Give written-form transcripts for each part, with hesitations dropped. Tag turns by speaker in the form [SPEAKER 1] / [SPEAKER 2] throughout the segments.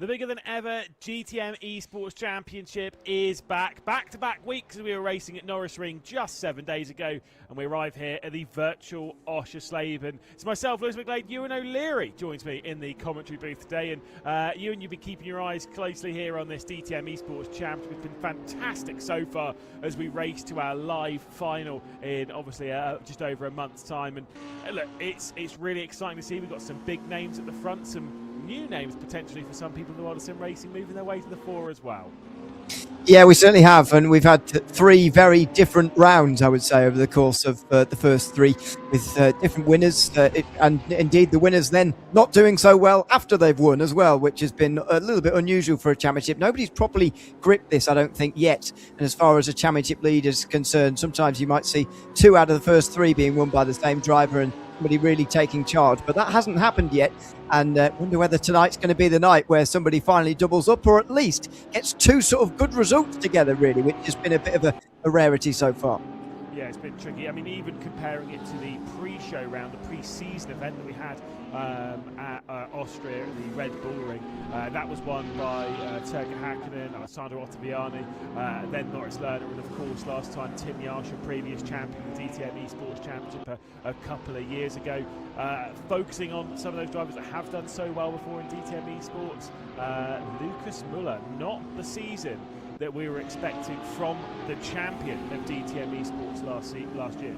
[SPEAKER 1] The bigger than ever DTM Esports Championship is back. Back-to-back weeks as we were racing at Norisring just 7 days ago, and we arrive here at the virtual Oschersleben. It's myself, Lewis McGlade. Ewan O'Leary joins me in the commentary booth today, and Ewan, you've been keeping your eyes closely here on this DTM Esports Championship. It's been fantastic so far as we race to our live final in obviously just over a month's time. And look, it's really exciting to see. We've got some big names at the front, some new names potentially for some people in the world of sim racing moving their way to the fore as well.
[SPEAKER 2] Yeah, we certainly have, and we've had three very different rounds, I would say, over the course of the first three, with different winners, and indeed the winners then not doing so well after they've won as well, which has been a little bit unusual for a championship. Nobody's properly gripped this, I don't think, yet. And as far as a championship lead is concerned, sometimes you might see 2 out of the first 3 being won by the same driver and somebody really taking charge, but that hasn't happened yet. And wonder whether tonight's going to be the night where somebody finally doubles up, or at least gets 2 sort of good results together, really, which has been a bit of a rarity so far.
[SPEAKER 1] Yeah, it's been tricky. I mean, even comparing it to the pre-show round, the pre-season event that we had at Austria at the Red Bull Ring, that was won by Turka Hakkinen, Alessandro Ottaviani, then Norris Lerner, and of course last time Tim Yarsha, previous champion of the DTM Esports Championship a couple of years ago. Focusing on some of those drivers that have done so well before in DTM Esports, Lucas Muller, not the season that we were expecting from the champion of DTM Esports last year.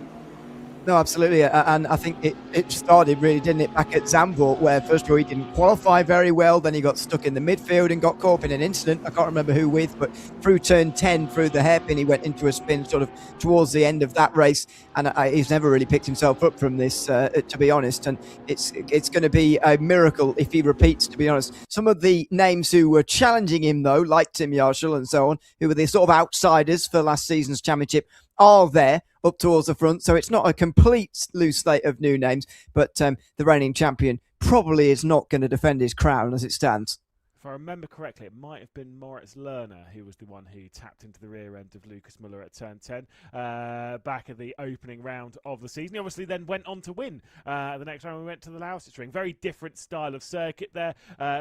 [SPEAKER 2] No, absolutely, and I think it started really, didn't it, back at Zandvoort, where first of all he didn't qualify very well, then he got stuck in the midfield and got caught up in an incident. I can't remember who with, but through turn 10, through the hairpin, he went into a spin sort of towards the end of that race, and he's never really picked himself up from this, to be honest, and it's going to be a miracle if he repeats, to be honest. Some of the names who were challenging him, though, like Tim Yarshall and so on, who were the sort of outsiders for last season's championship, are there up towards the front, so it's not a complete loose slate of new names, but the reigning champion probably is not going to defend his crown as it stands.
[SPEAKER 1] If I remember correctly, it might have been Moritz Lerner who was the one who tapped into the rear end of Lucas Muller at turn 10 back at the opening round of the season. He obviously then went on to win the next round. We went to the Lausitzring. Very different style of circuit there.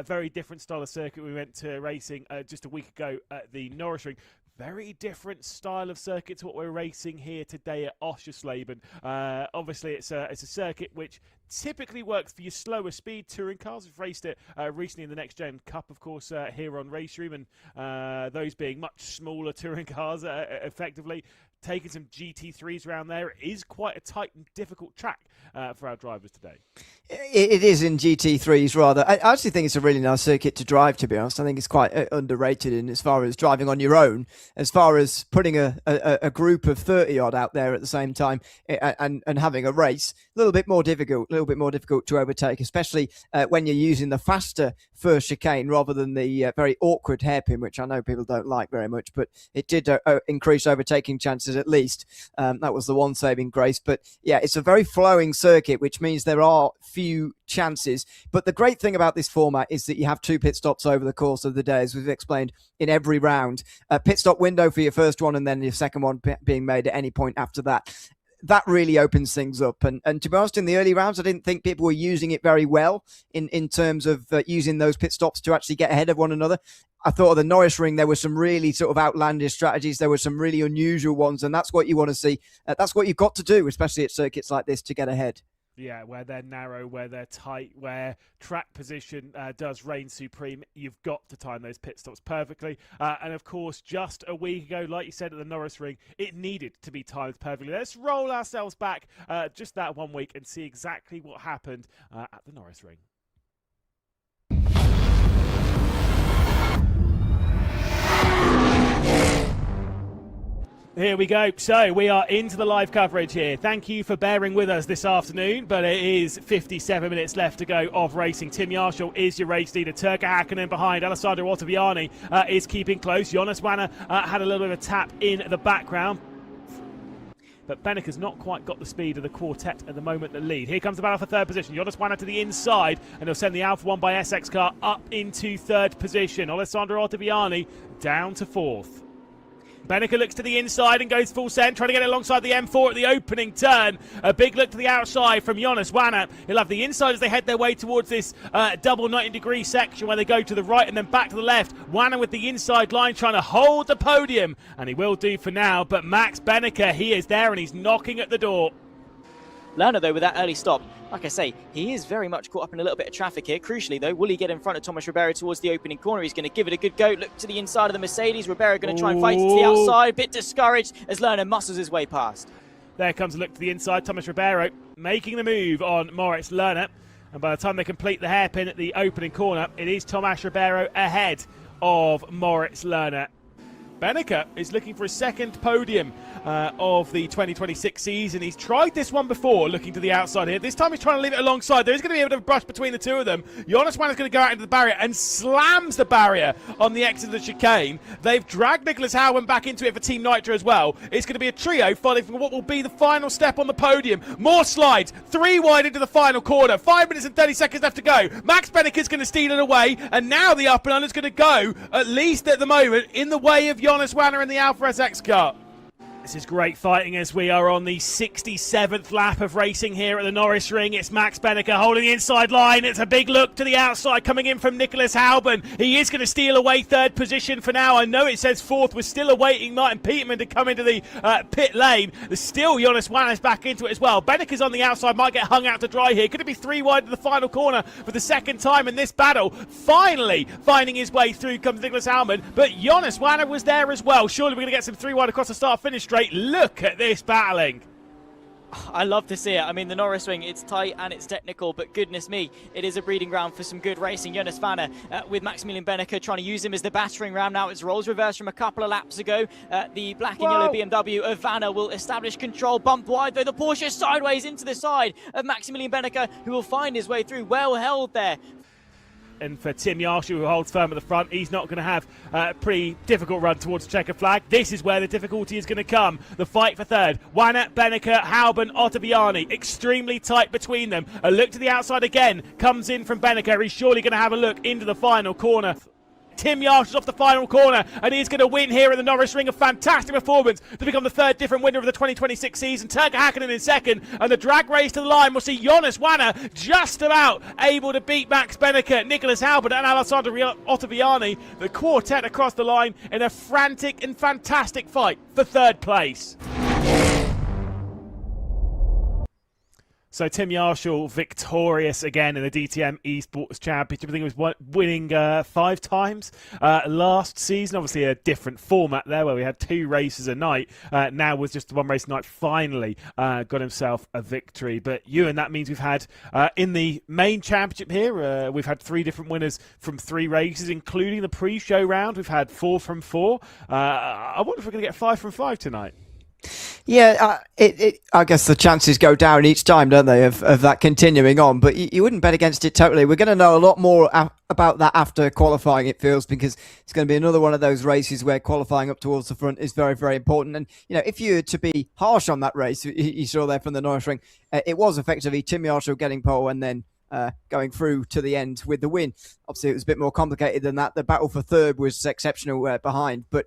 [SPEAKER 1] Very different style of circuit we went to racing just a week ago at the Norisring. Very different style of circuit to what we're racing here today at Oschersleben. Obviously, it's a circuit which typically works for your slower speed touring cars. We've raced it recently in the Next Gen Cup, of course, here on RaceRoom, and those being much smaller touring cars, effectively. Taking some GT3s around there. It is quite a tight and difficult track for our drivers today.
[SPEAKER 2] It is in GT3s, rather. I actually think it's a really nice circuit to drive, to be honest. I think it's quite underrated in as far as driving on your own, as far as putting a group of 30-odd out there at the same time and having a race. A little bit more difficult to overtake, especially when you're using the faster first chicane rather than the very awkward hairpin, which I know people don't like very much, but it did increase overtaking chances at least. That was the one saving grace. But yeah, it's a very flowing circuit, which means there are few chances. But the great thing about this format is that you have 2 pit stops over the course of the day, as we've explained in every round. A pit stop window for your first one, and then your second one being made at any point after that. That really opens things up. And to be honest, in the early rounds, I didn't think people were using it very well in terms of using those pit stops to actually get ahead of one another. I thought of the Norisring, there were some really sort of outlandish strategies. There were some really unusual ones, and that's what you want to see. That's what you've got to do, especially at circuits like this, to get ahead.
[SPEAKER 1] Yeah, where they're narrow, where they're tight, where track position does reign supreme. You've got to time those pit stops perfectly. And of course, just a week ago, like you said at the Norisring, it needed to be timed perfectly. Let's roll ourselves back just that 1 week and see exactly what happened at the Norisring. Here we go. So we are into the live coverage here. Thank you for bearing with us this afternoon, but it is 57 minutes left to go of racing. Tim Yarshall is your race leader. Turka Hakkinen behind. Alessandro Ottaviani is keeping close. Jonas Wanner had a little bit of a tap in the background, but Bennick has not quite got the speed of the quartet at the moment that lead. Here comes the battle for third position. Jonas Wanner to the inside, and he'll send the Alpha 1 by SX car up into third position. Alessandro Ottaviani down to fourth. Benneker looks to the inside and goes full send, trying to get it alongside the M4 at the opening turn. A big look to the outside from Jonas Wanner. He'll have the inside as they head their way towards this double 90-degree section where they go to the right and then back to the left. Wanner with the inside line trying to hold the podium, and he will do for now. But Max Benneker, he is there and he's knocking at the door.
[SPEAKER 3] Lerner, though, with that early stop, like I say, he is very much caught up in a little bit of traffic here. Crucially, though, will he get in front of Thomas Ribeiro towards the opening corner? He's going to give it a good go. Look to the inside of the Mercedes. Ribeiro going to try and fight it to the outside. Bit discouraged as Lerner muscles his way past.
[SPEAKER 1] There comes a look to the inside. Thomas Ribeiro making the move on Moritz Lerner. And by the time they complete the hairpin at the opening corner, it is Thomas Ribeiro ahead of Moritz Lerner. Benneker is looking for a second podium of the 2026 season. He's tried this one before, looking to the outside here. This time he's trying to leave it alongside. There is going to be a bit of a brush between the two of them. Jonas Wanner's going to go out into the barrier and slams the barrier on the exit of the chicane. They've dragged Nicholas Howland back into it for Team Nitro as well. It's going to be a trio following from what will be the final step on the podium. More slides, 3 wide into the final corner. 5 minutes and 30 seconds left to go. Max Benneker's going to steal it away, and now the up and under is going to go, at least at the moment, in the way of Jonas Wanner in the Alfa SX car. This is great fighting as we are on the 67th lap of racing here at the Norisring. It's Max Benneker holding the inside line. It's a big look to the outside coming in from Nicholas Hauben. He is going to steal away third position for now. I know it says fourth. We're still awaiting Martin Peterman to come into the pit lane. There's still Jonas Wanner's back into it as well. Benneker's on the outside, might get hung out to dry here. Could it be 3 wide to the final corner for the second time in this battle? Finally finding his way through comes Nicholas Hauben, but Jonas Wanner was there as well. Surely we're going to get some 3 wide across the start-finish straight. Look at this battling.
[SPEAKER 3] I love to see it. I mean, the Norisring, it's tight and it's technical, but goodness me, it is a breeding ground for some good racing. Jonas Wanner with Maximilian Benneker trying to use him as the battering ram now. It's roles reversed from a couple of laps ago. The black and yellow BMW of Wanner will establish control. Bump wide, though, the Porsche sideways into the side of Maximilian Benneker, who will find his way through. Well held there.
[SPEAKER 1] And for Tim Yarshu, who holds firm at the front, he's not going to have a pretty difficult run towards the checker flag. This is where the difficulty is going to come. The fight for third. Wanner, Benneker, Hauben, Ottaviani. Extremely tight between them. A look to the outside again comes in from Benneker. He's surely going to have a look into the final corner. Tim Yash is off the final corner, and he's going to win here at the Norisring. A fantastic performance to become the third different winner of the 2026 season. Turka Hakkinen in second, and the drag race to the line will see Jonas Wanner just about able to beat Max Benneker, Nicholas Hauben, and Alessandro Ottaviani. The quartet across the line in a frantic and fantastic fight for third place. So Tim Yarshall victorious again in the DTM Esports Championship. I think he was winning 5 times last season. Obviously a different format there where we had 2 races a night. Now with just 1 race a night, finally got himself a victory. But Ewan, that means we've had in the main championship here, we've had 3 different winners from 3 races, including the pre-show round. We've had 4 from 4. I wonder if we're going to get 5 from 5 tonight.
[SPEAKER 2] Yeah, I guess the chances go down each time, don't they, of that continuing on. But you wouldn't bet against it totally. We're going to know a lot more about that after qualifying, it feels, because it's going to be another one of those races where qualifying up towards the front is very, very important. And, you know, if you were to be harsh on that race, you saw there from the Norisring, it was effectively Tim Yarshaw getting pole and then going through to the end with the win. Obviously, it was a bit more complicated than that. The battle for third was exceptional behind, but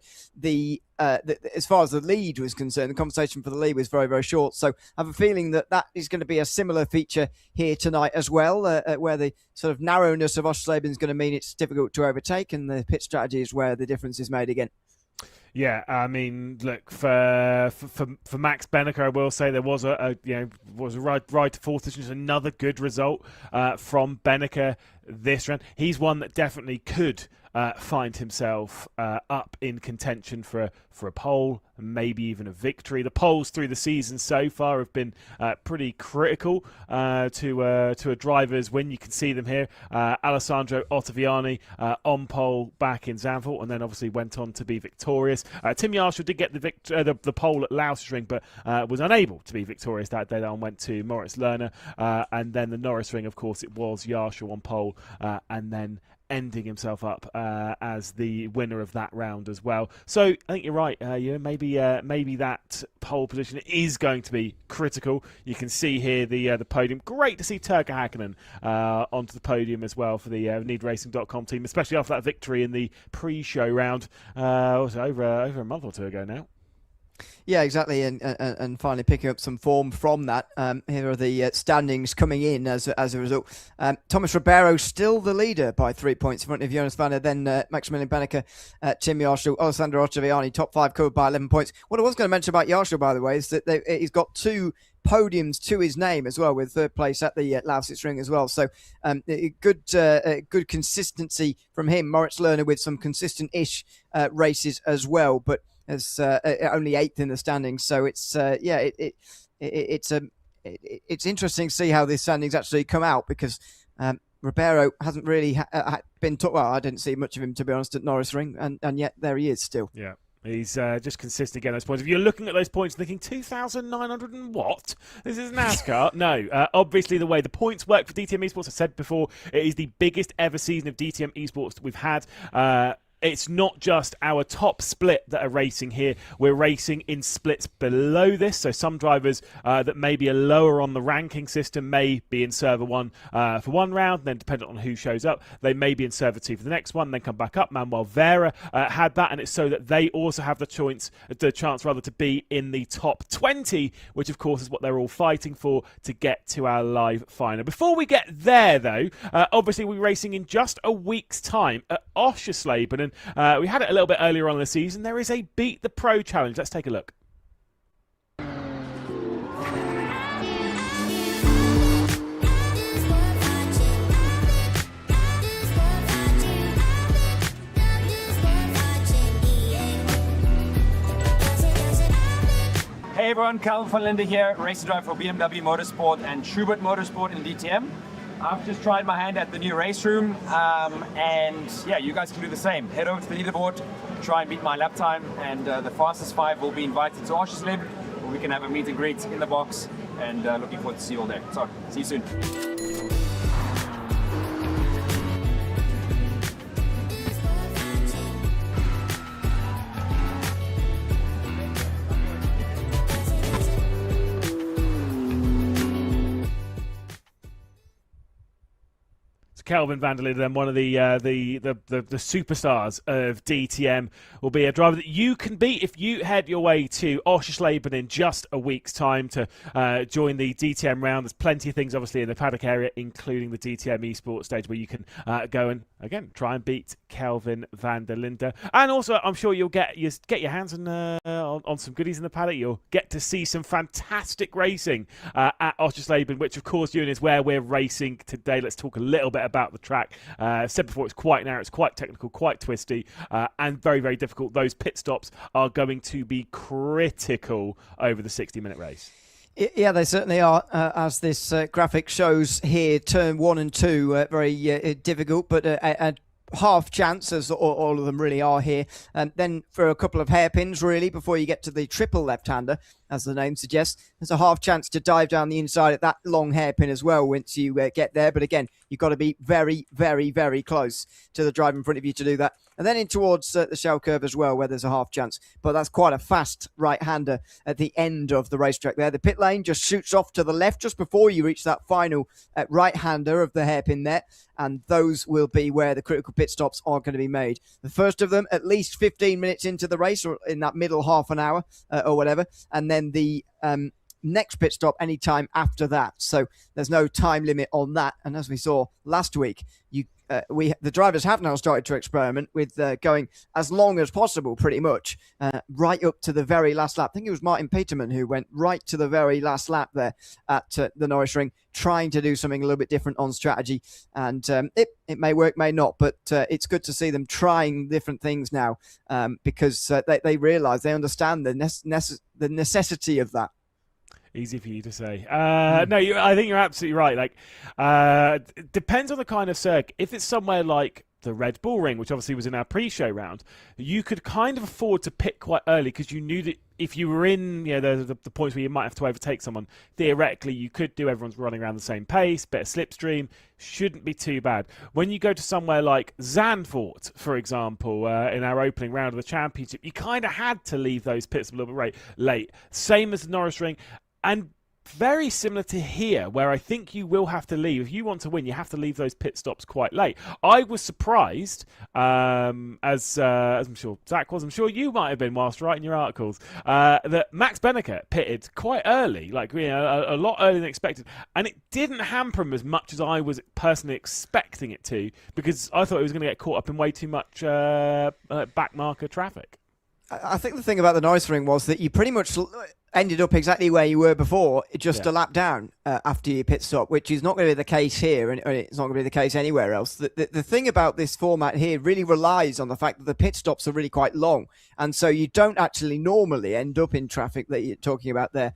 [SPEAKER 2] as far as the lead was concerned, the conversation for the lead was very, very short. So I have a feeling that is going to be a similar feature here tonight as well, where the sort of narrowness of Oschersleben is going to mean it's difficult to overtake, and the pit strategy is where the difference is made again.
[SPEAKER 1] Yeah, I mean, look, for Max Benneker, I will say there was a ride to fourth position, just another good result from Benneker this round. He's one that definitely could find himself up in contention for a pole, maybe even a victory. The poles through the season so far have been pretty critical to drivers when you can see them here. Alessandro Ottaviani on pole back in Zandvoort, and then obviously went on to be victorious. Tim Yarshaw did get the pole at Lausitzring, but was unable to be victorious that day. That one went to Moritz Lerner, and then the Norisring, of course, it was Yarshaw on pole, and then ending himself up as the winner of that round as well. So I think you're right. Maybe that pole position is going to be critical. You can see here the podium. Great to see Turka Hakkinen onto the podium as well for the NeedRacing.com team, especially after that victory in the pre-show round. Over a month or two ago now.
[SPEAKER 2] Yeah, exactly, and finally picking up some form from that. Here are the standings coming in as a result. Thomas Ribeiro still the leader by 3 points in front of Jonas Vanner, then Maximilian Benneker, Tim Yarshall, Alessandro Ottaviani, top 5 covered by 11 points. What I was going to mention about Yarshall, by the way, is that he's got 2 podiums to his name as well, with third place at the Lausitzring as well. So good consistency from him. Moritz Lerner with some consistent-ish races as well, but as only 8th in the standings. So it's interesting to see how these standings actually come out, because Ribeiro hasn't really been well, I didn't see much of him, to be honest, at Norisring, and yet there he is still.
[SPEAKER 1] Yeah. He's just consistent getting those points. If you're looking at those points thinking 2,900 and what? This is NASCAR. No, obviously the way the points work for DTM Esports, I said before, it is the biggest ever season of DTM Esports that we've had. It's not just our top split that are racing here. We're racing in splits below this. So some drivers that maybe are lower on the ranking system may be in server 1 for one round. Then depending on who shows up, they may be in server 2 for the next one, then come back up. Manuel Vera had that, and it's so that they also have the chance to be in the top 20, which of course is what they're all fighting for to get to our live final. Before we get there, though, obviously we're racing in just a week's time at Oschersleben, and we had it a little bit earlier on in the season. There is a Beat the Pro challenge. Let's take a look.
[SPEAKER 4] Hey everyone, Calvin van Linde here, racing driver for BMW Motorsport and Schubert Motorsport in DTM. I've just tried my hand at the new RaceRoom, and yeah, you guys can do the same. Head over to the leaderboard, try and beat my lap time, and the fastest 5 will be invited to Oschersleben, where we can have a meet and greet in the box, and looking forward to see you all there. So, see you soon.
[SPEAKER 1] Kelvin van der Linde, one of the superstars of DTM, will be a driver that you can beat if you head your way to Oschersleben in just a week's time to join the DTM round. There's plenty of things, obviously, in the paddock area, including the DTM Esports stage, where you can go and, again, try and beat Kelvin van der Linde. And also, I'm sure you'll get your hands on some goodies in the paddock. You'll get to see some fantastic racing at Oschersleben, which, of course, Ewan, is where we're racing today. Let's talk a little bit about the track. Said before, it's quite narrow, it's quite technical, quite twisty, and very, very difficult. Those pit stops are going to be critical over the 60-minute race.
[SPEAKER 2] Yeah, they certainly are, as this graphic shows here. Turn 1 and 2, very difficult, but a half chance, as all of them really are here. And then for a couple of hairpins, really, before you get to the triple left-hander, as the name suggests, there's a half chance to dive down the inside at that long hairpin as well once you get there. But again, you've got to be very, very, very close to the driver in front of you to do that. And then in towards the shell curve as well, where there's a half chance. But that's quite a fast right-hander at the end of the racetrack there. The pit lane just shoots off to the left just before you reach that final right-hander of the hairpin there. And those will be where the critical pit stops are going to be made. The first of them at least 15 minutes into the race, or in that middle half an hour or whatever. And then the next pit stop any time after that. So there's no time limit on that. And as we saw last week, the drivers have now started to experiment with going as long as possible, pretty much, right up to the very last lap. I think it was Martin Peterman who went right to the very last lap there at the Norisring, trying to do something a little bit different on strategy. And it may work, may not, but it's good to see them trying different things now, because they realise, they understand the necessity of that.
[SPEAKER 1] Easy for you to say. No, I think you're absolutely right. Like, it depends on the kind of circuit. If it's somewhere like the Red Bull Ring, which obviously was in our pre-show round, you could kind of afford to pit quite early because you knew that if you were in the points where you might have to overtake someone, theoretically you could do everyone's running around the same pace, bit of slipstream, shouldn't be too bad. When you go to somewhere like Zandvoort, for example, in our opening round of the championship, you kind of had to leave those pits a little bit late. Same as the Norisring, and very similar to here, where I think you will have to leave. If you want to win, you have to leave those pit stops quite late. I was surprised, as I'm sure Zach was, I'm sure you might have been whilst writing your articles, that Max Benneker pitted quite early, a lot earlier than expected. And it didn't hamper him as much as I was personally expecting it to, because I thought he was going to get caught up in way too much backmarker traffic.
[SPEAKER 2] I think the thing about the Norisring was that you pretty much ended up exactly where you were before, just a lap down after your pit stop, which is not going to be the case here, and it's not going to be the case anywhere else. The thing about this format here really relies on the fact that the pit stops are really quite long, and so you don't actually normally end up in traffic that you're talking about there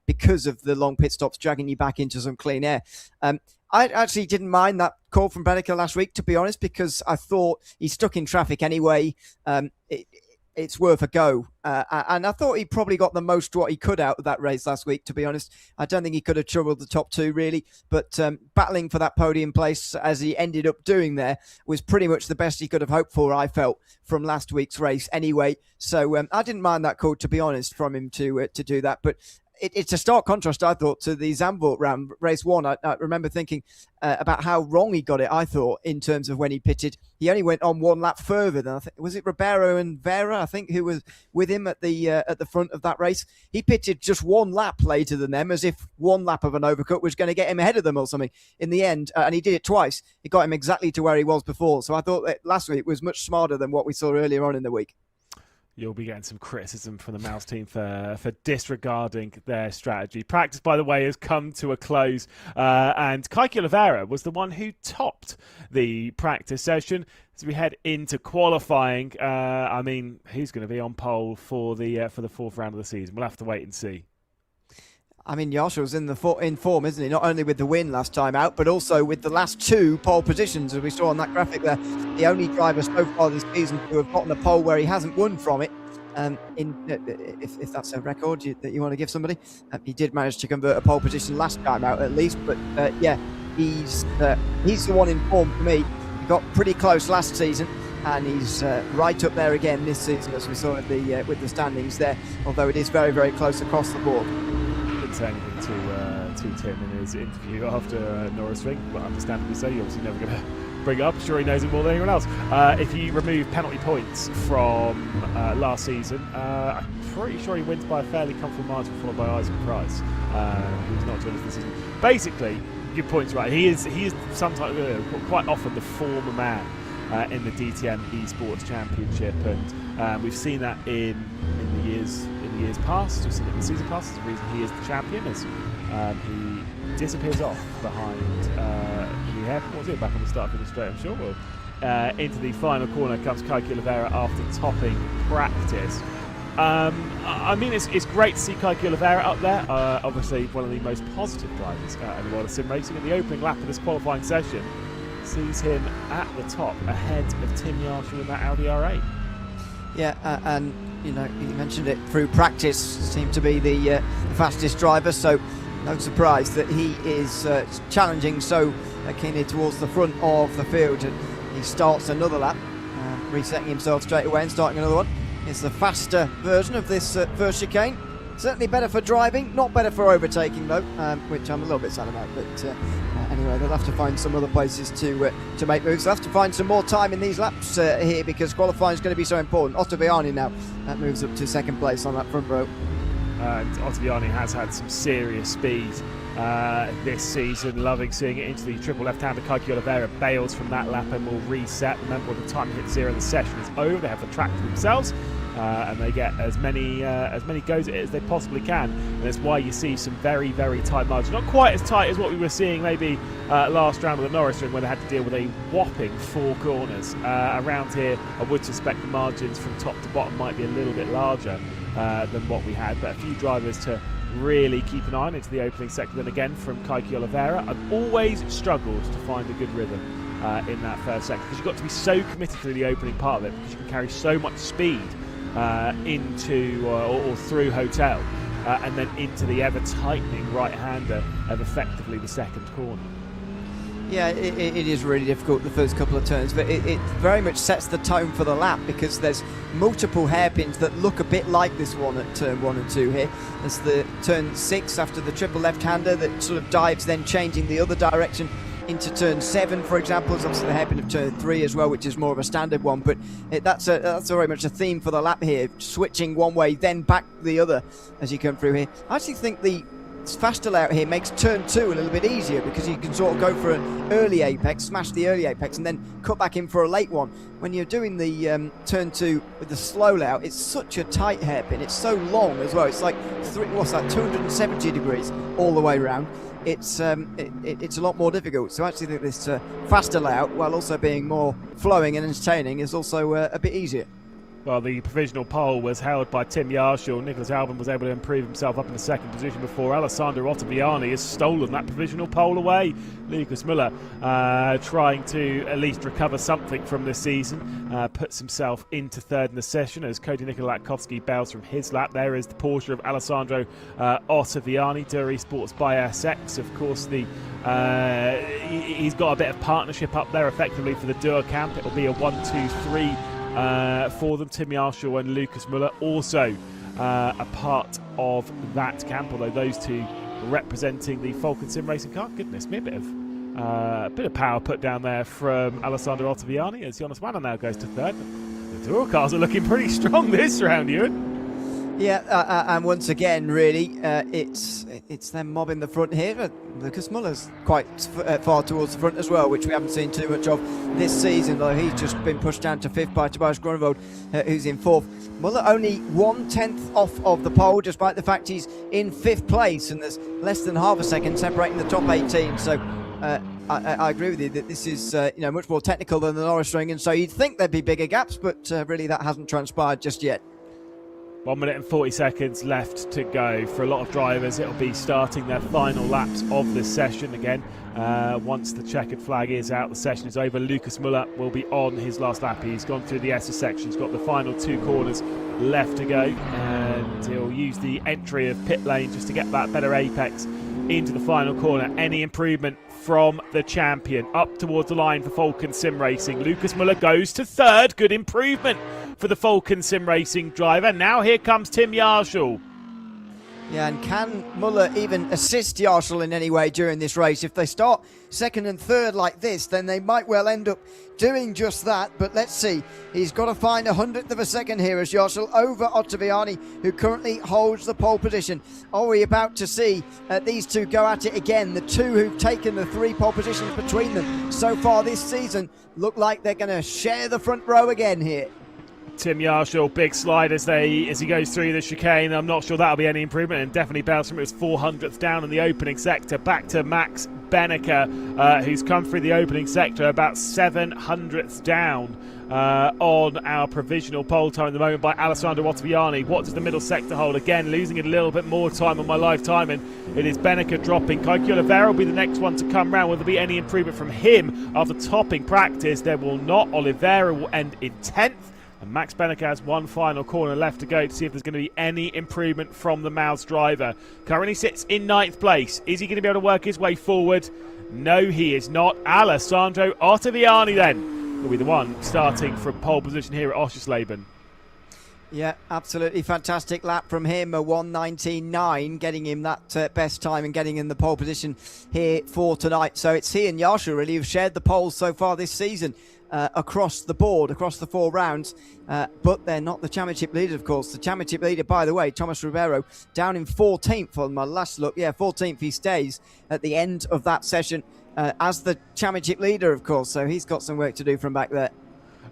[SPEAKER 2] because of the long pit stops dragging you back into some clean air. I actually didn't mind that call from Benneker last week, to be honest, because I thought he's stuck in traffic anyway. It's worth a go. And I thought he probably got the most what he could out of that race last week, to be honest. I don't think he could have troubled the top two, really. But battling for that podium place, as he ended up doing there, was pretty much the best he could have hoped for, I felt, from last week's race anyway. So I didn't mind that call, to be honest, from him to do that. But it's a stark contrast, I thought, to the Zandvoort round, race one. I remember thinking about how wrong he got it, I thought, in terms of when he pitted. He only went on one lap further than, I think, was it Ribeiro and Vera, I think, who was with him at the front of that race. He pitted just one lap later than them, as if one lap of an overcut was going to get him ahead of them or something in the end. And he did it twice. It got him exactly to where he was before. So I thought that last week was much smarter than what we saw earlier on in the week.
[SPEAKER 1] You'll be getting some criticism from the Mouse team for disregarding their strategy. Practice, by the way, has come to a close, and Keke Oliveira was the one who topped the practice session. As we head into qualifying, who's going to be on pole for the fourth round of the season? We'll have to wait and see.
[SPEAKER 2] I mean, Joshua's in form, isn't he? Not only with the win last time out, but also with the last two pole positions, as we saw on that graphic there. The only driver so far this season to have gotten a pole where he hasn't won from it. If that's a record that you want to give somebody, he did manage to convert a pole position last time out at least. But he's the one in form for me. He got pretty close last season, and he's right up there again this season, as we saw with the standings there. Although it is very, very close across the board.
[SPEAKER 1] Say anything to Tim in his interview after Norisring, but understandably so. You're obviously never going to bring it up. I'm sure he knows it more than anyone else. If you remove penalty points from last season, I'm pretty sure he wins by a fairly comfortable margin, followed by Isaac Price, who's not joined us this season. Basically, your point's right. He is sometimes, quite often, the former man in the DTM Esports Championship, and we've seen that in the years past. We've seen it in the season past. It's the reason he is the champion, as he disappears off behind the hairport. What was it? Back on the start finish straight, I'm sure. Well, into the final corner comes Keke Oliveira after topping practice. It's great to see Keke Oliveira up there. Obviously, one of the most positive drivers in the world of sim racing. And the opening lap of this qualifying session sees him at the top, ahead of Tim Yarshall in that Audi R8.
[SPEAKER 2] Yeah, and you mentioned it, through practice seemed to be the fastest driver, so no surprise that he is challenging so keenly towards the front of the field. And he starts another lap, resetting himself straight away and starting another one. It's the faster version of this first chicane. Certainly better for driving, not better for overtaking though, which I'm a little bit sad about. But anyway, they'll have to find some other places to make moves. They'll have to find some more time in these laps here, because qualifying is going to be so important. Ottaviani now moves up to second place on that front row.
[SPEAKER 1] Ottaviani has had some serious speed this season, loving seeing it into the triple left-hander. Keke Oliveira bails from that lap and will reset. Remember, by the time he hits zero, the session is over. They have the track to themselves. And they get as many goes at it as they possibly can, and that's why you see some very, very tight margins. Not quite as tight as what we were seeing maybe last round of the Norisring, when they had to deal with a whopping 4 corners. Around here, I would suspect the margins from top to bottom might be a little bit larger than what we had, but a few drivers to really keep an eye on into the opening sector. Then again, from Keke Oliveira, I've always struggled to find a good rhythm in that first sector, because you've got to be so committed through the opening part of it, because you can carry so much speed into or through Hotel and then into the ever-tightening right-hander of effectively the second corner.
[SPEAKER 2] Yeah, it is really difficult the first couple of turns, but it very much sets the tone for the lap, because there's multiple hairpins that look a bit like this one at turn 1 and 2 here. There's the turn 6 after the triple left-hander that sort of dives, then changing the other direction into turn 7, for example. There's obviously the hairpin of turn 3 as well, which is more of a standard one, but that's very much a theme for the lap here, switching one way, then back the other as you come through here. I actually think the faster layout here makes turn 2 a little bit easier, because you can sort of go for an early apex, smash the early apex, and then cut back in for a late one. When you're doing the turn 2 with the slow layout, it's such a tight hairpin. It's so long as well. It's like 270 degrees all the way around. It's a lot more difficult. So I actually think this faster layout, while also being more flowing and entertaining, is also a bit easier.
[SPEAKER 1] Well, the provisional pole was held by Tim Yarshall. Nicholas Albon was able to improve himself up in the second position before Alessandro Ottaviani has stolen that provisional pole away. Lucas Müller trying to at least recover something from this season, puts himself into third in the session as Cody Nikolakowski bails from his lap. There is the Porsche of Alessandro Ottaviani, DTM Esports by SX. Of course, he's got a bit of partnership up there effectively for the Dur camp. It'll be a 1-2-3 for them. Tim Yarshall and Lucas Müller also a part of that camp, although those two representing the Falcon Sim Racing car. Goodness me, a bit of power put down there from Alessandro Ottaviani as Jonas Wanner now goes to third. The Dur cars are looking pretty strong this round, Ewan.
[SPEAKER 2] Yeah, and once again, really, it's them mobbing the front here. Lucas Muller's quite far towards the front as well, which we haven't seen too much of this season, though he's just been pushed down to 5th by Tobias Grunewald, who's in 4th. Muller only 1/10 off of the pole, despite the fact he's in 5th place, and there's less than half a second separating the top 18. So I agree with you that this is much more technical than the Norisring, and so you'd think there'd be bigger gaps, but really that hasn't transpired just yet.
[SPEAKER 1] 1 minute and 40 seconds left to go. For a lot of drivers, it'll be starting their final laps of this session again. Once the checkered flag is out, the session is over. Lucas Müller will be on his last lap. He's gone through the S section. He's got the final 2 corners left to go, and he'll use the entry of pit lane just to get that better apex into the final corner. Any improvement from the champion up towards the line for Falcon Sim Racing. Lucas Müller goes to 3rd. Good improvement for the Falcon Sim Racing driver. Now here comes Tim Yarshall.
[SPEAKER 2] Yeah, and can Muller even assist Yarshall in any way during this race? If they start 2nd and 3rd like this, then they might well end up doing just that. But let's see. He's got to find 100th of a second here as Yarshall over Ottaviani, who currently holds the pole position. Are we about to see these two go at it again? The two who've taken the 3 pole positions between them so far this season look like they're going to share the front row again here.
[SPEAKER 1] Tim Yarshall, big slide as he goes through the chicane. I'm not sure that'll be any improvement, and definitely bounce from it was 400th down in the opening sector. Back to Max Benneker, who's come through the opening sector about 700th down on our provisional pole time at the moment by Alessandro Ottaviani. What does the middle sector hold? Again, losing a little bit more time on my live timing. It is Benneker dropping. Kaiki Oliveira will be the next one to come round. Will there be any improvement from him after topping practice? There will not. Oliveira will end in 10th. And Max Benneker has 1 final corner left to go to see if there's going to be any improvement from the Mouse driver. Currently sits in 9th place. Is he going to be able to work his way forward? No, he is not. Alessandro Ottaviani then will be the one starting from pole position here at Oschersleben.
[SPEAKER 2] Yeah, absolutely fantastic lap from him, a 1:19.9, getting him that best time and getting in the pole position here for tonight. So it's he and Yarshall really who've shared the poles so far this season. Across the board, across the 4 rounds, but they're not the championship leader, of course. The championship leader, by the way, Thomas Ribeiro, down in 14th on my last look. Yeah, 14th he stays at the end of that session as the championship leader, of course, so he's got some work to do from back there.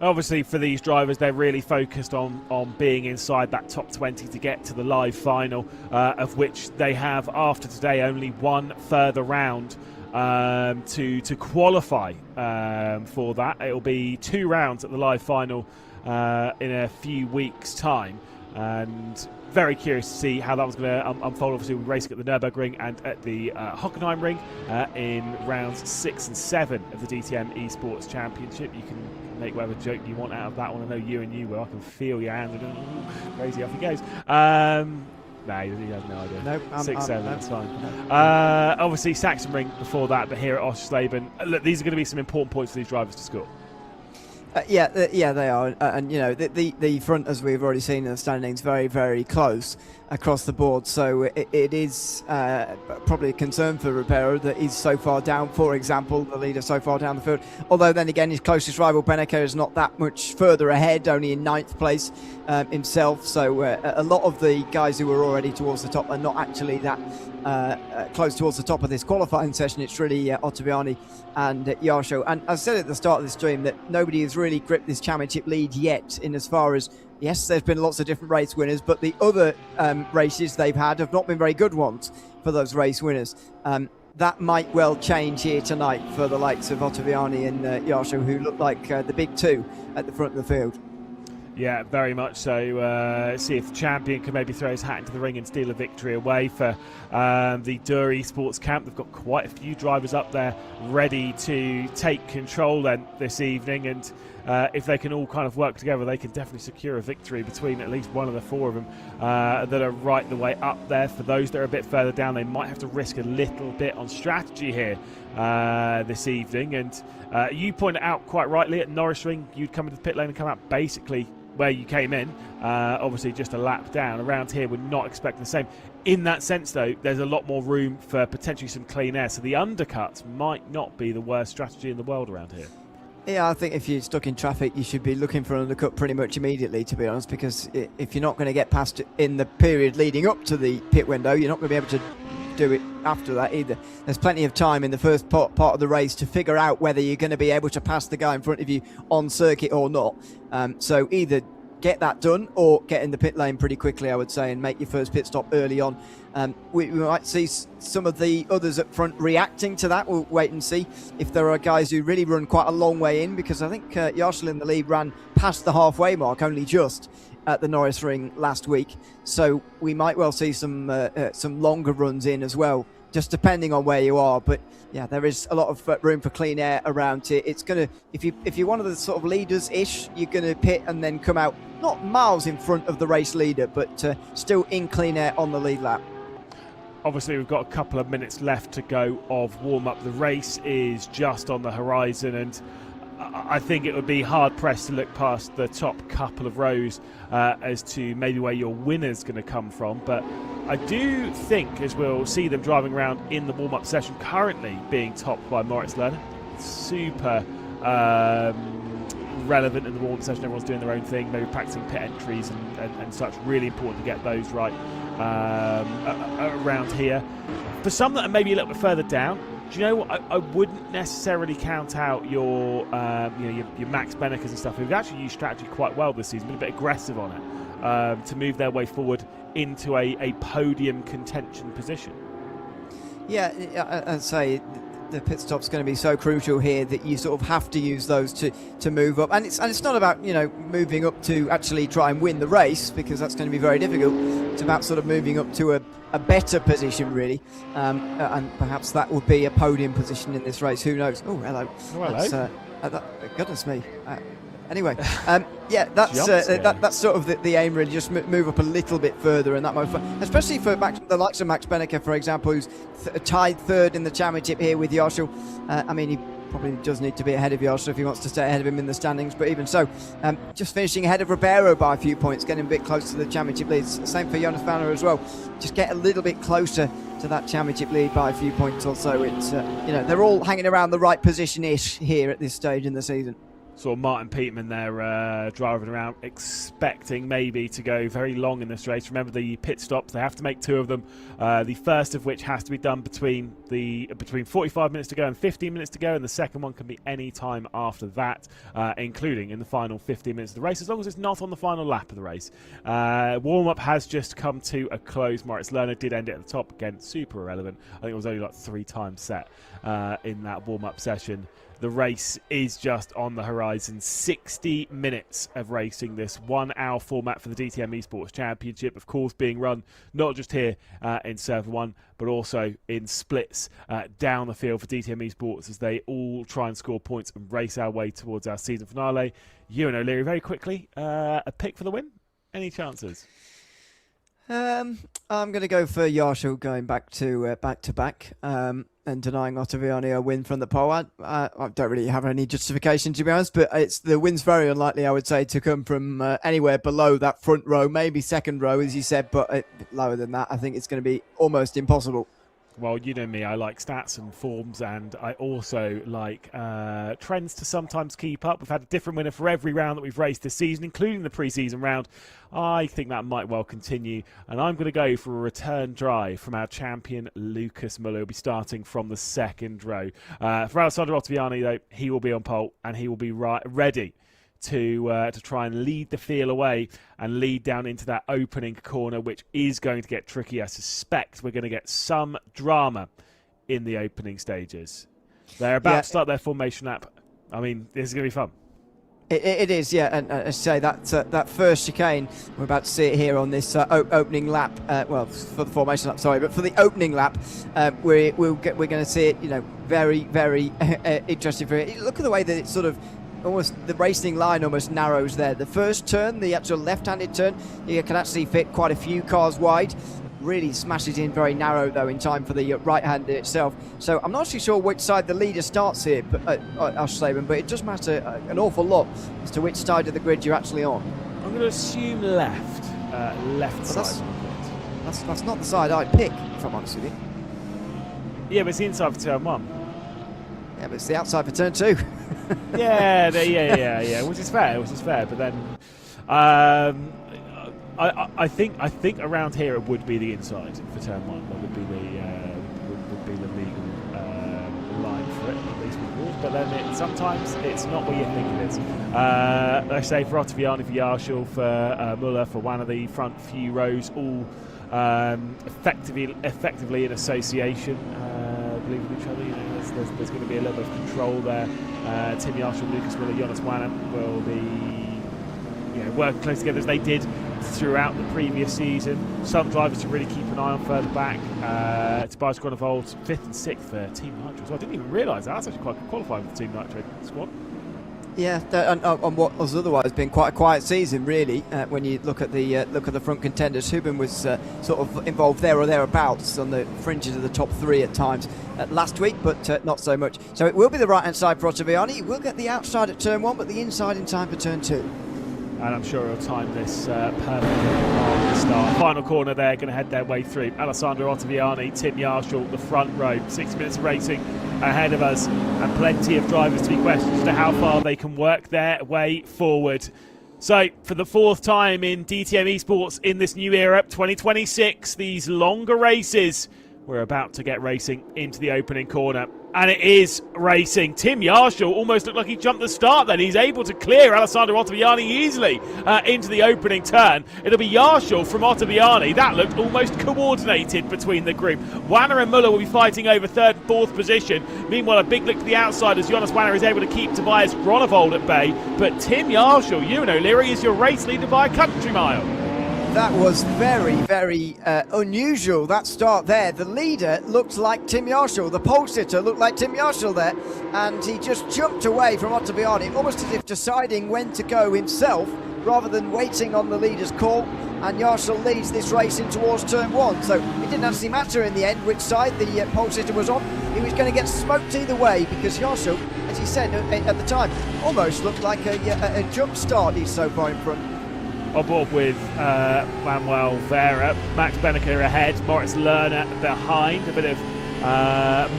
[SPEAKER 1] Obviously, for these drivers, they're really focused on being inside that top 20 to get to the live final, of which they have, after today, only 1 further round to qualify for that. It'll be 2 rounds at the live final in a few weeks' time. and very curious to see how that was going to unfold. Obviously, we're racing at the Nürburgring and at the Hockenheimring in rounds 6 and 7 of the DTM Esports Championship. You can make whatever joke you want out of that one. I know you will. I can feel your hands. Crazy, off he goes. No, he has no idea.
[SPEAKER 2] Nope,
[SPEAKER 1] 6, 7, that's fine.
[SPEAKER 2] No.
[SPEAKER 1] Obviously, Sachsenring before that, but here at Oschersleben, look, these are going to be some important points for these drivers to score.
[SPEAKER 2] Yeah, they are, and you know the front, as we've already seen in the standings, very, very close across the board. So it is probably a concern for Ribeiro that he's so far down. For example, the leader so far down the field. Although then again, his closest rival Beneke is not that much further ahead, only in 9th place himself. So a lot of the guys who were already towards the top are not actually that close towards the top of this qualifying session. It's really Ottaviani and Yarsho. And I said at the start of the stream that nobody has really gripped this championship lead yet, in as far as, yes, there's been lots of different race winners, but the other races they've had have not been very good ones for those race winners. That might well change here tonight for the likes of Ottaviani and Yarsho, who look like the big two at the front of the field.
[SPEAKER 1] Yeah, very much so. See if the champion can maybe throw his hat into the ring and steal a victory away for the DTM Esports Camp. They've got quite a few drivers up there ready to take control then this evening, and if they can all kind of work together, they can definitely secure a victory between at least one of the 4 of them that are right the way up there. For those that are a bit further down, they might have to risk a little bit on strategy here this evening. And you pointed out quite rightly, at Norisring, you'd come into the pit lane and come out basically where you came in, obviously just a lap down. Around here, we're not expecting the same. In that sense, though, there's a lot more room for potentially some clean air, so the undercuts might not be the worst strategy in the world around here.
[SPEAKER 2] Yeah, I think if you're stuck in traffic, you should be looking for an undercut pretty much immediately, to be honest, because if you're not going to get past it in the period leading up to the pit window, you're not going to be able to do it after that either. There's plenty of time in the first part of the race to figure out whether you're going to be able to pass the guy in front of you on circuit or not. So either get that done or get in the pit lane pretty quickly, I would say, and make your first pit stop early on. We might see some of the others up front reacting to that. We'll wait and see if there are guys who really run quite a long way in, because I think Yarshel in the lead ran past the halfway mark only just at the Norisring last week. So we might well see some longer runs in as well, just depending on where you are. But yeah, there is a lot of room for clean air around here. It's gonna, if you're one of the sort of leaders-ish, you're gonna pit and then come out not miles in front of the race leader, but still in clean air on the lead lap.
[SPEAKER 1] Obviously, we've got a couple of minutes left to go of warm-up. The race is just on the horizon, and I think it would be hard-pressed to look past the top couple of rows as to maybe where your winner's going to come from. But I do think, as we'll see them driving around in the warm-up session, currently being topped by Moritz Lerner. Super relevant in the warm-up session. Everyone's doing their own thing, maybe practicing pit entries and such. Really important to get those right around here. For some that are maybe a little bit further down, do you know what? I wouldn't necessarily count out your Max Benekers and stuff, who've actually used strategy quite well this season, been a bit aggressive on it to move their way forward into a podium contention position.
[SPEAKER 2] Yeah, I'd say the pit stop's going to be so crucial here that you sort of have to use those to move up, and it's not about moving up to actually try and win the race, because that's going to be very difficult. It's about sort of moving up to a better position, really, and perhaps that would be a podium position in this race. Who knows? Oh, hello.
[SPEAKER 1] Oh, hello.
[SPEAKER 2] Goodness me. Anyway, yeah, that's sort of the aim, really. Just move up a little bit further, and that might, especially for the likes of Max Beneke, for example, who's tied third in the championship here with Yarshel. I mean, he probably does need to be ahead of Yarshel if he wants to stay ahead of him in the standings, but even so, just finishing ahead of Ribeiro by a few points, getting a bit close to the championship leads. Same for Jonas Vanner as well. Just get a little bit closer to that championship lead by a few points or so. It's they're all hanging around the right position-ish here at this stage in the season.
[SPEAKER 1] Saw Martin Peterman there driving around, expecting maybe to go very long in this race. Remember the pit stops, they have to make 2 of them. The first of which has to be done between 45 minutes to go and 15 minutes to go, and the second one can be any time after that, including in the final 15 minutes of the race, as long as it's not on the final lap of the race. Warm-up has just come to a close. Moritz Lerner did end it at the top. Again, super irrelevant. I think it was only like 3 times set in that warm-up session. the race is just on the horizon. 60 minutes of racing, this 1 hour format for the DTM Esports Championship, of course being run not just here in Server 1 but also in splits down the field for DTM Esports as they all try and score points and race our way towards our season finale. Ewan O'Leary, very quickly, a pick for the win? Any chances?
[SPEAKER 2] I'm going to go for Yarshall going back to back and denying Ottaviani a win from the pole. I don't really have any justification, to be honest, but the win's very unlikely, I would say, to come from anywhere below that front row, maybe second row, as you said, but lower than that, I think it's going to be almost impossible.
[SPEAKER 1] Well, you know me, I like stats and forms, and I also like trends to sometimes keep up. We've had a different winner for every round that we've raced this season, including the pre-season round. I think that might well continue, and I'm going to go for a return drive from our champion, Lucas Muller. He'll be starting from the second row. For Alessandro Ottaviani, though, he will be on pole, and he will be ready to try and lead the field away and lead down into that opening corner, which is going to get tricky. I suspect we're going to get some drama in the opening stages. They're about to start their formation lap. I mean, this is going to be fun.
[SPEAKER 2] It is, yeah, and I say that first chicane, we're about to see it here on this opening lap. Well, for the formation lap, sorry, but for the opening lap, we're going to see it. You know, very, very interesting for it. Look at the way that it's sort of almost the racing line almost narrows there. The first turn, the actual left-handed turn, you can actually fit quite a few cars wide. Really smashes in very narrow though in time for the right-hander itself. So I'm not actually sure which side the leader starts here, but Oschersleben, but it does matter an awful lot as to which side of the grid you're actually on.
[SPEAKER 1] I'm going to assume left side.
[SPEAKER 2] That's not the side I'd pick, if I'm honest with you.
[SPEAKER 1] Yeah, but it's the inside for turn 1.
[SPEAKER 2] Yeah, but it's the outside for turn 2.
[SPEAKER 1] yeah, which is fair. But then, I think around here it would be the inside for turn 1. That would be the legal line for it, at least with rules. But then sometimes it's not what you think it is. I say for Ottaviani, for Yarshall, for Muller, for one of the front few rows, all effectively in association. Believe in each other, you know, there's going to be a little bit of control there. Tim Yarshall, Lucas Muller, Jonas Wanner will be, you know, working close together as they did throughout the previous season. Some drivers to really keep an eye on further back. Tobias Groenewold, 5th and 6th for Team Nitro. So I didn't even realise that's actually quite qualifying for the Team Nitro squad. Yeah,
[SPEAKER 2] on what has otherwise been quite a quiet season, really. When you look at the front contenders, Hubin was sort of involved there or thereabouts on the fringes of the top 3 at times last week, but not so much. So it will be the right-hand side for Ottaviani. He will get the outside at turn 1, but the inside in time for turn 2.
[SPEAKER 1] And I'm sure he'll time this perfectly on the start. Final corner there, going to head their way through. Alessandro Ottaviani, Tim Yarshall, the front row. 6 minutes of racing ahead of us, and plenty of drivers to be questioned as to how far they can work their way forward. So, for the 4th time in DTM Esports in this new era, 2026, these longer races, we're about to get racing into the opening corner. And it is racing. Tim Yarshall almost looked like he jumped the start then. He's able to clear Alessandro Ottaviani easily into the opening turn. It'll be Yarshall from Ottaviani. That looked almost coordinated between the group. Wanner and Muller will be fighting over 3rd and 4th position. Meanwhile, a big look to the outside as Jonas Wanner is able to keep Tobias Groenewold at bay. But Tim Yarshall, Ewan O'Leary, is your race leader by a country mile.
[SPEAKER 2] That was very, very unusual, that start there. The leader looked like Tim Yarshall. The pole sitter looked like Tim Yarshall there. And he just jumped away from Ottaviani, almost as if deciding when to go himself, rather than waiting on the leader's call. And Yarshall leads this race in towards turn 1. So it didn't actually matter in the end which side the pole sitter was on. He was going to get smoked either way, because Yarshall, as he said at the time, almost looked like a jump start. He's so far in front.
[SPEAKER 1] On board with Manuel Vera, Max Benneker ahead, Moritz Lerner behind, a bit of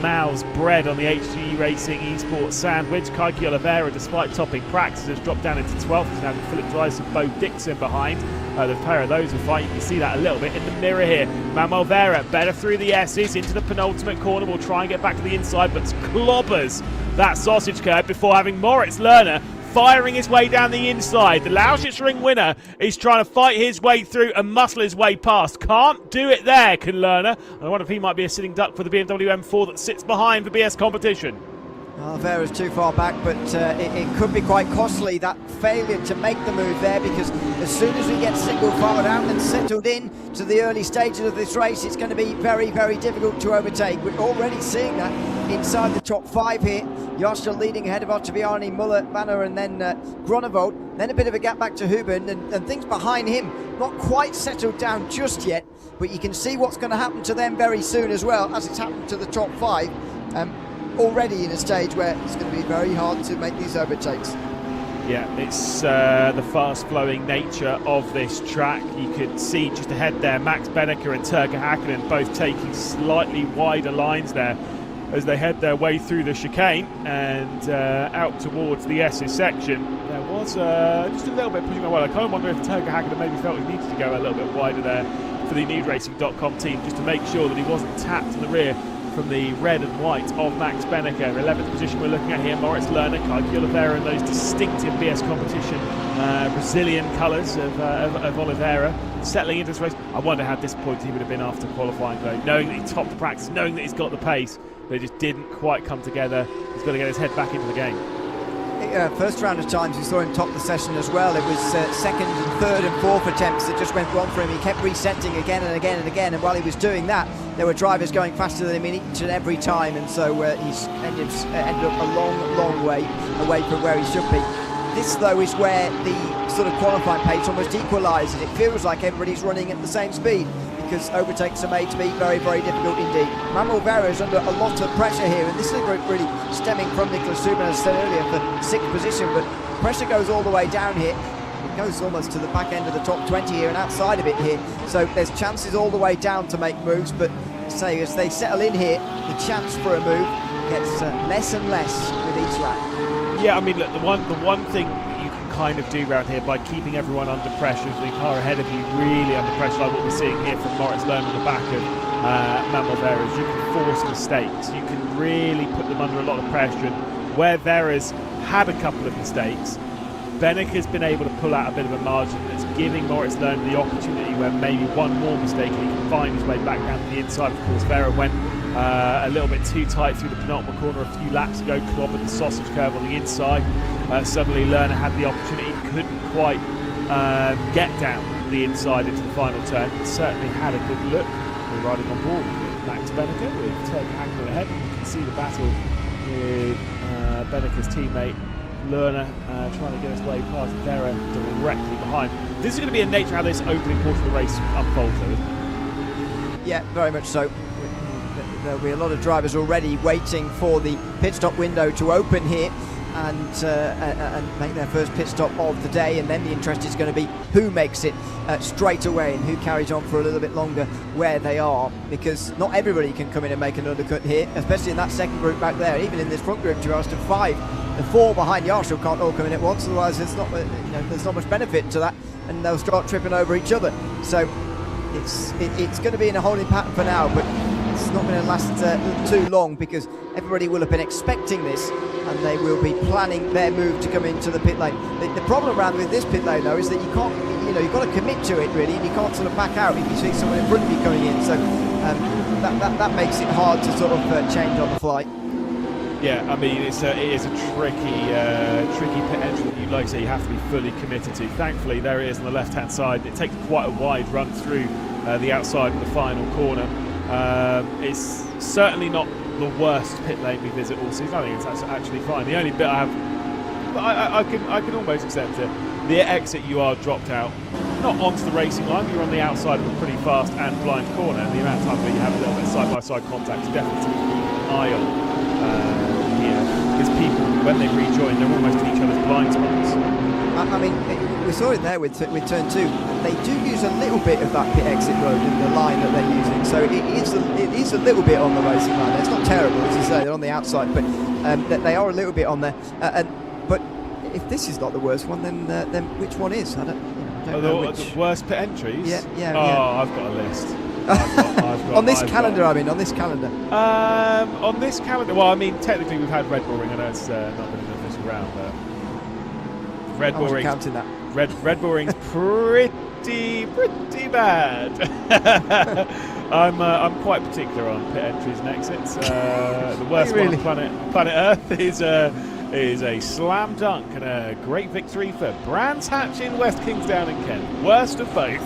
[SPEAKER 1] Mal's bread on the HG Racing Esports sandwich. Kaiki Oliveira, despite topping practice, has dropped down into 12th. He's now got Philip Dries and Bo Dixon behind. The pair of those will fight. You can see that a little bit in the mirror here. Manuel Vera better through the S's into the penultimate corner. Will try and get back to the inside, but clobbers that sausage curb before having Moritz Lerner firing his way down the inside. The Lausitzring winner is trying to fight his way through and muscle his way past. Can't do it there, can Lerner. I wonder if he might be a sitting duck for the BMW M4 that sits behind the BS competition.
[SPEAKER 2] Vera's too far back, but it could be quite costly, that failure to make the move there, because as soon as we get single filed out and settled in to the early stages of this race, it's going to be very, very difficult to overtake. We're already seeing that inside the top 5 here. Joschel leading ahead of Ottaviani, Muller, Banner, and then Groenewold. Then a bit of a gap back to Huben, and things behind him not quite settled down just yet, but you can see what's going to happen to them very soon as well, as it's happened to the top 5. Already in a stage where it's going to be very hard to make these overtakes.
[SPEAKER 1] Yeah, it's the fast-flowing nature of this track. You could see just ahead there, Max Benneker and Turger Hakkinen both taking slightly wider lines there as they head their way through the chicane and out towards the S's section. There was just a little bit pushing away. I kind of wonder if Turger Hakkinen maybe felt he needed to go a little bit wider there for the NewsRacing.com team, just to make sure that he wasn't tapped in the rear from the red and white of Max Benneker. 11th position we're looking at here, Moritz Lerner, Kike Oliveira, and those distinctive BS competition Brazilian colours of Oliveira settling into this race. I wonder how disappointed he would have been after qualifying though, knowing that he topped the practice, knowing that he's got the pace, but it just didn't quite come together. He's got to get his head back into the game.
[SPEAKER 2] First round of times we saw him top the session as well. It was second and third and fourth attempts that just went wrong for him. He kept resetting again and again and again, and while he was doing that, there were drivers going faster than him in each and every time, and so he's ended up a long way away from where he should be. This though is where the sort of qualifying pace almost equalises. It feels like everybody's running at the same speed, because overtakes are made to be very, very difficult indeed. Manuel Vera is under a lot of pressure here, and this is a group really stemming from Nicholas Subban, as I said earlier, for 6th position, but pressure goes all the way down here. It goes almost to the back end of the top 20 here and outside of it here, so there's chances all the way down to make moves, but say as they settle in here, the chance for a move gets less and less with each lap.
[SPEAKER 1] Yeah, I mean, look, the one thing you can kind of do around here by keeping everyone under pressure, the car ahead of you really under pressure, like what we're seeing here from Moritz Lerner on the back of Manuel Vera, is you can force mistakes. You can really put them under a lot of pressure. And where Vera's had a couple of mistakes, Benneker's been able to pull out a bit of a margin that's giving Moritz Lerner the opportunity where maybe one more mistake and he can find his way back down to the inside. Of course, Vera went a little bit too tight through the penultimate corner a few laps ago, clobbered the sausage curve on the inside. Suddenly Lerner had the opportunity, couldn't quite get down the inside into the final turn. Certainly had a good look. We're riding on board with Max Benneker with Turger Hakkinen ahead. You can see the battle with Benneker's teammate Lerner trying to get his way past Vera directly behind. This is going to be a nature how this opening portion of the race unfolds, though, isn't it?
[SPEAKER 2] Yeah, very much so. There'll be a lot of drivers already waiting for the pit stop window to open here and make their first pit stop of the day, and then the interest is going to be who makes it straight away and who carries on for a little bit longer where they are, because not everybody can come in and make an undercut here, especially in that second group back there. Even in this front group, to be honest, 5, the 4 behind Joschel can't all come in at once, otherwise there's not much benefit to that, and they'll start tripping over each other. So it's going to be in a holding pattern for now, but it's not going to last too long, because everybody will have been expecting this and they will be planning their move to come into the pit lane. The problem around with this pit lane though is that you can't, you've got to commit to it really, and you can't sort of back out if you see someone in front of you coming in. So that makes it hard to sort of change on the fly.
[SPEAKER 1] Yeah, I mean, it is a tricky pit entry that you'd like to say you have to be fully committed to. Thankfully, there it is on the left-hand side. It takes quite a wide run through the outside of the final corner. It's certainly not the worst pit lane we visit all season. I think it's actually fine. The only bit I have, I can almost accept it. The exit, you are dropped out, not onto the racing line. You're on the outside of a pretty fast and blind corner, and the amount of time where you have a little bit side-by-side contact is definitely to keep an eye on here, because people, when they rejoin, they're almost in each other's blind spots.
[SPEAKER 2] I mean, we saw it there with turn 2. They do use a little bit of that pit exit road in the line that they're using, so it is a little bit on the racing line. It's not terrible, as you say, they're on the outside, but they are a little bit on there. But if this is not the worst one, then which one is? I don't know which.
[SPEAKER 1] The worst pit entries?
[SPEAKER 2] Yeah.
[SPEAKER 1] I've got a list.
[SPEAKER 2] On this calendar.
[SPEAKER 1] On this calendar, well, I mean, technically we've had Red Bull Ring. I know it's not been an official round, but Red Bull Ring.
[SPEAKER 2] Counting that.
[SPEAKER 1] Red Bull Ring's pretty bad. I'm quite particular on pit entries and exits. The worst one on planet Earth is a slam dunk and a great victory for Brands Hatch in West Kingsdown in Kent. Worst of both.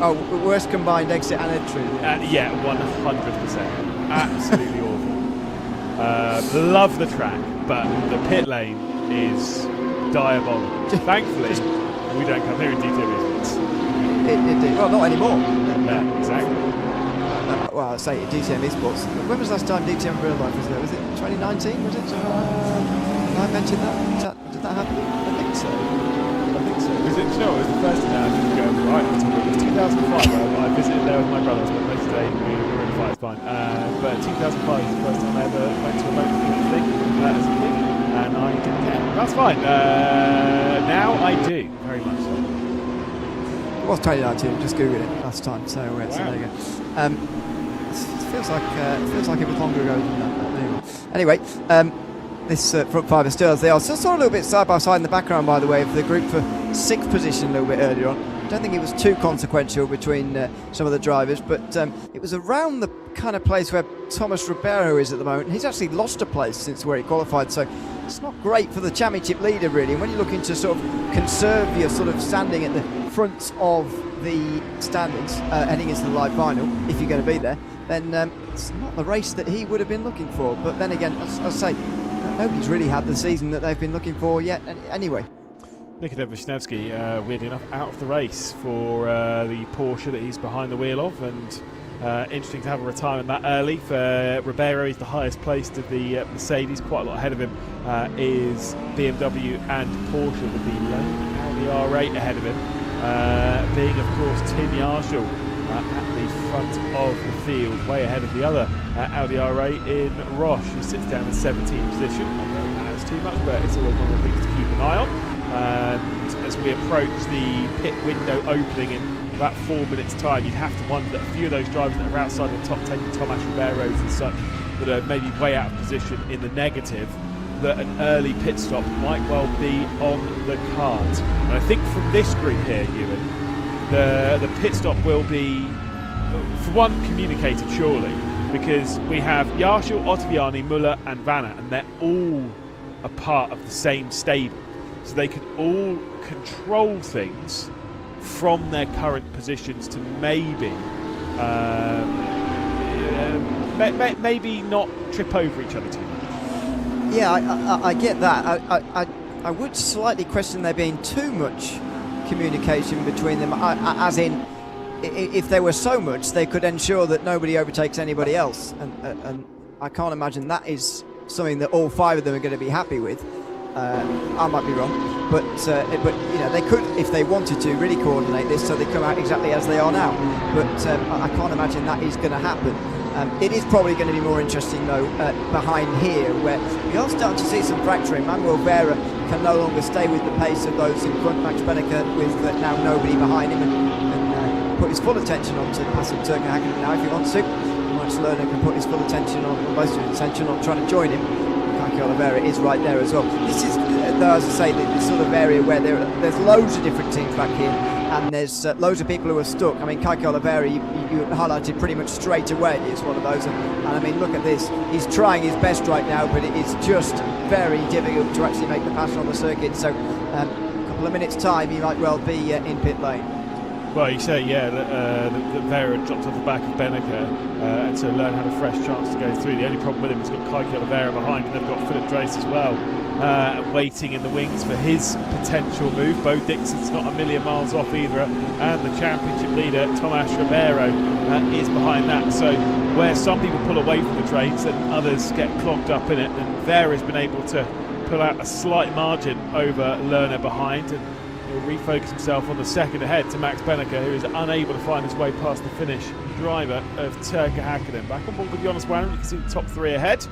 [SPEAKER 2] Oh, worst combined exit and entry.
[SPEAKER 1] Yeah, 100%. Absolutely awful. Love the track, but the pit lane is diabolical. Thankfully, we don't come here in DTM Esports.
[SPEAKER 2] Well, not anymore.
[SPEAKER 1] Yeah, exactly.
[SPEAKER 2] Well, I say DTM Esports. When was the last time DTM Real Life was there? Was it 2019? Was it? Did I mention that? Did that happen? I think so.
[SPEAKER 1] Was it? No, it was the first time I didn't go right. It was 2005. I visited there with my brother. I spent most of the day. We were in a fire spine. But 2005 was the first time I ever went to a motor thing as a kid, and I didn't care. That's fine. Now I do very much so.
[SPEAKER 2] It was 2019. Just googled it last time. So there you go. It feels like it was longer ago than that. Anyway, this front five is still as they are. So saw a little bit side by side in the background, by the way, of the group for 6th position a little bit earlier on. I don't think it was too consequential between some of the drivers, but it was around the kind of place where Thomas Ribeiro is at the moment. He's actually lost a place since where he qualified, so it's not great for the championship leader, really. And when you're looking to sort of conserve your sort of standing at the front of the standings heading into the live final, if you're going to be there, then it's not the race that he would have been looking for. But then again, as I say, nobody's really had the season that they've been looking for yet. Anyway.
[SPEAKER 1] Nikodem Wisniewski, weirdly enough, out of the race for the Porsche that he's behind the wheel of, and interesting to have a retirement that early for Ribeiro. He's the highest placed of the Mercedes. Quite a lot ahead of him is BMW and Porsche, with the lone Audi R8 ahead of him, being of course Tim Yarshall at the front of the field, way ahead of the other Audi R8 in Roche, who sits down in 17th position. I don't know that's too much, but it's always one of the things to keep an eye on. And as we approach the pit window opening in about 4 minutes' time, you'd have to wonder that a few of those drivers that are outside the top 10, Tomas Ribeiros and such, that are maybe way out of position in the negative, that an early pit stop might well be on the cards. And I think from this group here, Ewan, the pit stop will be, for one, communicated surely, because we have Yarshall, Ottaviani, Muller and Vanna, and they're all a part of the same stable. So they can all control things from their current positions to maybe maybe not trip over each other too much.
[SPEAKER 2] Yeah, I get that. I would slightly question there being too much communication between them, as in, if there were so much, they could ensure that nobody overtakes anybody else, and I can't imagine that is something that all 5 of them are going to be happy with. I might be wrong, but you know, they could, if they wanted to, really coordinate this so they come out exactly as they are now. But I can't imagine that is going to happen. It is probably going to be more interesting though behind here, where we are starting to see some fracturing. Manuel Vera can no longer stay with the pace of those in front. Max Benneker with now nobody behind him, and put his full attention on to passing Turker Hagen now if he wants to. Max Lerner can put his full attention on, or most of his attention on trying to join him. Oliveira is right there as well. This is, as I say, this sort of area where there's loads of different teams back here, and there's loads of people who are stuck. I mean, Kaike Oliveira, you highlighted pretty much straight away, is one of those. And I mean, look at this. He's trying his best right now, but it is just very difficult to actually make the pass on the circuit. So, a couple of minutes' time, he might well be in pit lane.
[SPEAKER 1] Well, you say, yeah, that Vera dropped off the back of Benneker, and so Learn had a fresh chance to go through. The only problem with him is he's got Kaike Oliveira behind, and they've got Philip Drace as well, waiting in the wings for his potential move. Bo Dixon's not a million miles off either, and the championship leader, Tomas Ribeiro, is behind that. So where some people pull away from the Drace and others get clogged up in it, and Vera's been able to pull out a slight margin over Lerner behind, and he'll refocus himself on the second ahead to Max Benneker, who is unable to find his way past the Finnish driver of Turkka Häkkinen. Back on board with Jonas Wannon, you can see the top 3 ahead,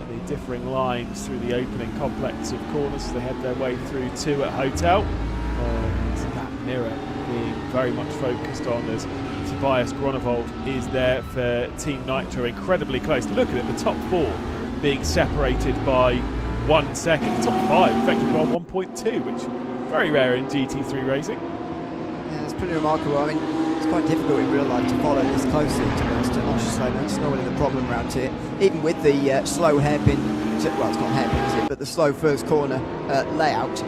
[SPEAKER 1] and the differing lines through the opening complex of corners as they head their way through 2 at Hotel. And that mirror being very much focused on as Tobias Gronewold is there for Team Nitro, incredibly close. Look at it, the top 4 being separated by 1 second. The top 5 effectively by 1.2, which Very rare in GT3 racing.
[SPEAKER 2] Yeah, it's pretty remarkable. I mean, it's quite difficult in real life to follow this closely, to be honest. Oschersleben, it's normally the problem around here. Even with the slow hairpin, well, it's not hairpin, is it? But the slow first corner layout,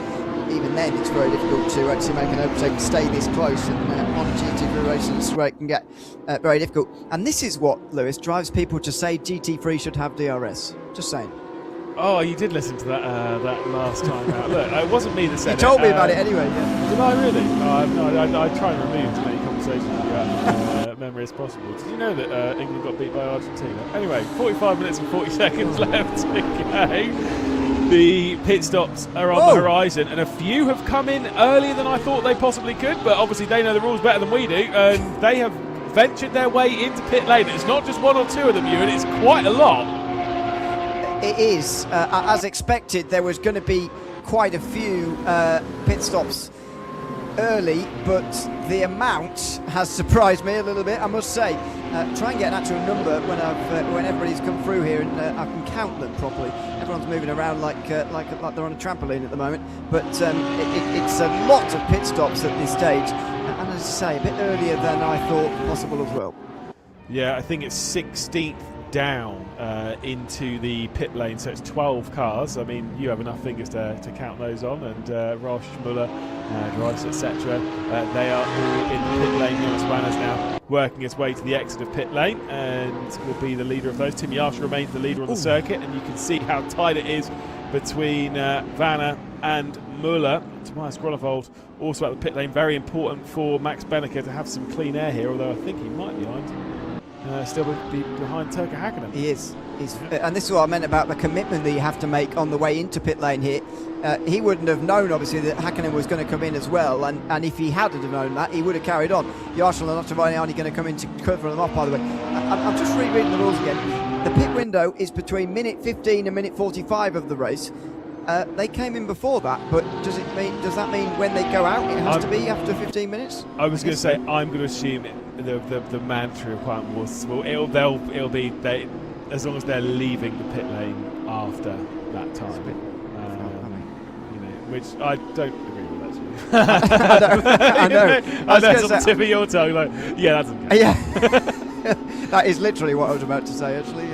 [SPEAKER 2] even then it's very difficult to actually make an overtake and stay this close. And on GT3 races, where it can get very difficult. And this is what, Lewis, drives people to say GT3 should have DRS. Just saying.
[SPEAKER 1] Oh, you did listen to that that last time out. Look, it wasn't me that said it.
[SPEAKER 2] You told me about it anyway. Yeah.
[SPEAKER 1] Did I really? No, I try and remove as many conversations with you out of memory as possible. Did you know that England got beat by Argentina? Anyway, 45 minutes and 40 seconds left to go. The pit stops are on the horizon, and a few have come in earlier than I thought they possibly could, but obviously they know the rules better than we do, and they have ventured their way into pit lane. It's not just one or two of them, and it's quite a lot.
[SPEAKER 2] It is. As expected, there was going to be quite a few pit stops early, but the amount has surprised me a little bit, I must say. Try and get an actual number when everybody's come through here, and I can count them properly. Everyone's moving around like they're on a trampoline at the moment, but it's a lot of pit stops at this stage, and as I say, a bit earlier than I thought possible as well.
[SPEAKER 1] Yeah, I think it's 16th down into the pit lane, so it's 12 cars. I mean, you have enough fingers to count those on, and Roche, Muller, Drives, etc. They are all in the pit lane. Jonas Vanna's now working his way to the exit of pit lane and will be the leader of those. Tim Yarsha remains the leader on the circuit, and you can see how tight it is between Vanna and Muller. Tobias Grollevold also at the pit lane. Very important for Max Benneker to have some clean air here, although I think he might be still be behind Turka Hakkinen.
[SPEAKER 2] He is. And this is what I meant about the commitment that you have to make on the way into pit lane here. He wouldn't have known, obviously, that Hakkinen was going to come in as well, and if he hadn't have known that, he would have carried on. Yarsha and Ottavani aren't going to come in to cover them off, by the way. I'm just rereading the rules again. The pit window is between minute 15 and minute 45 of the race. They came in before that, but does that mean when they go out, it has to be after 15 minutes?
[SPEAKER 1] I was going to say, I'm going to assume the mandatory requirement it'll be as long as they're leaving the pit lane after that time. Which I don't agree with, actually.
[SPEAKER 2] I know.
[SPEAKER 1] I know it's on the tip of your tongue. Like, yeah, that's okay.
[SPEAKER 2] Yeah. That is literally what I was about to say, actually.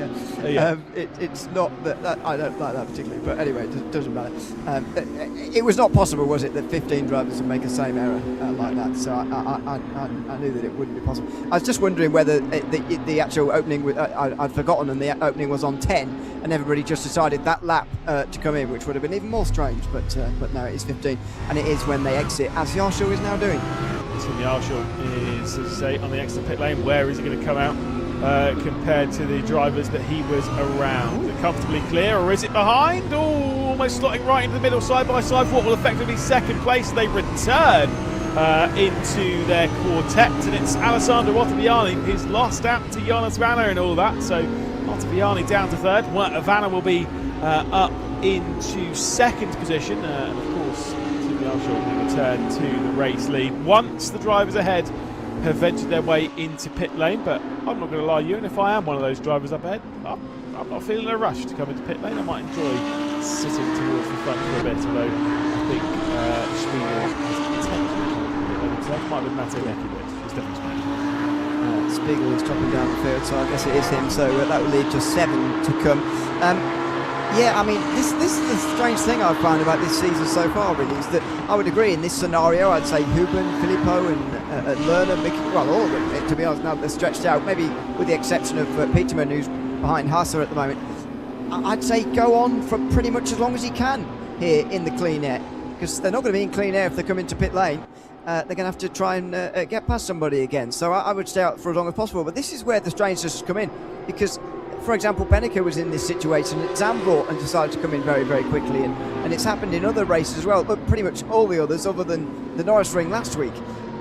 [SPEAKER 2] Yeah. It's not that I don't like that particularly, but anyway, it doesn't matter. It was not possible, was it, that 15 drivers would make the same error like that? So I knew that it wouldn't be possible. I was just wondering whether the actual opening, I'd forgotten, and the opening was on 10, and everybody just decided that lap to come in, which would have been even more strange. But no, it is 15, and it is when they exit, as Yarsha is now doing.
[SPEAKER 1] Tim Yarsha is, as I say, on the exit pit lane. Where is he going to come out compared to the drivers that he was around? Is it comfortably clear, or is it behind? Oh, almost slotting right into the middle, side by side. What will effectively second place? They return into their quartet, and it's Alessandro Ottaviani who's lost out to Jonas Vanna and all that. So Ottaviani down to third. Vanna will be up into second position, and of course Yarsha will return to the race lead once the drivers ahead have ventured their way into pit lane. But I'm not going to lie to you, and if I am one of those drivers up ahead, I'm not feeling a rush to come into pit lane. I might enjoy sitting towards the front for a bit, although I think Spiegel has potentially himself. Might have been Matteo Leckie, but it's definitely
[SPEAKER 2] Spiegel is dropping down the field, so I guess it is him. So that will lead to 7 to come. Yeah, I mean, this is the strange thing I've found about this season so far, really, is that I would agree in this scenario, I'd say Huben, Filippo and Lerner, well, all of them, to be honest, now they're stretched out, maybe with the exception of Peterman, who's behind Hasser at the moment. I'd say go on for pretty much as long as he can here in the clean air, because they're not going to be in clean air if they come into pit lane. They're going to have to try and get past somebody again, so I would stay out for as long as possible. But this is where the strangeness has come in, because for example, Benneker was in this situation at Zandvoort and decided to come in very, very quickly, and it's happened in other races as well, but pretty much all the others other than the Norisring last week,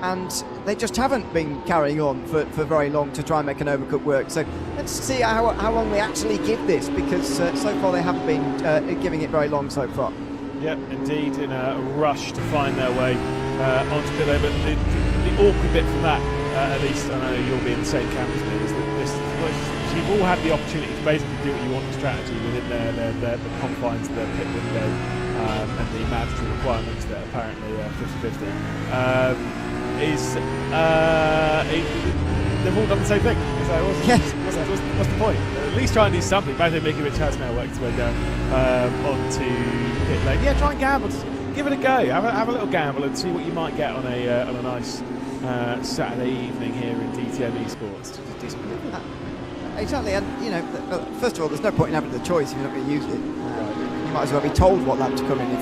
[SPEAKER 2] and they just haven't been carrying on for very long to try and make an overcut work. So let's see how long they actually give this, because so far they haven't been giving it very long so far.
[SPEAKER 1] Yep, indeed, in a rush to find their way onto pit lane, but the awkward bit from that, at least I know you'll be in the same camp as me, is that this So you've all had the opportunity to basically do what you want with strategy within the confines of the pit window and the mandatory requirements that apparently are 50-50. They've all done the same thing. So what's the point? At least try and do something. Matej Mikovic has now worked his way down onto pit lane. Yeah, try and gamble. Just give it a go. Have a little gamble and see what you might get on a nice Saturday evening here in DTM Esports.
[SPEAKER 2] Just do something different. Exactly, and first of all, there's no point in having the choice if you're not going to use it. You might as well be told what lap to come in if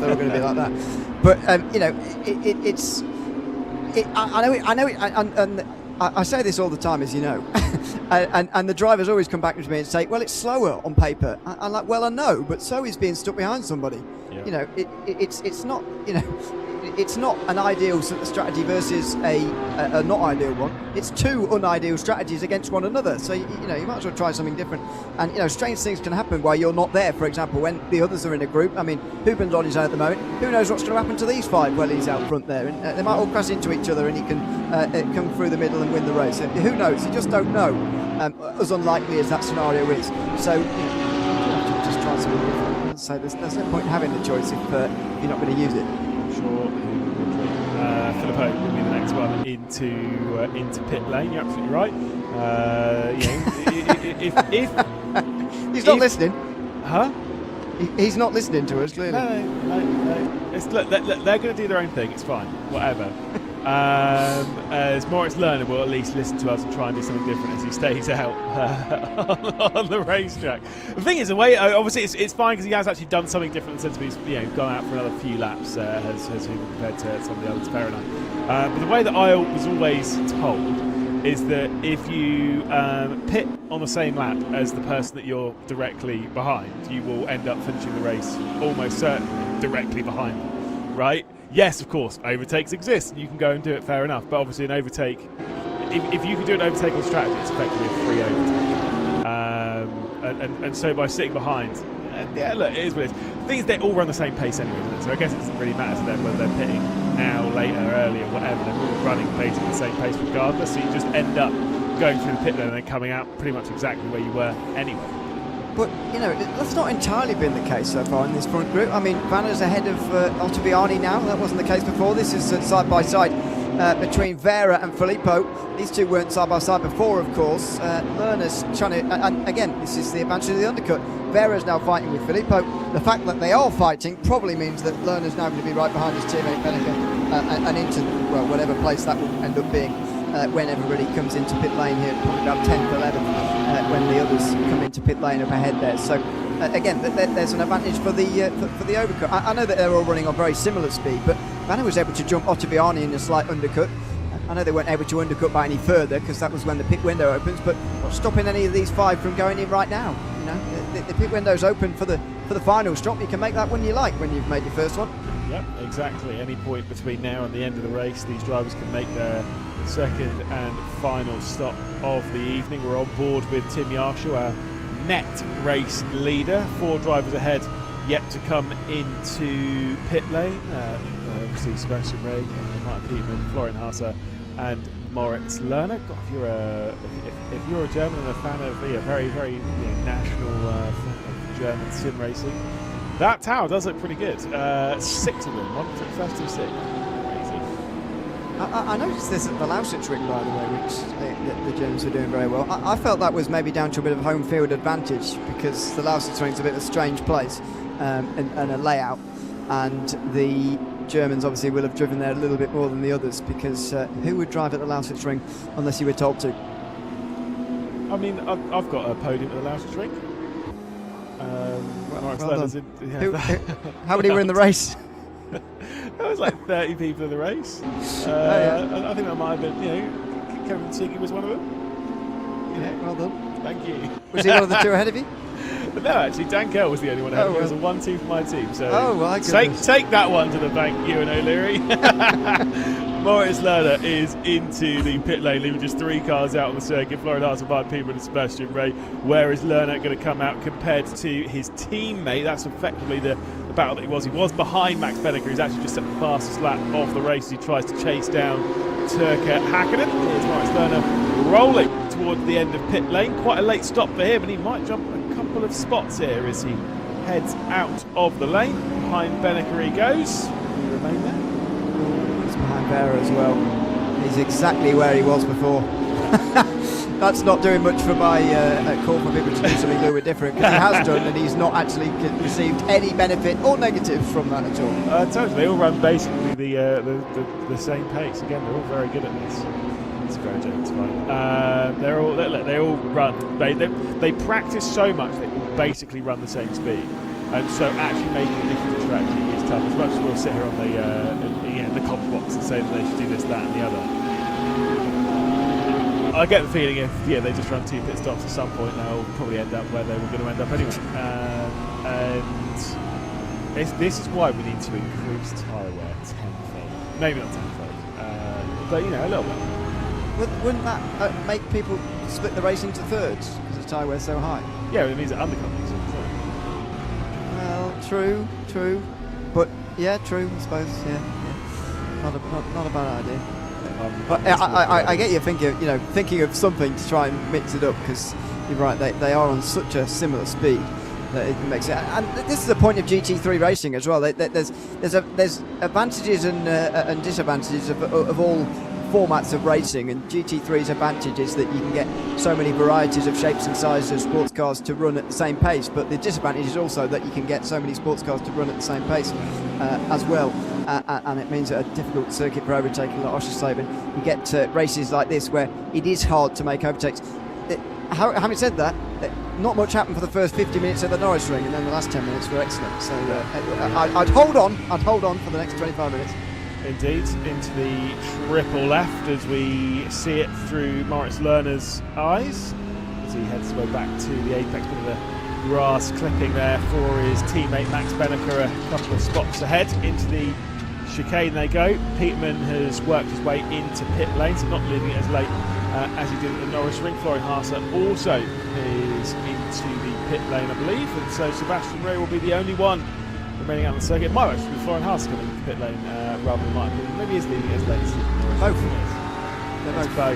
[SPEAKER 2] they're all going to be like that. But I know it, and I say this all the time, as you know, and the drivers always come back to me and say, "Well, it's slower on paper." I'm like, "Well, I know, but so is being stuck behind somebody." Yeah. You know, it's not, you know. It's not an ideal strategy versus a not ideal one. It's two unideal strategies against one another. So you might as well try something different. And strange things can happen while you're not there. For example, when the others are in a group. I mean, Hubin's on his own at the moment. Who knows what's going to happen to these five while he's out front there? And they might all crash into each other, and he can come through the middle and win the race. Who knows? You just don't know. As unlikely as that scenario is. So you have to just try something different. So there's no point in having the choice if you're not going to use it.
[SPEAKER 1] Sure. Filippo will be the next one into pit lane. You're absolutely right. If
[SPEAKER 2] he's not listening,
[SPEAKER 1] huh?
[SPEAKER 2] He's not listening to us, clearly.
[SPEAKER 1] No. Look, they're going to do their own thing. It's fine. Whatever. As Moritz Lerner will at least listen to us and try and do something different as he stays out on the racetrack. The thing is, the way obviously it's fine because he has actually done something different in the sense of he's gone out for another few laps has compared to some of the others. Fair enough. But the way that I was always told is that if you pit on the same lap as the person that you're directly behind, you will end up finishing the race almost certainly directly behind them, right? Yes, of course, overtakes exist, and you can go and do it, fair enough. But obviously an overtake, if you can do an overtake on strategy, it's effectively a free overtake. And so by sitting behind, yeah, look, it is what it is. The thing is, they all run the same pace anyway, doesn't it? So I guess it doesn't really matter to them whether they're pitting now, later, earlier, whatever. They're all running basically the same pace regardless, so you just end up going through the pit lane and then coming out pretty much exactly where you were anyway.
[SPEAKER 2] But, that's not entirely been the case so far in this front group. I mean, Vanna's ahead of Ottaviani now. That wasn't the case before. This is side-by-side between Vera and Filippo. These two weren't side-by-side before, of course. Lerner's trying to... and again, this is the advantage of the undercut. Vera's now fighting with Filippo. The fact that they are fighting probably means that Lerner's now going to be right behind his teammate Beneke and into, well, whatever place that will end up being. When everybody comes into pit lane here, probably about 10th, 11th, when the others come into pit lane up ahead there. So again, there's an advantage for the overcut. I know that they're all running on very similar speed, but Vanna was able to jump Ottaviani in a slight undercut. I know they weren't able to undercut by any further because that was when the pit window opens, but what's stopping any of these five from going in right now? The pit window's open for the final stop. You can make that one you like when you've made your first one.
[SPEAKER 1] Yep, exactly. Any point between now and the end of the race, these drivers can make their second and final stop of the evening. We're on board with Tim Yarshall, our net race leader. 4 drivers ahead yet to come into pit lane. Obviously Sebastian Ray, Martin Peterman, Florian Haase and Moritz Lerner. God, if you're a German and a fan of very, very national German sim racing, that tower does look pretty good. 6 of them, one for the first 2 6.
[SPEAKER 2] I noticed this at the Lausitzring, by the way, which the Germans were doing very well. I felt that was maybe down to a bit of home field advantage because the Lausitzring's a bit of a strange place and a layout, and the Germans obviously will have driven there a little bit more than the others because who would drive at the Lausitzring unless you were told to? I
[SPEAKER 1] mean, I've got a podium at the Lausitzring.
[SPEAKER 2] How many were in the race?
[SPEAKER 1] There was like 30 people in the race. I think that might have been, Kevin Siggy was one of them.
[SPEAKER 2] Yeah, well done.
[SPEAKER 1] Thank you.
[SPEAKER 2] Was he one of the 2 ahead of you?
[SPEAKER 1] No, actually, Dan Kell was the only one ahead. It was a 1-2 for my team. So take that one to the bank, Ewan O'Leary. Moritz Lerner is into the pit lane, leaving just 3 cars out on the circuit. Florian Haase, Martin Peterman and Sebastian Ray. Where is Lerner going to come out compared to his teammate? That's effectively the battle that he was. He was behind Max Beneke, who's actually just set the fastest lap of the race as he tries to chase down Turka Hakkinen. Here's Moritz Lerner rolling towards the end of pit lane. Quite a late stop for him, and he might jump a couple of spots here as he heads out of the lane. Behind Benneker he goes. Will he remain there?
[SPEAKER 2] He's behind Vera as well. He's exactly where he was before. That's not doing much for my call for people to do something a little bit different, because he has done, and he's not actually received any benefit or negative from that at all.
[SPEAKER 1] Totally, they all run basically the same pace. Again, they're all very good at this. It's very James fine. They all run. They practice so much. They all basically run the same speed, and so actually making a difference to strategy is tough. As much as we'll sit here on the comment box and say that they should do this, that, and the other. I get the feeling if they just run 2 pit stops at some point, they'll probably end up where they were going to end up anyway. And this is why we need to increase tyre wear tenfold. Maybe not tenfold, but a little bit.
[SPEAKER 2] Wouldn't that make people split the race into thirds because the tyre wear's so high?
[SPEAKER 1] Yeah, it means that undercuts.
[SPEAKER 2] Well, true, but yeah, true. I suppose, yeah. Not a bad idea. But I get you thinking of something to try and mix it up, because you're right, they are on such a similar speed that it makes it. And this is the point of GT3 racing as well. There's advantages and disadvantages of all formats of racing, and GT3's advantage is that you can get so many varieties of shapes and sizes of sports cars to run at the same pace, but the disadvantage is also that you can get so many sports cars to run at the same pace as well. And it means that a difficult circuit for overtaking like Oschersleben, you get races like this where it is hard to make overtakes. Having said that, not much happened for the first 50 minutes of the Norisring, and then the last 10 minutes were excellent. So I'd hold on for the next 25 minutes.
[SPEAKER 1] Indeed, into the triple left as we see it through Moritz Lerner's eyes as he heads his way back to the apex. Bit of a grass clipping there for his teammate Max Benneker, a couple of spots ahead. Into the chicane they go. Peterman has worked his way into pit lane, so not leaving it as late as he did at the Norisring. Florian Haase also is into the pit lane, I believe, and so Sebastian Ray will be the only one remaining out on the circuit. It might actually be Florian Haase coming into pit lane rather than Michael. Maybe he's leaving it as late as
[SPEAKER 2] both.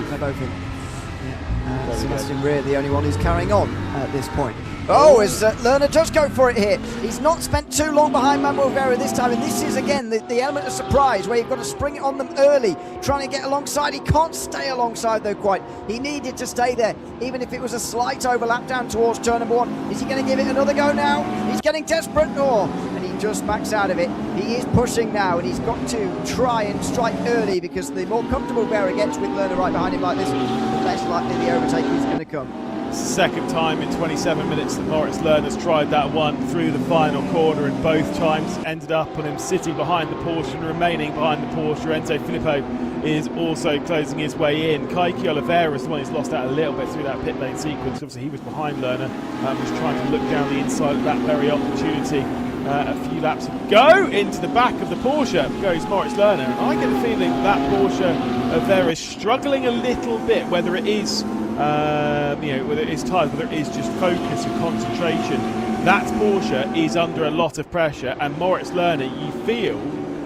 [SPEAKER 2] They're both in. Yeah. Sebastian Ray, the only one who's carrying on at this point. As Lerner does go for it here. He's not spent too long behind Manuel Vera this time, and this is again the element of surprise where you've got to spring it on them early, trying to get alongside. He can't stay alongside though quite. He needed to stay there, even if it was a slight overlap down towards turn number 1. Is he going to give it another go now? He's getting desperate, and he just backs out of it. He is pushing now, and he's got to try and strike early, because the more comfortable Vera gets with Lerner right behind him like this, the less likely the overtake is going to come.
[SPEAKER 1] Second time in 27 minutes that Moritz Lerner's tried that one through the final corner, and both times ended up on him sitting behind the Porsche and remaining behind the Porsche. Enzo Filippo is also closing his way in. Kaiki Oliveira is the one who's lost out a little bit through that pit lane sequence. Obviously he was behind Lerner, was trying to look down the inside of that very opportunity. A few laps ago. Into the back of the Porsche goes Moritz Lerner, and I get the feeling that Porsche of there is struggling a little bit, whether it is whether it is tyres, whether it is just focus and concentration. That Porsche is under a lot of pressure, and Moritz Lerner, you feel,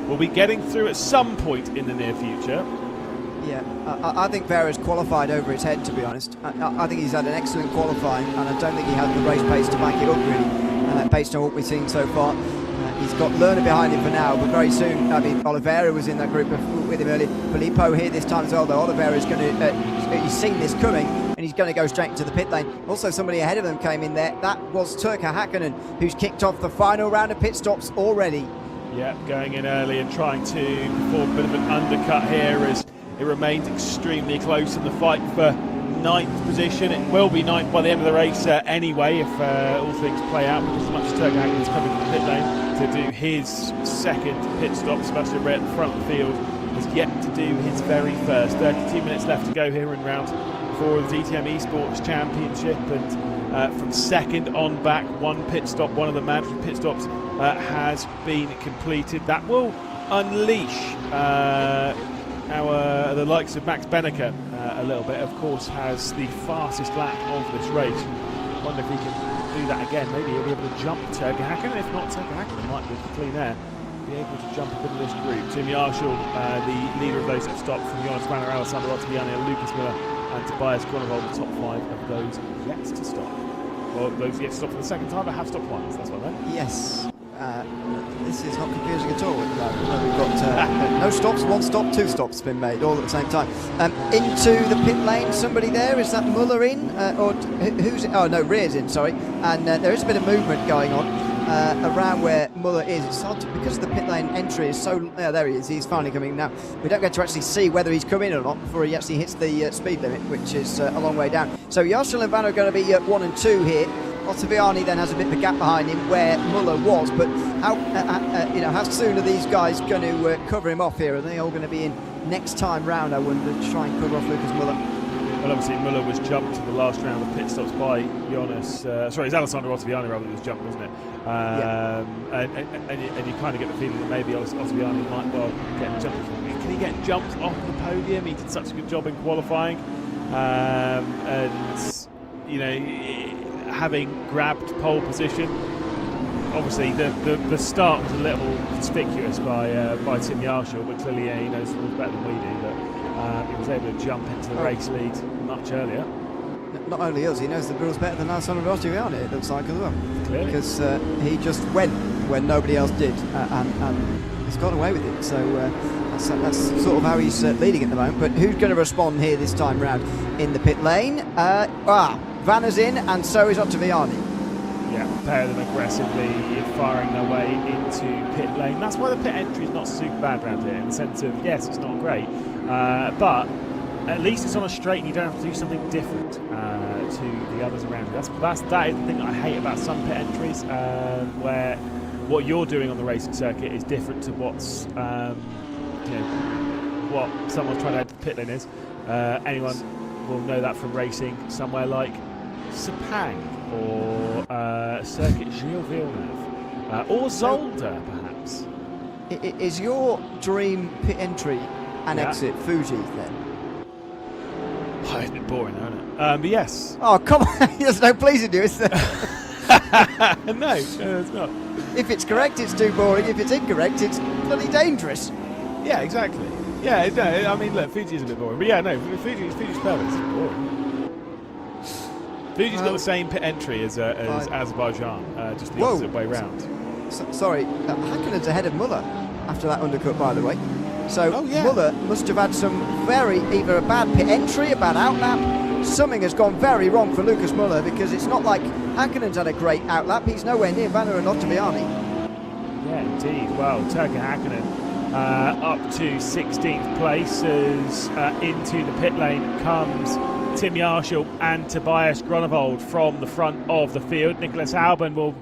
[SPEAKER 1] will be getting through at some point in the near future.
[SPEAKER 2] Yeah, I think Vera's qualified over his head, to be honest. I think he's had an excellent qualifying, and I don't think he has the race pace to back it up, really, based on what we've seen so far. He's got Lerner behind him for now, but very soon, Oliveira was in that group with him earlier. Filippo here this time as well, though. Oliveira's going to, he's seen this coming, and he's going to go straight into the pit lane. Also, somebody ahead of them came in there. That was Turkka Häkkinen, who's kicked off the final round of pit stops already.
[SPEAKER 1] Yeah, going in early and trying to perform a bit of an undercut here as it remains extremely close in the fight for 9th position. It will be 9th by the end of the race anyway, if all things play out, because as much as Turkka Häkkinen's coming to the pit lane to do his second pit stop, Sebastian Ray at the front of the field has yet to do his very first. 32 minutes left to go here in round 4 of the DTM Esports Championship, and from second on back, one pit stop, one of the mandatory pit stops has been completed. That will unleash the likes of Max Benneker a little bit. Of course, has the fastest lap of this race. I wonder if he can do that again. Maybe he'll be able to jump Turkka Häkkinen. If not, Turkka Häkkinen might, with the clean air, be able to jump up into this group. Tim Yarshall, the leader of those that have stopped, from Jonas Banner, Alessandro Ottaviani, Lucas Miller and Tobias Gronewold, the top 5 of those yet to stop. Well, those yet to stop for the second time, but have stopped once. That's what I meant.
[SPEAKER 2] Yes. This is not confusing at all. We've got no stops, 1 stop, 2 stops been made all at the same time. Into the pit lane, somebody there. Is that Muller in? Or who's in? Oh no, Rear's in, sorry. And there is a bit of movement going on around where Muller is. It's hard to, because the pit lane entry is so... there he is, he's finally coming now. We don't get to actually see whether he's come in or not before he actually hits the speed limit, which is a long way down. So Jarschel and Vanna are going to be 1 and 2 here. Ottaviani then has a bit of a gap behind him where Muller was, but how soon are these guys going to cover him off here? Are they all going to be in next time round, I wonder, to try and cover off Lucas Muller?
[SPEAKER 1] Well, obviously Muller was jumped to the last round of pit stops by Jonas. Sorry, it's Alessandro Ottaviani rather than was jumped, wasn't it? And you kind of get the feeling that maybe Ottaviani might well get jumped. Can he get jumped off the podium? He did such a good job in qualifying, and you know, having grabbed pole position. Obviously, the start was a little conspicuous by Tim Jarschel, but clearly he knows the rules better than we do. But he was able to jump into the race lead much earlier.
[SPEAKER 2] Not only us, he knows the rules better than Alessandro Ottaviani, it looks like as well.
[SPEAKER 1] Clearly.
[SPEAKER 2] Because he just went when nobody else did, and he's got away with it. So that's sort of how he's leading at the moment. But who's going to respond here this time round in the pit lane? Vanna's in, and so is Ottaviani.
[SPEAKER 1] Yeah, a pair of them aggressively firing their way into pit lane. That's why the pit entry is not super bad around here, in the sense of, yes, it's not great, but at least it's on a straight and you don't have to do something different to the others around you. That is the thing that I hate about some pit entries, where what you're doing on the racing circuit is different to what's, what someone's trying to add to the pit lane is. Anyone will know that from racing somewhere like Sepang or Circuit Gilles Villeneuve or Zolder, perhaps.
[SPEAKER 2] Is your dream pit entry and exit Fuji then?
[SPEAKER 1] Oh, it's a bit boring, isn't it? But yes.
[SPEAKER 2] Oh, come on. There's no pleasing you, is there?
[SPEAKER 1] No, it's not.
[SPEAKER 2] If it's correct, it's too boring. If it's incorrect, it's bloody dangerous.
[SPEAKER 1] Yeah, exactly. Yeah, no, I mean, look, Fuji is a bit boring. But yeah, no, Fuji's perfect. It's boring. Fuji's got the same pit entry as Azerbaijan, just the opposite way round.
[SPEAKER 2] Sorry, Häkkinen's ahead of Muller after that undercut, by the way. So Muller must have had some either a bad pit entry, a bad outlap. Something has gone very wrong for Lucas Muller, because it's not like Häkkinen's had a great outlap. He's nowhere near Vanna and Ottaviani. Yeah,
[SPEAKER 1] indeed. Well, Turkka Häkkinen up to 16th place as into the pit lane comes Tim Jarschel and Tobias Gronewold from the front of the field. Nicholas Albon will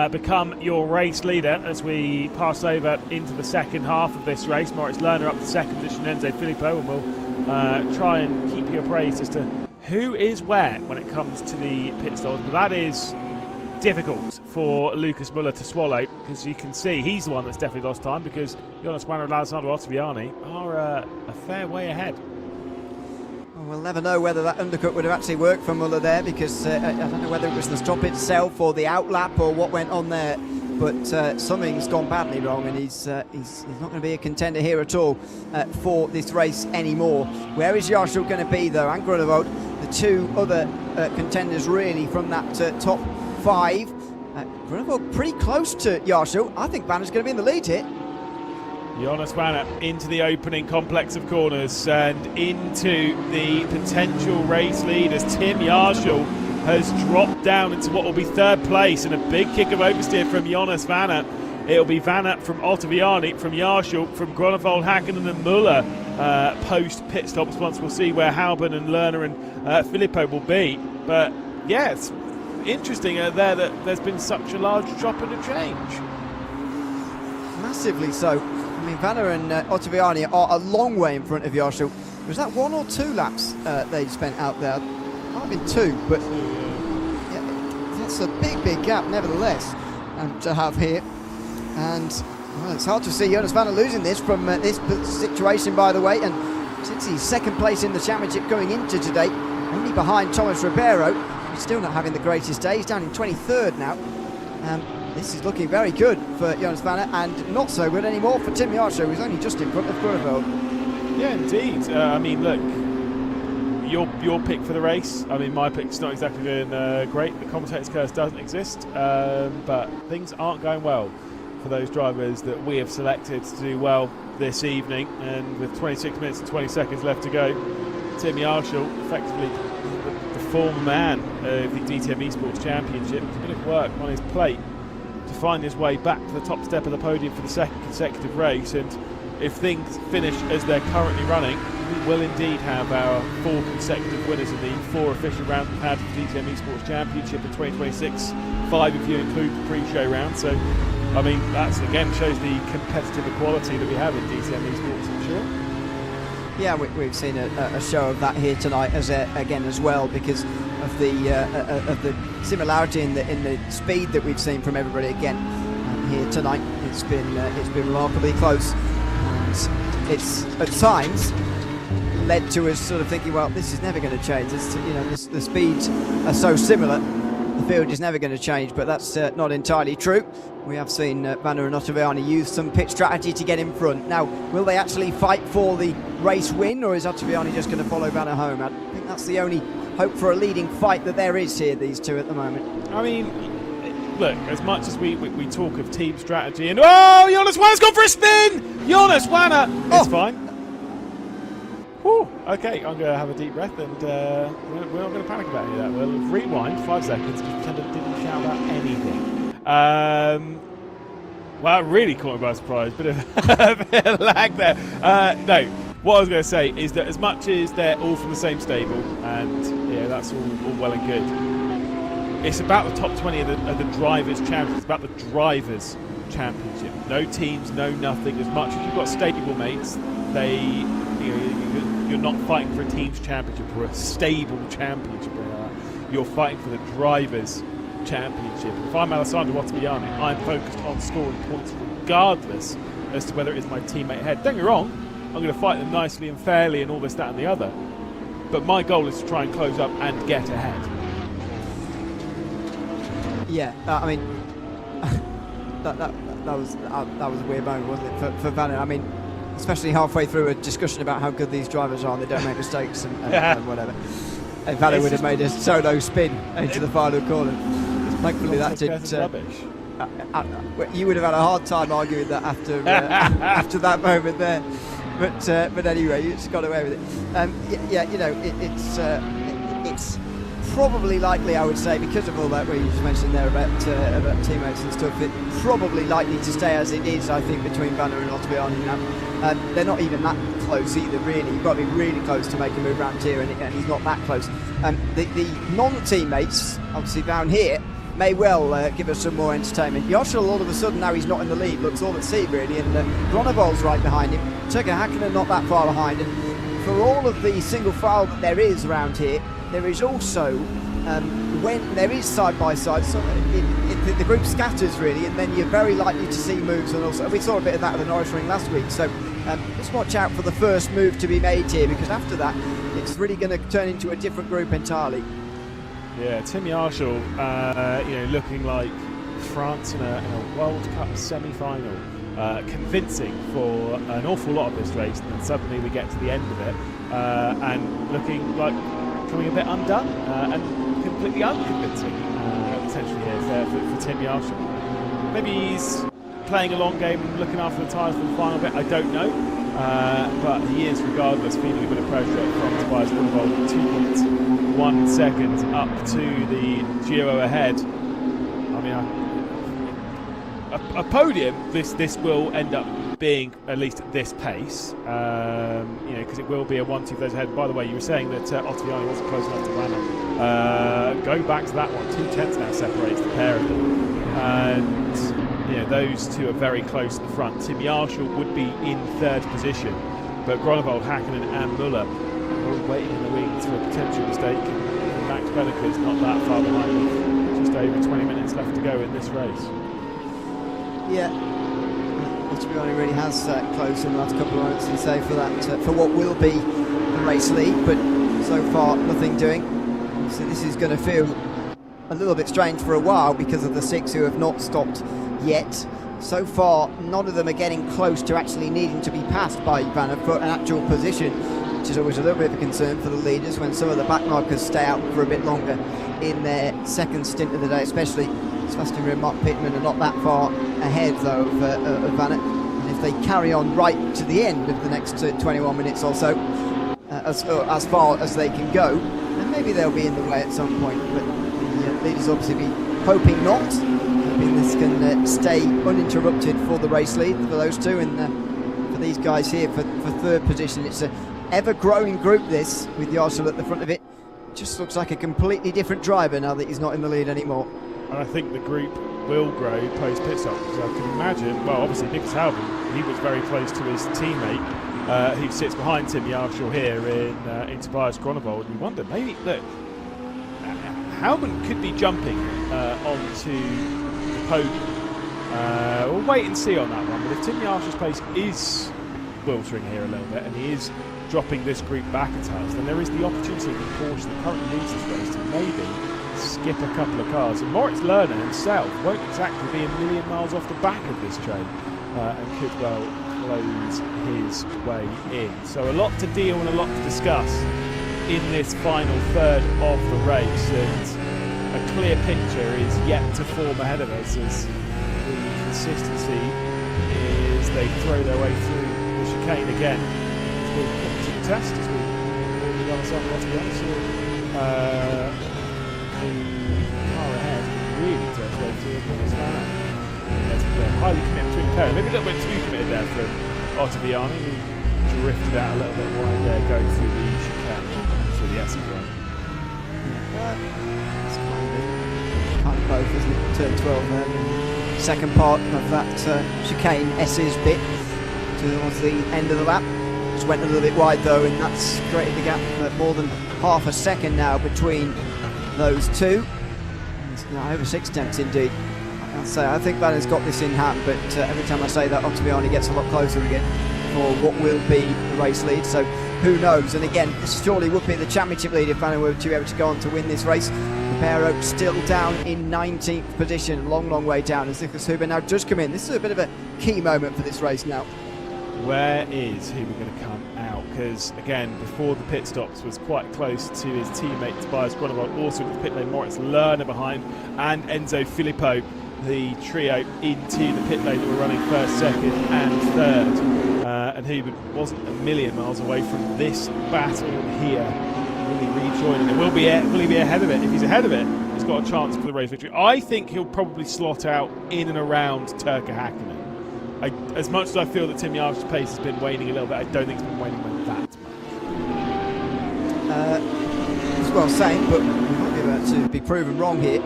[SPEAKER 1] become your race leader as we pass over into the second half of this race. Moritz Lerner up to second position, Enzo Filippo, and we'll try and keep you appraised as to who is where when it comes to the pit stops. But that is difficult for Lucas Muller to swallow, because you can see he's the one that's definitely lost time, because Jonas Vanna and Alessandro Ottaviani are a fair way ahead.
[SPEAKER 2] We'll never know whether that undercut would have actually worked for Muller there, because I don't know whether it was the stop itself or the outlap or what went on there, but something's gone badly wrong, and he's not going to be a contender here at all for this race anymore. Where is Jarschel going to be though, and Gronewold, the two other contenders really from that top 5. Gronewold pretty close to Jarschel. I think Vanna's going to be in the lead here.
[SPEAKER 1] Jonas Vanna into the opening complex of corners and into the potential race lead as Tim Jarschel has dropped down into what will be third place, and a big kick of oversteer from Jonas Vanna. It'll be Vanna from Ottaviani, from Jarschel, from Gronewold, Häkkinen and Muller post pit stops. Once we'll see where Albon and Lerner and Filippo will be. But yeah, it's interesting there that there's been such a large drop and a change.
[SPEAKER 2] Massively so. I mean, Vanna and Ottaviani are a long way in front of Jarschel. Was that 1 or 2 laps they spent out there? Might have been 2, but yeah, that's a big gap nevertheless to have here. And well, it's hard to see Jonas Vanna losing this from this situation, by the way. And since he's second place in the championship going into today, only behind Thomas Ribeiro, he's still not having the greatest day. He's down in 23rd now. This is looking very good for Jonas Vanna, and not so good anymore for Tim Jarschel, who's only just in front of Gronewold.
[SPEAKER 1] Yeah, indeed. I mean, look, your pick for the race. I mean, my pick's not exactly doing great. The commentator's curse doesn't exist, but things aren't going well for those drivers that we have selected to do well this evening. And with 26 minutes and 20 seconds left to go, Tim Yarshall, effectively the former man of the DTM Esports Championship, has a bit of work on his plate to find his way back to the top step of the podium for the second consecutive race. And if things finish as they're currently running, we will indeed have our 4 consecutive winners in the 4 official rounds we've had for the DTM Esports Championship in 2026. 5 if you include the pre-show round. So, I mean, that's again shows the competitive equality that we have in DTM Esports, I'm sure.
[SPEAKER 2] Yeah, we've seen a show of that here tonight as well, because of the similarity in the speed that we've seen from everybody again here tonight. It's been remarkably close. And it's at times led to us sort of thinking, well, this is never going to change. The speeds are so similar. The field is never going to change, but that's not entirely true. We have seen Vanna and Ottaviani use some pit strategy to get in front. Now, will they actually fight for the race win, or is Ottaviani just going to follow Vanna home? I think that's the only hope for a leading fight that there is here, these two at the moment.
[SPEAKER 1] I mean, look, as much as we talk of team strategy, and oh, Jonas Wanner's gone for a spin! Jonas Wanner! It's fine. Whew, okay, I'm going to have a deep breath, and we're not going to panic about any of that. We'll rewind 5 seconds, just pretend I didn't shout about anything. Well, that really caught me by surprise. Bit of lag there. No, what I was going to say is that as much as they're all from the same stable, and yeah, that's all well and good, it's about the top 20 of the Drivers' Championship. It's about the Drivers' Championship. No teams, no nothing. As much as you've got stable mates, you're not fighting for a team's championship or a stable championship. You're fighting for the Drivers' Championship. If I'm Alessandro Ottaviani, I'm focused on scoring points regardless as to whether it is my teammate ahead. Don't get me wrong, I'm going to fight them nicely and fairly and all this, that and the other, but my goal is to try and close up and get ahead.
[SPEAKER 2] Yeah, I mean, that was a weird moment, wasn't it, for Vanna? I mean, especially halfway through a discussion about how good these drivers are and they don't make mistakes and whatever. And Vanna would have made a solo spin into the final corner. Thankfully that didn't. You would have had a hard time arguing that after after that moment there. But anyway, you just got away with it. It's probably likely, I would say, because of all that where you just mentioned there about teammates and stuff, it's probably likely to stay as it is, I think, between Vanna and Ottaviani now. They're not even that close either, really. You've got to be really close to make a move around here, and he's not that close. The non-teammates, obviously down here, may well give us some more entertainment. Yarshall, all of a sudden, now he's not in the lead, looks all at sea, really, and Gronewold's right behind him. Turkka Hakkinen not that far behind, and for all of the single file that there is around here, there is also, when there is side-by-side, so the group scatters really, and then you're very likely to see moves, and also we saw a bit of that at the Norisring last week, so just watch out for the first move to be made here, because after that, it's really going to turn into a different group entirely.
[SPEAKER 1] Yeah, Tim Yarshall, looking like France in a World Cup semi-final, convincing for an awful lot of this race, and then suddenly we get to the end of it, and looking like coming a bit undone and completely unconvincing potentially here for Tim Yarshall. Maybe he's playing a long game and looking after the tyres for the final bit, I don't know, but he is regardless feeling a bit of pressure from Tobias Gronewold. 2.1 seconds up to the Giro ahead. I mean, a podium, this will end up being at least at this pace, because it will be a 1-2 for those ahead. By the way, you were saying that Ottaviani wasn't close enough to Vanna. Go back to that one. 2/10 now separates the pair of them, and those two are very close at the front. Tim Yarshall would be in third position, but Gronewold, Hakkinen and Muller are waiting in the wings for a potential mistake. And Max Benneker's not that far behind with just over 20 minutes left to go in this race.
[SPEAKER 2] Yeah, Ottaviani really has closed in the last couple of moments, and say for that for what will be the race lead, but so far nothing doing. So this is going to feel a little bit strange for a while because of the 6 who have not stopped yet. So far, none of them are getting close to actually needing to be passed by Vanna for an actual position which is always a little bit of a concern for the leaders when some of the backmarkers stay out for a bit longer in their second stint of the day, especially Sebastian Rea and Mark Pittman are not that far ahead though of Vanna. And if they carry on right to the end of the next 21 minutes or so, as far as they can go, then maybe they'll be in the way at some point. But the leaders obviously be hoping not. Hoping this can stay uninterrupted for the race lead for those two, and for these guys here for third position. It's an ever-growing group, this, with Yarshall at the front of it. Just looks like a completely different driver now that he's not in the lead anymore.
[SPEAKER 1] And I think the group will grow post pit stop, because I can imagine, well, obviously Nicholas Halvin, he was very close to his teammate who sits behind Tim Yarshall here in Tobias Groenewold, and you wonder, maybe, look, Halvin could be jumping onto the podium. We'll wait and see on that one, but if Tim Yarshall's pace is wiltering here a little bit and he is dropping this group back a touch, then there is the opportunity for Porsche that currently leads this race to maybe skip a couple of cars. And Moritz Lerner himself won't exactly be a million miles off the back of this train and could well close his way in. So a lot to deal and a lot to discuss in this final third of the race, and a clear picture is yet to form ahead of us as the consistency is they throw their way through the chicane again. It's been put to the test as we the other side of the honest. The car ahead really throws their way through as well. They're highly committed between the pair. Maybe a little bit too committed there from Ottaviani, who drifted out a little bit wide there going through the chicane, through the S run.
[SPEAKER 2] It's kind of both, isn't it? Turn 12 there. Second part of that chicane, S's bit towards the end of the lap. Just went a little bit wide though, and that's created the gap more than half a second now between those two. Over 6 tenths indeed. I think Vanna's got this in hand, but every time I say that, Ottaviani gets a lot closer again for what will be the race lead. So who knows? And again, this surely would be the championship lead if Vanna were to be able to go on to win this race. Pero still down in 19th position, long way down as Nicholas Huber now does come in. This is a bit of a key moment for this race now.
[SPEAKER 1] Where is Huber going to come out? Because again, before the pit stops was quite close to his teammate Tobias Groenewold, also with the pit lane Moritz Lerner behind, and Enzo Filippo, the trio into the pit lane that were running first, second and third. And Huber wasn't a million miles away from this battle here. Will he rejoin it? Will he be ahead of it? If he's ahead of it, he's got a chance for the race victory. I think he'll probably slot out in and around Turkka Häkkinen. As much as I feel that Tim Yarshall's pace has been waning a little bit, I don't think it's been waning by that much.
[SPEAKER 2] It's well saying, but we might be about to be proven wrong here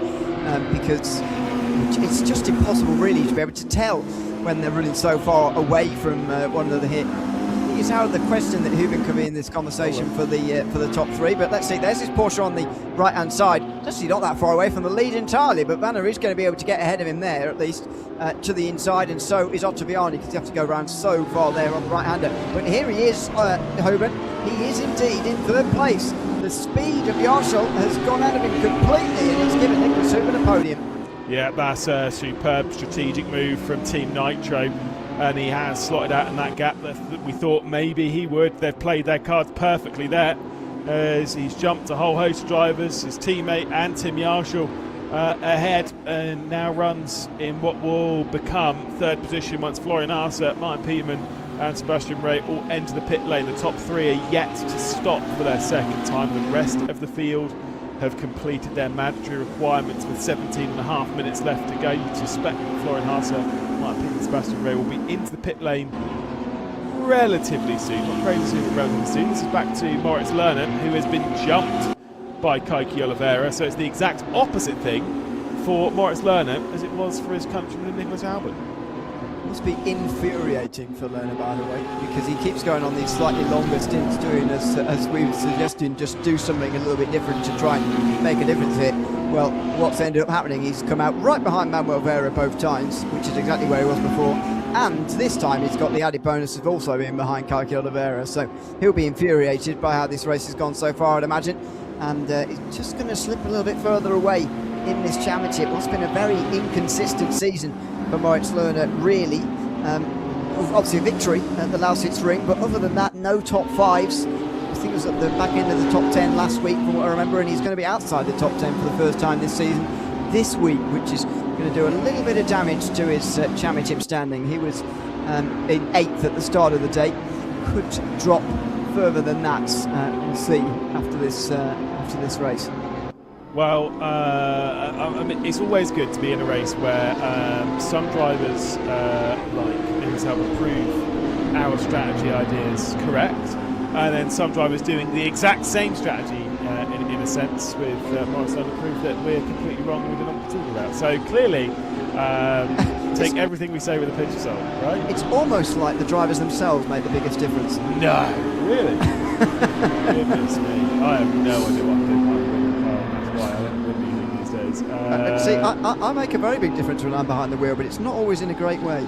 [SPEAKER 2] because it's just impossible really to be able to tell when they're running so far away from one another here. Is how the question that Huben can be in this conversation for the top three, but let's see, there's his Porsche on the right hand side, actually not that far away from the lead entirely, but Vanna is going to be able to get ahead of him there at least to the inside, and so is Ottaviani because you have to go around so far there on the right hander. But here he is, Huben, he is indeed in third place. The speed of Yarshall has gone out of him completely and he's given Nicholas Huben a podium.
[SPEAKER 1] Yeah, that's a superb strategic move from Team Nitro. And he has slotted out in that gap that we thought maybe he would. They've played their cards perfectly there as he's jumped a whole host of drivers, his teammate and Tim Yarshall ahead, and now runs in what will become third position once Florian Arce, Martin Peterman and Sebastian Rea all enter the pit lane. The top three are yet to stop for their second time. The rest of the field have completed their mandatory requirements with 17.5 minutes left to go. You suspect Florian Arce, Martin Peterman, Sebastian Rea will be into the pit lane relatively soon. Not crazy soon, but relatively soon. This is back to Moritz Lerner, who has been jumped by Kaiki Oliveira. So it's the exact opposite thing for Moritz Lerner as it was for his countryman Nicholas Albert.
[SPEAKER 2] Must be infuriating for Lerner, by the way, because he keeps going on these slightly longer stints doing, as we were suggesting, just do something a little bit different to try and make a difference here. Well, what's ended up happening, he's come out right behind Manuel Vera both times, which is exactly where he was before, and this time he's got the added bonus of also being behind Kaiki Oliveira, so he'll be infuriated by how this race has gone so far, I'd imagine, and he's just going to slip a little bit further away in this championship. What's been a very inconsistent season for Moritz Lerner, really. Obviously a victory at the Lausitzring, but other than that, no top fives. think it was at the back end of the top 10 last week from what I remember, and he's going to be outside the top 10 for the first time this season. This week, which is going to do a little bit of damage to his championship standing. He was in 8th at the start of the day. Could drop further than that. We'll see after this race.
[SPEAKER 1] Well, I mean, it's always good to be in a race where some drivers like Nicholas Albon prove our strategy ideas correct, and then some drivers doing the exact same strategy in a sense with Morris London prove that we're completely wrong and we don't know what we're talking about. So clearly, take everything we say with a pinch of salt, right?
[SPEAKER 2] It's almost like the drivers themselves made the biggest difference.
[SPEAKER 1] No, really? Goodness me, I have no idea what I'm doing. That's why I don't win anything these days.
[SPEAKER 2] See, I make a very big difference when I'm behind the wheel, but it's not always in a great way.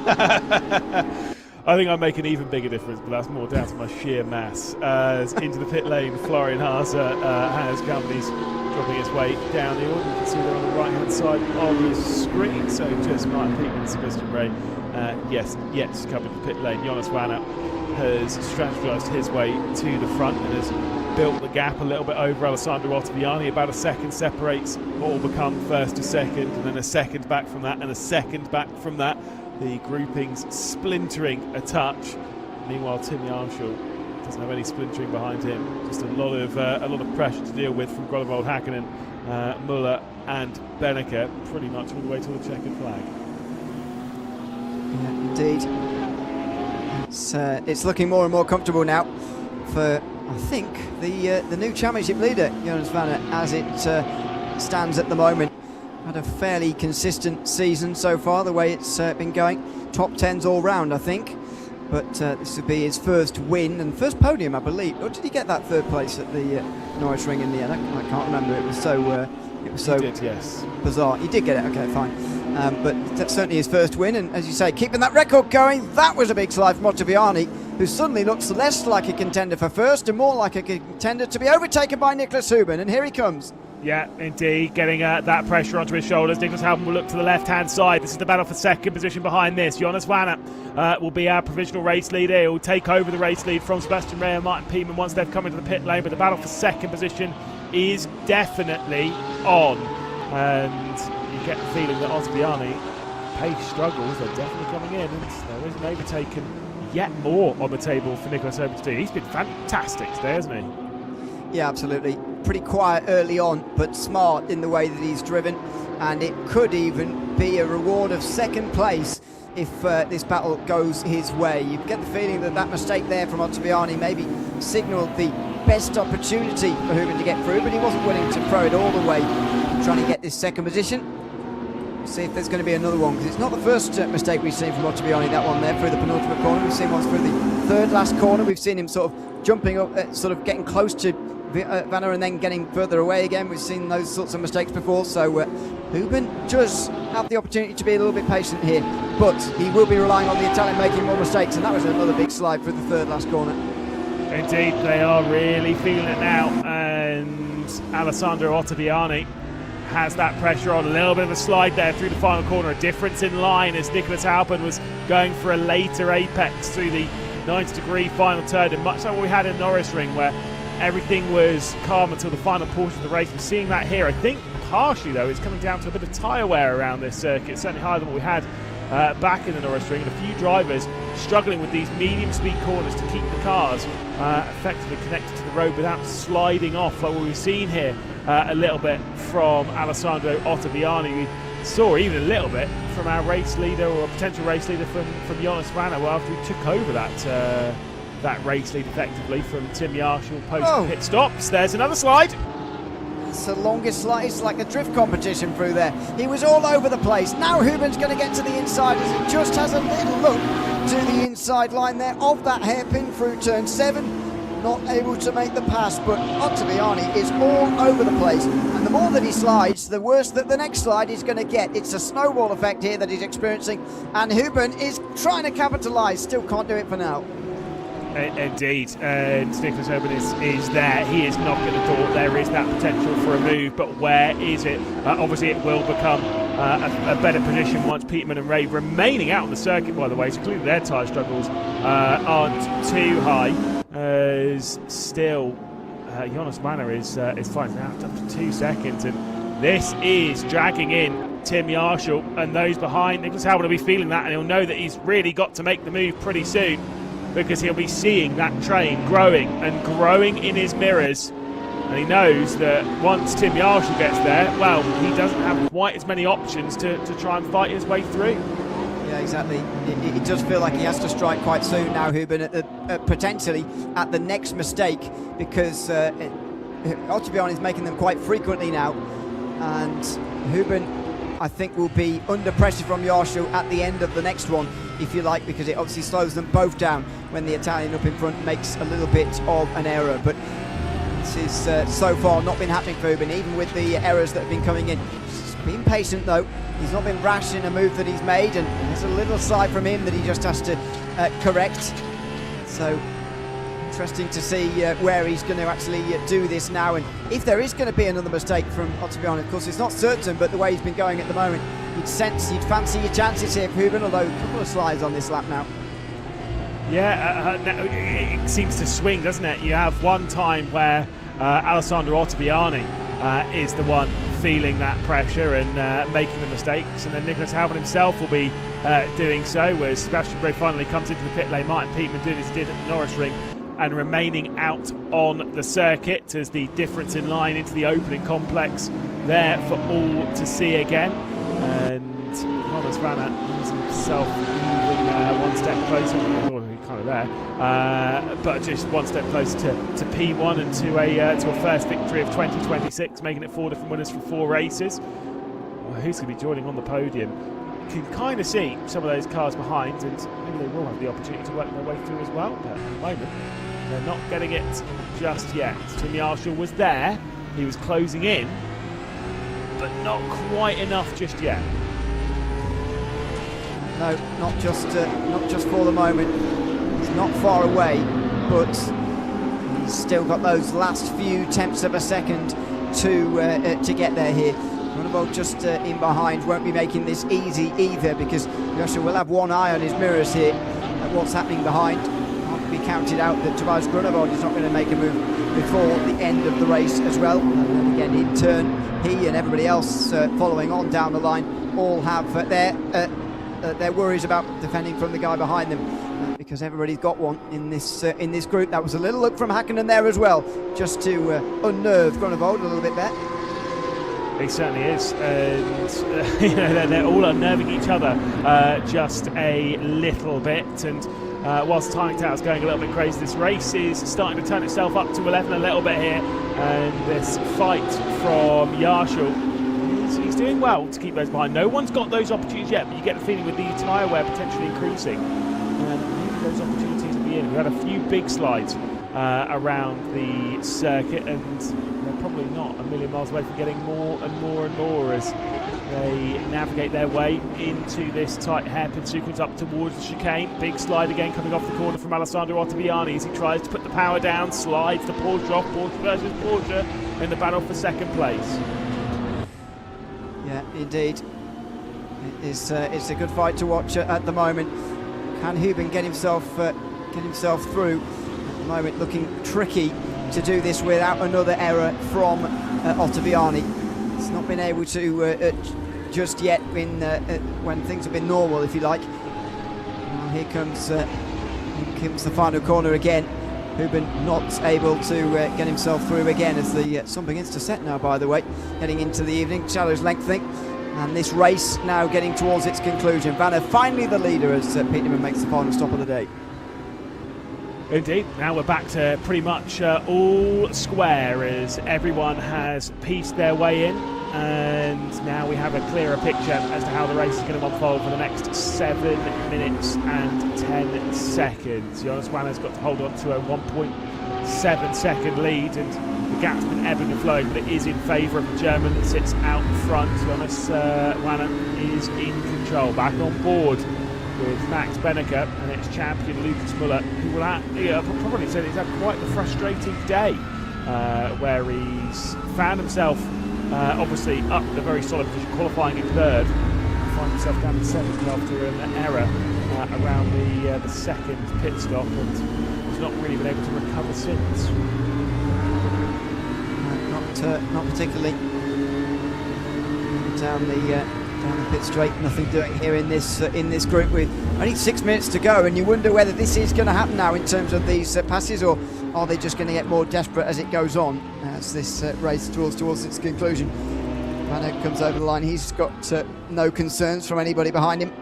[SPEAKER 1] I think I make an even bigger difference, but that's more down to my sheer mass. Into the pit lane, Florian Haase has come. He's dropping his weight down the order. You can see there on the right-hand side of the screen. So just Martin Peterman and Sebastian Ray, yes, yet to come into the pit lane. Jonas Wanner has strategized his way to the front and has built the gap a little bit over Alessandro Ottaviani. About a second separates what will become first to second, and then a second back from that, and a second back from that. The groupings splintering a touch. Meanwhile, Tim Yarshall doesn't have any splintering behind him. Just a lot of pressure to deal with from Grolovold, Hakkinen, Muller, and Beneke, pretty much all the way to the checkered flag.
[SPEAKER 2] Yeah, indeed. It's looking more and more comfortable now for, I think, the new championship leader, Jonas Wanner, as it stands at the moment. Had a fairly consistent season so far, the way it's been going. Top 10s all round, I think. But this would be his first win and first podium, I believe. Or did he get that third place at the Norisring in the end? I can't remember. It was so
[SPEAKER 1] He did, yes.
[SPEAKER 2] Bizarre. He did get it. Okay, fine. But that's certainly his first win. And as you say, keeping that record going, that was a big slide from Ottaviani, who suddenly looks less like a contender for first and more like a contender to be overtaken by Nicholas Heuben. And here he comes.
[SPEAKER 1] Yeah, indeed, getting that pressure onto his shoulders. Nicholas Heuben will look to the left-hand side. This is the battle for second position behind this. Jonas Wanner will be our provisional race leader. He will take over the race lead from Sebastian Ray and Martin Peterman once they've come into the pit lane. But the battle for second position is definitely on. And you get the feeling that Ottaviani, pace struggles are definitely coming in. And there is an overtaken yet more on the table for Nicholas Heuben to do. He's been fantastic today, hasn't he?
[SPEAKER 2] Yeah, absolutely. Pretty quiet early on, but smart in the way that he's driven, and it could even be a reward of second place if this battle goes his way. You get the feeling that that mistake there from Ottaviani maybe signalled the best opportunity for Heuben to get through, but he wasn't willing to throw it all the way, trying to get this second position. See if there's going to be another one, because it's not the first mistake we've seen from Ottaviani, that one there through the penultimate corner. We've seen one through the third last corner. We've seen him sort of jumping up, sort of getting close to Wanner and then getting further away again. We've seen those sorts of mistakes before, so Heuben does have the opportunity to be a little bit patient here, but he will be relying on the Italian making more mistakes, and that was another big slide through the third last corner.
[SPEAKER 1] Indeed, they are really feeling it now, and Alessandro Ottaviani has that pressure on. A little bit of a slide there through the final corner, a difference in line as Nicholas Heuben was going for a later apex through the 90-degree final turn, and much like what we had in Norisring, where everything was calm until the final portion of the race. We're seeing that here. I think partially, though, it's coming down to a bit of tyre wear around this circuit, certainly higher than what we had back in the Norisring, and a few drivers struggling with these medium-speed corners to keep the cars effectively connected to the road without sliding off, like what we've seen here a little bit from Alessandro Ottaviani. We saw even a little bit from our race leader, or a potential race leader from Jonas Wanner, well, after we took over that race lead effectively from Tim Yarshall post pit stops. There's another slide.
[SPEAKER 2] It's the longest slide. It's like a drift competition through there. He was all over the place. Now Heuben's going to get to the inside as he just has a little look to the inside line there of that hairpin through turn 7. Not able to make the pass, but Ottaviani is all over the place. And the more that he slides, the worse that the next slide is going to get. It's a snowball effect here that he's experiencing, and Heuben is trying to capitalise. Still can't do it for now.
[SPEAKER 1] Indeed, and Nicholas Heuben is there. He is knocking the door. There is that potential for a move, but where is it? Obviously, it will become a better position once Peterman and Ray, remaining out on the circuit, by the way, so clearly their tyre struggles aren't too high. because still Jonas Manner is flying now up to 2 seconds, and this is dragging in Tim Yarshall and those behind. Nicholas Howard will be feeling that, and he'll know that he's really got to make the move pretty soon, because he'll be seeing that train growing and growing in his mirrors. And he knows that once Tim Yarshall gets there, well, he doesn't have quite as many options to try and fight his way through.
[SPEAKER 2] Yeah, exactly. It does feel like he has to strike quite soon now, Hubin, potentially at the next mistake, because Otterbein is making them quite frequently now. And Hubin, I think, will be under pressure from Yarshall at the end of the next one, if you like, because it obviously slows them both down when the Italian up in front makes a little bit of an error. But this is so far not been happening for Hubin, even with the errors that have been coming in. He's been patient though. He's not been rash in a move that he's made, and there's a little slide from him that he just has to correct. So interesting to see where he's going to actually do this now, and if there is going to be another mistake from Otterbein. Of course, it's not certain, but the way he's been going at the moment, you'd fancy your chances here, Hubin, although a couple of slides on this lap now.
[SPEAKER 1] Yeah, it seems to swing, doesn't it? You have one time where Alessandro Otterbein is the one feeling that pressure and making the mistakes, and then Nicholas Howard himself will be doing so, as Sebastian Bray finally comes into the pit lane. Martin Peetman doing as he did at the Norisring and remaining out on the circuit, as the difference in line into the opening complex there for all to see again. And Jonas Vanna is himself moving one step closer, kind of there, but just one step closer to P1 and to a first victory of 2026, making it 4 different winners from 4 races. Well, who's going to be joining on the podium? You can kind of see some of those cars behind, and maybe they will have the opportunity to work their way through as well, but at the moment they're not getting it just yet. Tim Yarshall was there, he was closing in, but not quite enough just yet.
[SPEAKER 2] No, not just for the moment. He's not far away, but he's still got those last few tenths of a second to get there here. Grunewald just in behind won't be making this easy either, because Yarshall will have one eye on his mirrors here at what's happening behind. Can't be counted out that Tobias Grunewald is not going to make a move before the end of the race as well. And then again, in turn, he and everybody else following on down the line all have their worries about defending from the guy behind them, because everybody's got one in this group. That was a little look from Hakkinen there as well, just to unnerve Grunewald a little bit there.
[SPEAKER 1] He certainly is, and they're all unnerving each other just a little bit. And whilst Timing Tower's going a little bit crazy, this race is starting to turn itself up to 11 a little bit here, and this fight from Yarshall, he's doing well to keep those behind. No one's got those opportunities yet, but you get the feeling with the tyre wear potentially increasing, maybe those opportunities will be in. We've had a few big slides around the circuit, and they're probably not a million miles away from getting more and more and more as they navigate their way into this tight hairpin sequence up towards the chicane. Big slide again coming off the corner from Alessandro Otterbein as he tries to put the power down, slides the Porsche off, Porsche versus Porsche in the battle for second place.
[SPEAKER 2] Yeah, indeed. It's a good fight to watch at the moment. Can Hubin get himself through? At the moment, looking tricky to do this without another error from Otterbein. He's not been able to just yet when things have been normal, if you like. Now here comes the final corner again. Hubin not able to get himself through again, as the sun begins to set now, by the way, heading into the evening. Shadows lengthening, and this race now getting towards its conclusion. Vanna finally the leader as Peterman makes the final stop of the day.
[SPEAKER 1] Indeed, now we're back to pretty much all square as everyone has pieced their way in, and now we have a clearer picture as to how the race is going to unfold for the next 7 minutes and 10 seconds. Jonas Wanner's got to hold on to a 1.7 second lead, and the gap's been ebbing and flowing, but it is in favour of the German that sits out front. Jonas Wanner is in control, back on board with Max Benneker and its champion Lucas Muller, who will probably say he's had quite the frustrating day, where he's found himself obviously up the very solid position, qualifying in third, find himself down in seventh after an error around the second pit stop, and not really been able to recover since.
[SPEAKER 2] Not particularly. Down the pit straight, nothing doing here in this group with only 6 minutes to go, and you wonder whether this is going to happen now in terms of these passes, or are they just going to get more desperate as it goes on as this race draws towards its conclusion. Banner comes over the line. He's got no concerns from anybody behind him.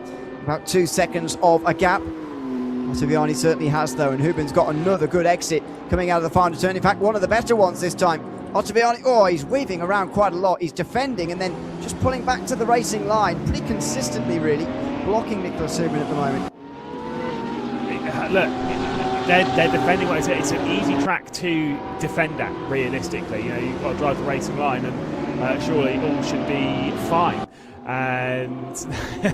[SPEAKER 2] About 2 seconds of a gap. Ottaviani certainly has though, and Hubin's got another good exit coming out of the final turn. In fact, one of the better ones this time. Ottaviani, he's weaving around quite a lot. He's defending and then just pulling back to the racing line pretty consistently, really, blocking Nicholas Hubin at the moment.
[SPEAKER 1] Look, they're defending what it's an easy track to defend at, realistically. You know, you've got to drive the racing line, and surely all should be fine. And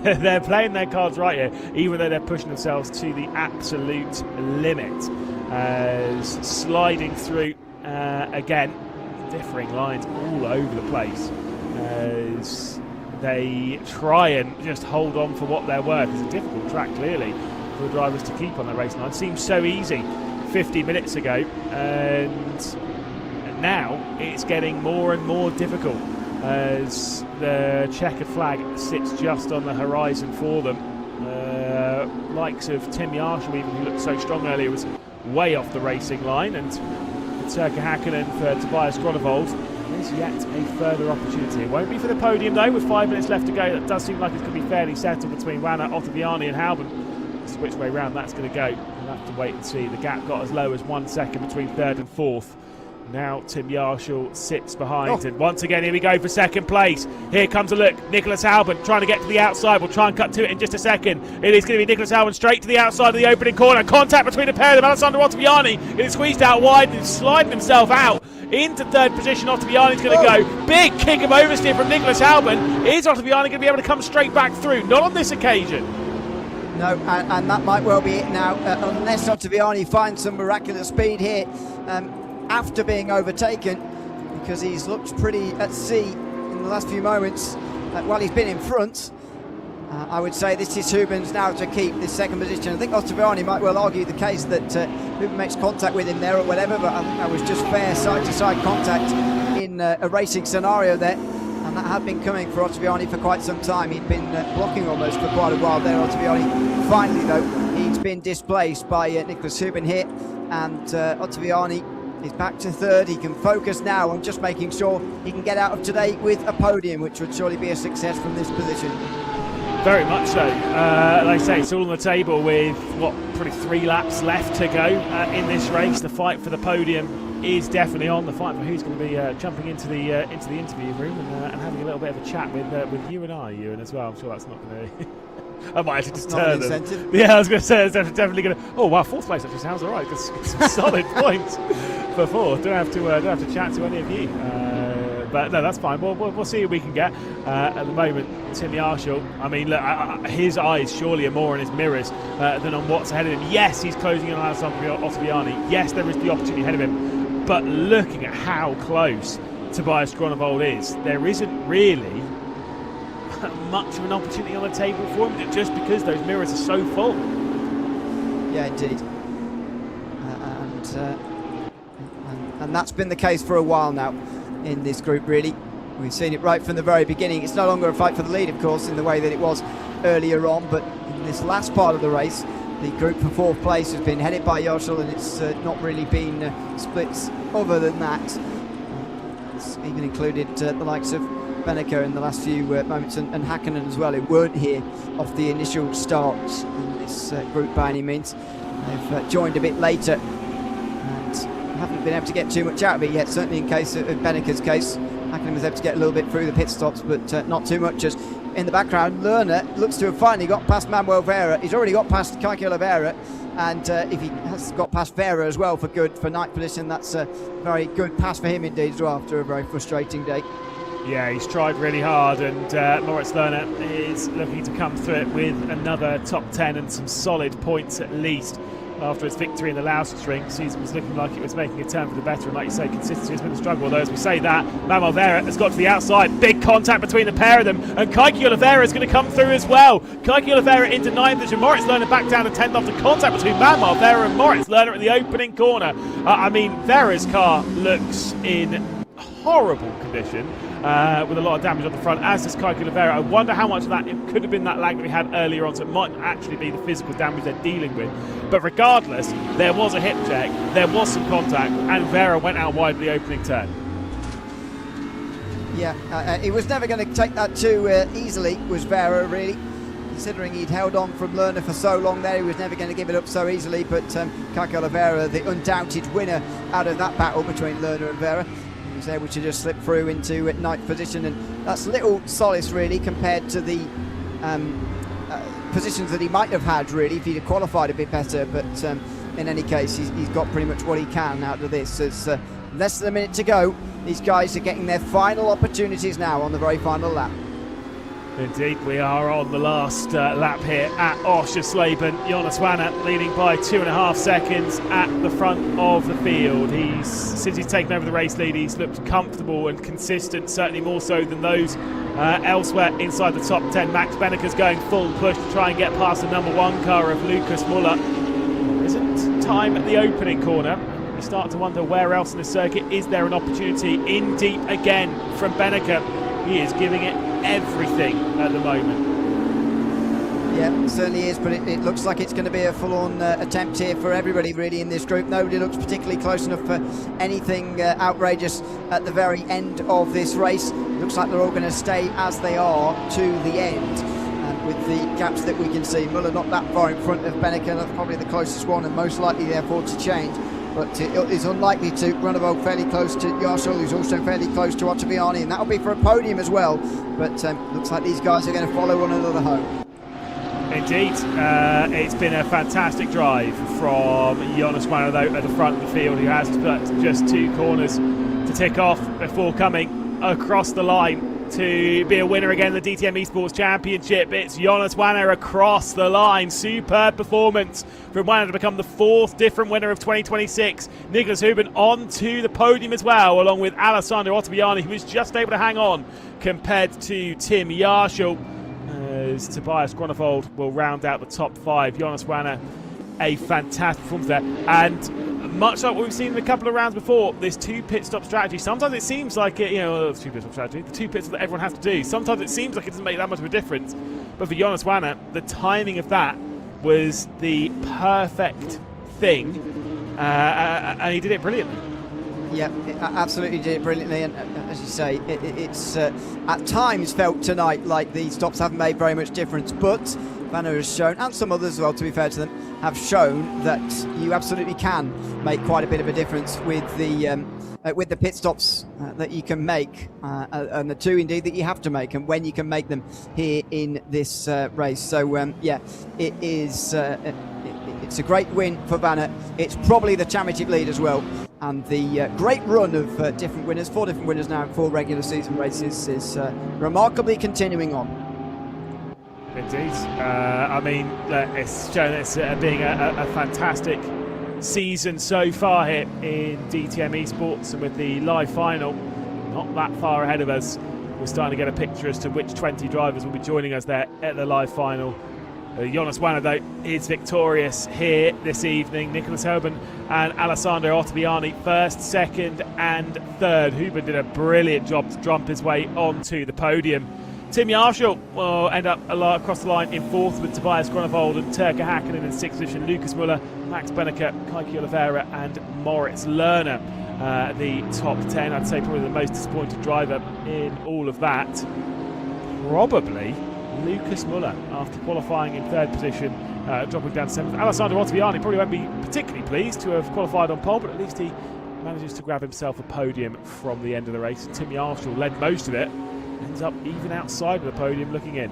[SPEAKER 1] they're playing their cards right here, even though they're pushing themselves to the absolute limit. Sliding through again, differing lines all over the place as they try and just hold on for what they're worth. It's a difficult track, clearly, for the drivers to keep on the racing line. It seemed so easy 50 minutes ago, and now it's getting more and more difficult as the checkered flag sits just on the horizon for them. Likes of Tim Yarshall, even, who looked so strong earlier, was way off the racing line, and Turka Hakkinen for Tobias Gronewold. There's yet a further opportunity. It won't be for the podium though, with 5 minutes left to go. That does seem like it's going to be fairly settled between Wanner, Ottaviani and Halben. As to which way round that's going to go, we'll have to wait and see. The gap got as low as 1 second between third and fourth. Now Tim Yarshall sits behind, and once again here we go for second place. Here comes a look, Nicholas Halben trying to get to the outside. We'll try and cut to it in just a second. It is going to be Nicholas Halben straight to the outside of the opening corner. Contact between the pair of them. Alessandro Ottaviani is squeezed out wide and sliding himself out into third position. Ottaviani's going to go. Big kick of oversteer from Nicholas Halben. Is Ottaviani going to be able to come straight back through? Not on this occasion.
[SPEAKER 2] No, and that might well be it now, unless Ottaviani finds some miraculous speed here after being overtaken, because he's looked pretty at sea in the last few moments while he's been in front. I would say this is Hubin's now to keep this second position. I think Ottaviani might well argue the case that Hubin makes contact with him there or whatever, but I think that was just fair side-to-side contact in a racing scenario there, and that had been coming for Ottaviani for quite some time. He'd been blocking almost for quite a while there, Ottaviani. Finally though, he's been displaced by Nicholas Hubin here, and Ottaviani is back to third. He can focus now on just making sure he can get out of today with a podium, which would surely be a success from this position.
[SPEAKER 1] Very much so. Like I say, it's all on the table with, probably 3 laps left to go in this race. The fight for the podium is definitely on. The fight for who's going to be jumping into the interview room and having a little bit of a chat with you and I, Ewan, as well. I'm sure that's not going to... I might actually just turn them. Yeah, I was going to say, it's definitely going to... Oh, wow, fourth place actually sounds all right. Got some solid points for fourth. Don't have to chat to any of you. But no, that's fine. We'll see who we can get. At the moment, Tim Yarshall, I mean, look, his eyes surely are more in his mirrors than on what's ahead of him. Yes, he's closing in on Alessandro Ottaviani. Yes, there is the opportunity ahead of him. But looking at how close Tobias Gronewold is, there isn't really much of an opportunity on the table for him, just because those mirrors are so full.
[SPEAKER 2] Yeah, indeed. And that's been the case for a while now in this group, really. We've seen it right from the very beginning. It's no longer a fight for the lead, of course, in the way that it was earlier on, but in this last part of the race, the group for fourth place has been headed by Yarshall, and it's not really been splits other than that. It's even included the likes of Benneker in the last few moments, and Hakkinen as well, who weren't here off the initial start in this group by any means. They've joined a bit later and haven't been able to get too much out of it yet, certainly in case of Benneker's case. Hakkinen was able to get a little bit through the pit stops, but not too much. As in the background, Lerner looks to have finally got past Manuel Vera. He's already got past Keke Oliveira, and if he has got past Vera as well for ninth position, that's a very good pass for him indeed as well, after a very frustrating day.
[SPEAKER 1] Yeah, he's tried really hard, and Moritz Lerner is looking to come through it with another top 10 and some solid points at least after its victory in the Lausitzring. Season was looking like it was making a turn for the better, and like you say, consistency has been a struggle. Although as we say that, Manuel Vera has got to the outside, big contact between the pair of them, and Kaiki Oliveira is going to come through as well. Kaiki Oliveira into 9th position, Moritz Lerner back down to 10th after contact between Manuel Vera and Moritz Lerner at the opening corner. I mean, Vera's car looks in horrible condition, with a lot of damage on the front, as does Kaiki Oliveira. I wonder how much of that it could have been that lag that we had earlier on, so it might actually be the physical damage they're dealing with. But regardless, there was a hip check, there was some contact, and Vera went out wide at the opening turn.
[SPEAKER 2] Yeah, he was never going to take that too easily, was Vera, really. Considering he'd held on from Lerner for so long there, he was never going to give it up so easily. But Kaiki Oliveira, the undoubted winner out of that battle between Lerner and Vera, he was able to just slip through into 9th position, and that's little solace really compared to the positions that he might have had really if he'd have qualified a bit better. But in any case, he's got pretty much what he can out of this. There's less than a minute to go. These guys are getting their final opportunities now on the very final lap.
[SPEAKER 1] Indeed, we are on the last lap here at Oschersleben. Jonas Wanner leading by 2.5 seconds at the front of the field. Since he's taken over the race lead, he's looked comfortable and consistent, certainly more so than those elsewhere inside the top 10. Max Benneker's going full push to try and get past the number 1 car of Lucas Muller. There isn't time at the opening corner. You start to wonder where else in the circuit is there an opportunity. In deep again from Benneker. He is giving it everything at the moment.
[SPEAKER 2] Yeah, it certainly is, but it looks like it's going to be a full-on attempt here for everybody really in this group. Nobody looks particularly close enough for anything outrageous at the very end of this race. It looks like they're all going to stay as they are to the end. And with the gaps that we can see, Muller not that far in front of Benneker, that's probably the closest one and most likely therefore to change. But it is unlikely to. Grunewald fairly close to Yarshall, who's also fairly close to Ottaviani, and that'll be for a podium as well. But looks like these guys are going to follow one another home.
[SPEAKER 1] Indeed, it's been a fantastic drive from Jonas Wanner though at the front of the field. He has got just 2 corners to tick off before coming across the line to be a winner again in the DTM Esports Championship. It's Jonas Wanner across the line. Superb performance from Wanner to become the 4th different winner of 2026. Nicholas Huben on to the podium as well, along with Alessandro Ottaviani, who was just able to hang on compared to Tim Yarshall. As Tobias Grunewald will round out the top 5. Jonas Wanner, a fantastic performance there. And much like what we've seen in a couple of rounds before, this 2 pit stop strategy, sometimes it seems like it, the 2 pit stop strategy, the 2 pits that everyone has to do, sometimes it seems like it doesn't make that much of a difference. But for Jonas Wanner, the timing of that was the perfect thing, and he did it brilliantly.
[SPEAKER 2] Yeah, it absolutely did it brilliantly, and as you say, it's at times felt tonight like the stops haven't made very much difference, but Wanner has shown, and some others as well, to be fair to them, have shown that you absolutely can make quite a bit of a difference with the pit stops that you can make, and the 2 indeed that you have to make, and when you can make them here in this race. So yeah, it is. It's a great win for Wanner. It's probably the championship lead as well. And the great run of different winners, 4 different winners now in 4 regular season races, is remarkably continuing on.
[SPEAKER 1] Indeed. I mean, it's shown it's being a fantastic season so far here in DTM Esports, and with the live final not that far ahead of us, we're starting to get a picture as to which 20 drivers will be joining us there at the live final. Jonas Wanner, though, is victorious here this evening. Nicholas Huben and Alessandro Ottaviani, 1st, 2nd and 3rd. Huben did a brilliant job to jump his way onto the podium. Tim Yarshall will end up across the line in 4th with Tobias Grunewald and Turka Hakkinen in 6th position. Lucas Muller, Max Benneker, Kaiki Oliveira and Moritz Lerner. The top 10, I'd say probably the most disappointed driver in all of that. Probably Lucas Muller, after qualifying in 3rd position, dropping down 7th. Alessandro Ottaviani probably won't be particularly pleased to have qualified on pole, but at least he manages to grab himself a podium from the end of the race. Tim Yarshall led most of it, ends up even outside of the podium looking in.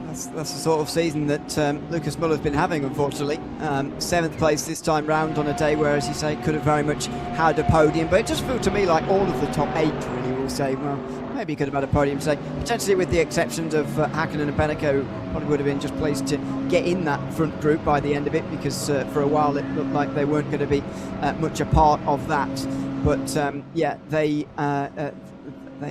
[SPEAKER 2] That's the sort of season that Lucas Muller's been having, unfortunately. 7th place this time round on a day where, as you say, could have very much had a podium, but it just felt to me like all of the top 8 really will say, well, maybe he could have had a podium say. Potentially with the exceptions of Hakkinen and Beneco, probably would have been just pleased to get in that front group by the end of it, because for a while it looked like they weren't going to be much a part of that. But yeah, they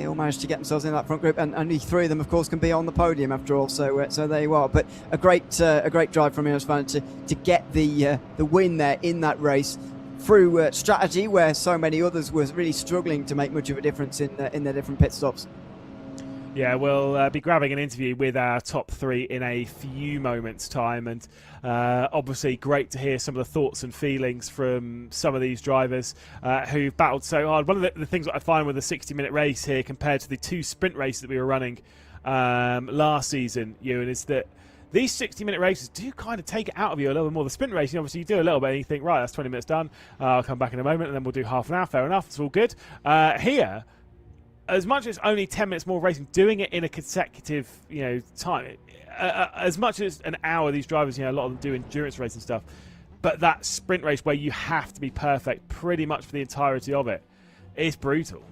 [SPEAKER 2] all managed to get themselves in that front group, and only 3 of them, of course, can be on the podium after all. So there you are. But a great drive from Jonas Vanna to get the win there in that race through strategy, where so many others were really struggling to make much of a difference in their different pit stops.
[SPEAKER 1] Yeah, we'll be grabbing an interview with our top 3 in a few moments' time, and obviously great to hear some of the thoughts and feelings from some of these drivers who've battled so hard. One of the things that I find with a 60-minute race here compared to the 2 sprint races that we were running last season, Ewan, is that these 60-minute races do kind of take it out of you a little bit more. The sprint racing, obviously, you do a little bit and you think, right, that's 20 minutes done. I'll come back in a moment and then we'll do half an hour. Fair enough. It's all good. Here, as much as only 10 minutes more racing, doing it in a consecutive, time, as much as an hour, these drivers, a lot of them do endurance racing stuff, but that sprint race where you have to be perfect pretty much for the entirety of it is brutal.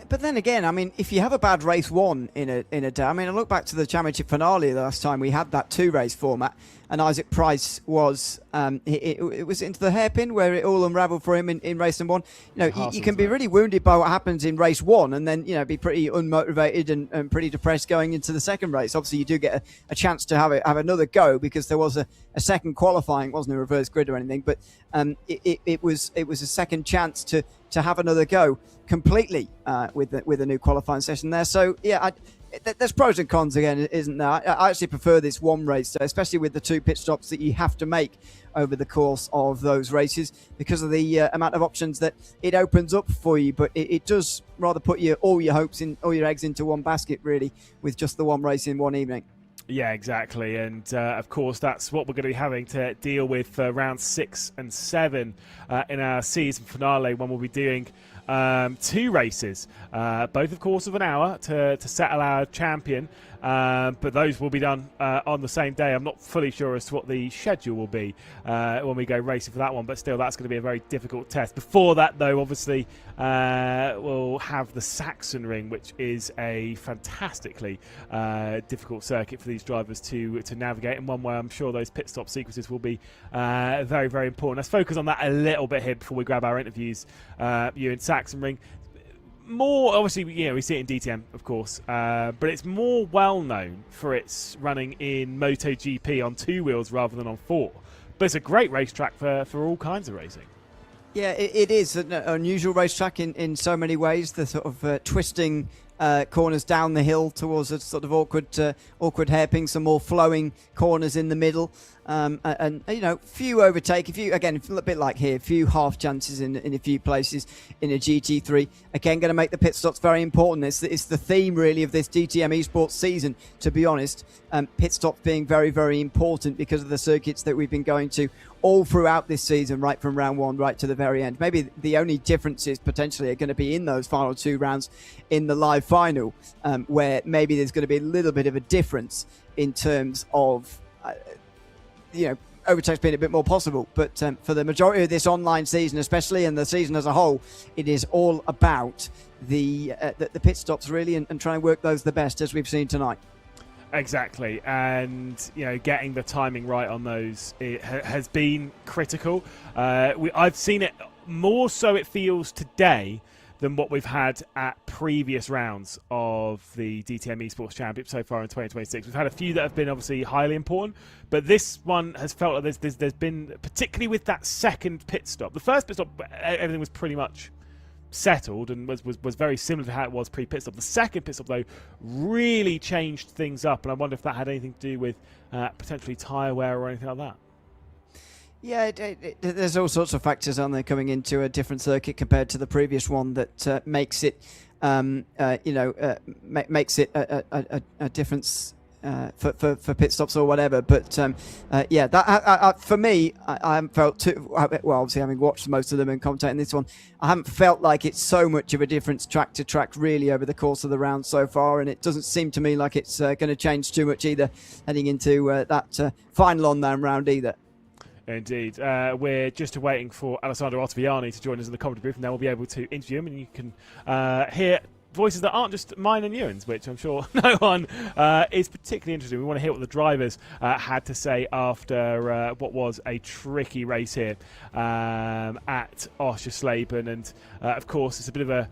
[SPEAKER 2] But then again, I mean, if you have a bad race 1 in a day, I mean, I look back to the championship finale the last time we had that 2-race format, and Isaac Price was it was into the hairpin where it all unravelled for him in race number 1. You can be really wounded by what happens in race 1, and then be pretty unmotivated and pretty depressed going into the second race. Obviously, you do get a chance to have another go, because there was a second qualifying. It wasn't a reverse grid or anything, but it was a second chance to have another go completely with a new qualifying session there. So yeah, there's pros and cons again, isn't there? I actually prefer this 1 race, especially with the 2 pit stops that you have to make over the course of those races, because of the amount of options that it opens up for you. But it does rather put all your eggs into one basket, really, with just the 1 race in one evening.
[SPEAKER 1] Yeah, exactly. And of course, that's what we're going to be having to deal with for rounds 6 and 7 in our season finale, when we'll be doing 2 races, both of course of an hour to settle our champion, but those will be done on the same day. I'm not fully sure as to what the schedule will be when we go racing for that one, but still that's going to be a very difficult test. Before that though, obviously we'll have the Sachsenring, which is a fantastically difficult circuit for these drivers to navigate, and one where I'm sure those pit stop sequences will be very, very important. Let's focus on that a little bit here before we grab our interviews. You in Sachsenring, more obviously, we see it in DTM, of course, but it's more well known for its running in MotoGP on 2 wheels rather than on 4. But it's a great racetrack for all kinds of racing.
[SPEAKER 2] Yeah, it is an unusual racetrack in so many ways. The sort of twisting corners down the hill towards a sort of awkward hairpin, some more flowing corners in the middle, and few overtake, a bit like here, few half chances in a few places in a GT3. Again, going to make the pit stops very important. It's the theme really of this DTM Esports season, to be honest. Pit stops being very, very important because of the circuits that we've been going to all throughout this season, right from round 1 right to the very end. Maybe the only differences potentially are going to be in those final 2 rounds in the live final, where maybe there's going to be a little bit of a difference in terms of overtakes being a bit more possible. But for the majority of this online season, especially, and the season as a whole, it is all about the pit stops really, and trying to work those the best, as we've seen tonight.
[SPEAKER 1] Exactly, and getting the timing right on those has been critical. I've seen it more so, it feels today, than what we've had at previous rounds of the DTM Esports Championship so far in 2026. We've had a few that have been obviously highly important, but this one has felt like there's been, particularly with that second pit stop. The first pit stop, everything was pretty much settled and was very similar to how it was pre-pit stop. The second pit stop, though, really changed things up, and I wonder if that had anything to do with potentially tyre wear or anything like that.
[SPEAKER 2] Yeah, there's all sorts of factors on there coming into a different circuit compared to the previous one that makes it, makes it a difference for pit stops or whatever. But that for me, I haven't felt too well. Obviously, having watched most of them and commentating this one, I haven't felt like it's so much of a difference track to track really over the course of the round so far, and it doesn't seem to me like it's going to change too much either heading into that final on-down round either.
[SPEAKER 1] Indeed. We're just waiting for Alessandro Ottaviani to join us in the commentary booth, and then we'll be able to interview him, and you can hear voices that aren't just mine and Ewan's, which I'm sure no one is particularly interested in. We want to hear what the drivers had to say after what was a tricky race here at Oschersleben. And, of course, it's a bit of a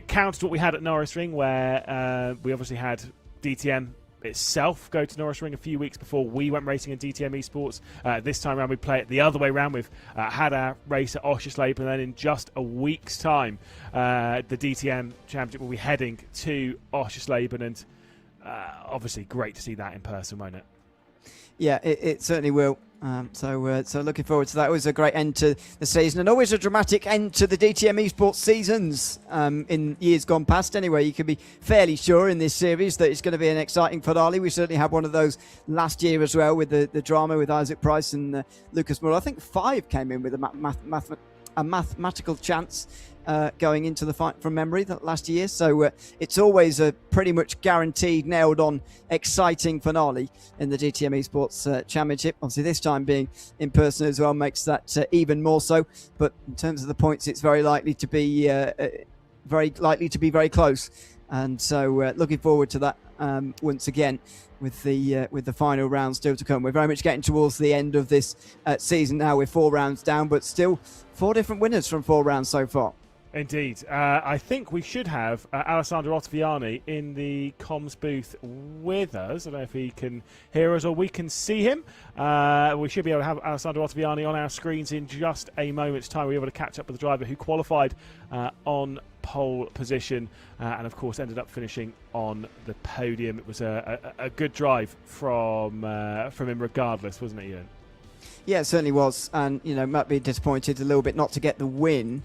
[SPEAKER 1] counter to what we had at Norisring, where we obviously had DTM itself go to Norisring a few weeks before we went racing in DTM Esports. This time around we play it the other way around. We've had our race at Oschersleben, and then in just a week's time the DTM Championship will be heading to Oschersleben, and obviously great to see that in person, won't it?
[SPEAKER 2] Yeah, it certainly will. So looking forward to that. It was a great end to the season, and always a dramatic end to the DTM Esports seasons in years gone past. Anyway, you can be fairly sure in this series that it's going to be an exciting finale. We certainly had one of those last year as well, with the drama with Isaac Price and Lucas Muller. I think 5 came in with a mathematical chance going into the fight from memory that last year. So it's always a pretty much guaranteed, nailed on, exciting finale in the DTM Esports Championship. Obviously this time being in person as well makes that even more so. But in terms of the points, it's very likely to be very close. And so looking forward to that once again with the final round still to come. We're very much getting towards the end of this season now. We're 4 rounds down, but still 4 different winners from 4 rounds so far.
[SPEAKER 1] Indeed. I think we should have Alessandro Ottaviani in the comms booth with us. I don't know if he can hear us or we can see him. We should be able to have Alessandro Ottaviani on our screens in just a moment's time. We were able to catch up with the driver who qualified on pole position and, of course, ended up finishing on the podium. It was a good drive from him regardless, wasn't it, Ian?
[SPEAKER 2] Yeah, it certainly was, and might be disappointed a little bit not to get the win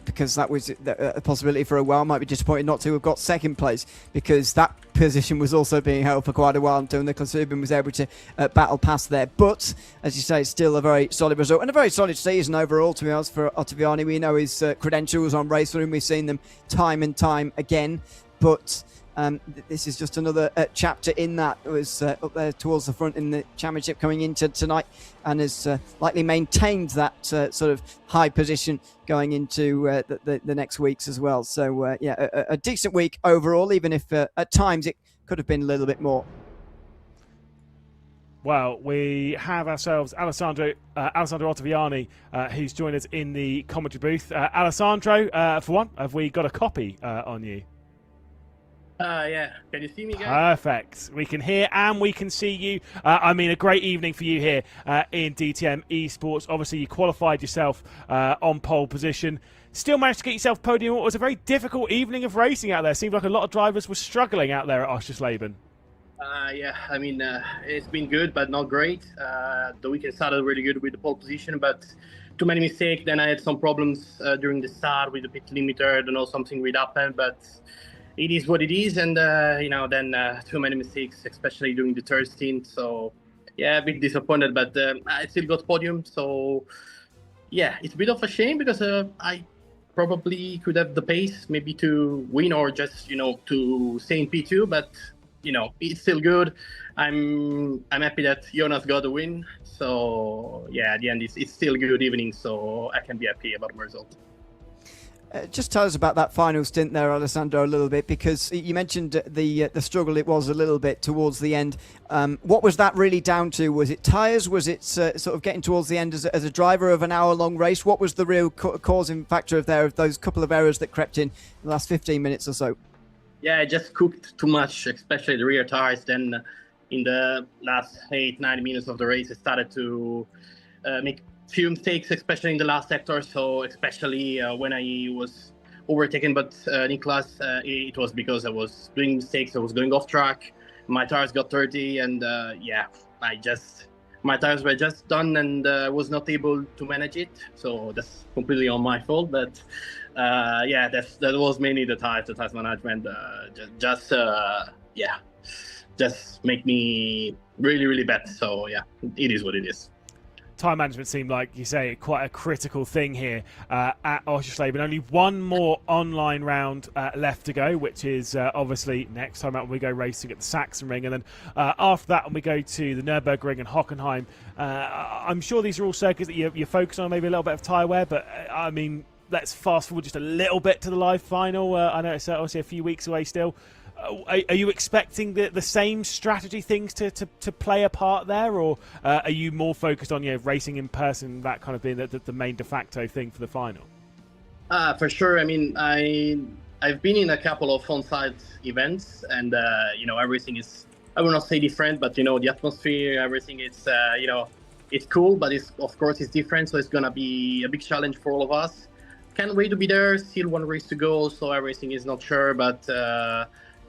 [SPEAKER 2] because that was a possibility for a while. Might be disappointed not to have got second place because that position was also being held for quite a while until Nicholas Subin was able to battle past there. But as you say, it's still a very solid result and a very solid season overall, to be honest, for Ottaviani. We know his credentials on RaceRoom. We've seen them time and time again, but this is just another chapter in that. It was up there towards the front in the championship coming into tonight, and has likely maintained that sort of high position going into the next weeks as well. So a decent week overall, even if at times it could have been a little bit more.
[SPEAKER 1] Well, we have ourselves Alessandro Ottaviani, who's joined us in the commentary booth. Alessandro, for one, have we got a copy on you?
[SPEAKER 5] Yeah. Can you see me, guys?
[SPEAKER 1] Perfect. We can hear and we can see you. A great evening for you here in DTM Esports. Obviously, you qualified yourself on pole position. Still managed to get yourself podium. It was a very difficult evening of racing out there. Seemed like a lot of drivers were struggling out there at Oschersleben.
[SPEAKER 5] Yeah. It's been good, but not great. The weekend started really good with the pole position, but too many mistakes. Then I had some problems during the start with the pit limiter. I don't know, something would happen, but it is what it is, and then too many mistakes, especially during the third stint. So yeah, a bit disappointed, but I still got podium. So yeah, it's a bit of a shame because I probably could have the pace maybe to win or just to stay in P2, but it's still good. I'm happy that Jonas got a win. So yeah, at the end it's still a good evening, so I can be happy about the result.
[SPEAKER 2] Just tell us about that final stint there, Alessandro, a little bit, because you mentioned the struggle it was a little bit towards the end. What was that really down to? Was it tyres? Was it sort of getting towards the end as a driver of an hour-long race? What was the real causing factor of those couple of errors that crept in the last 15 minutes or so?
[SPEAKER 5] Yeah, I just cooked too much, especially the rear tires. Then in the last 8-9 minutes of the race, I started to make few mistakes, especially in the last sector. So especially when I was overtaken by Niklas, it was because I was doing mistakes. I was going off track. My tires got dirty, and my tires were just done, and was not able to manage it. So that's completely on my fault. But that was mainly the tires management. Just make me really, really bad. So yeah, it is what it is.
[SPEAKER 1] Time management seemed like, you say, quite a critical thing here at Oschersleben. Only one more online round left to go, which is obviously next time out when we go racing at the Sachsenring. And then after that, when we go to the Nürburgring and Hockenheim, I'm sure these are all circuits that you focus on, maybe a little bit of tyre wear, but let's fast forward just a little bit to the live final. I know it's obviously a few weeks away still. Are you expecting the same strategy things to play a part there, or are you more focused on racing in person, that kind of being the main de facto thing for the final?
[SPEAKER 5] For sure. I mean, I've been in a couple of on-site events, and everything is, I will not say different, but the atmosphere, everything, it's it's cool, but of course it's different. So it's gonna be a big challenge for all of us. Can't wait to be there. Still one race to go, so everything is not sure, but.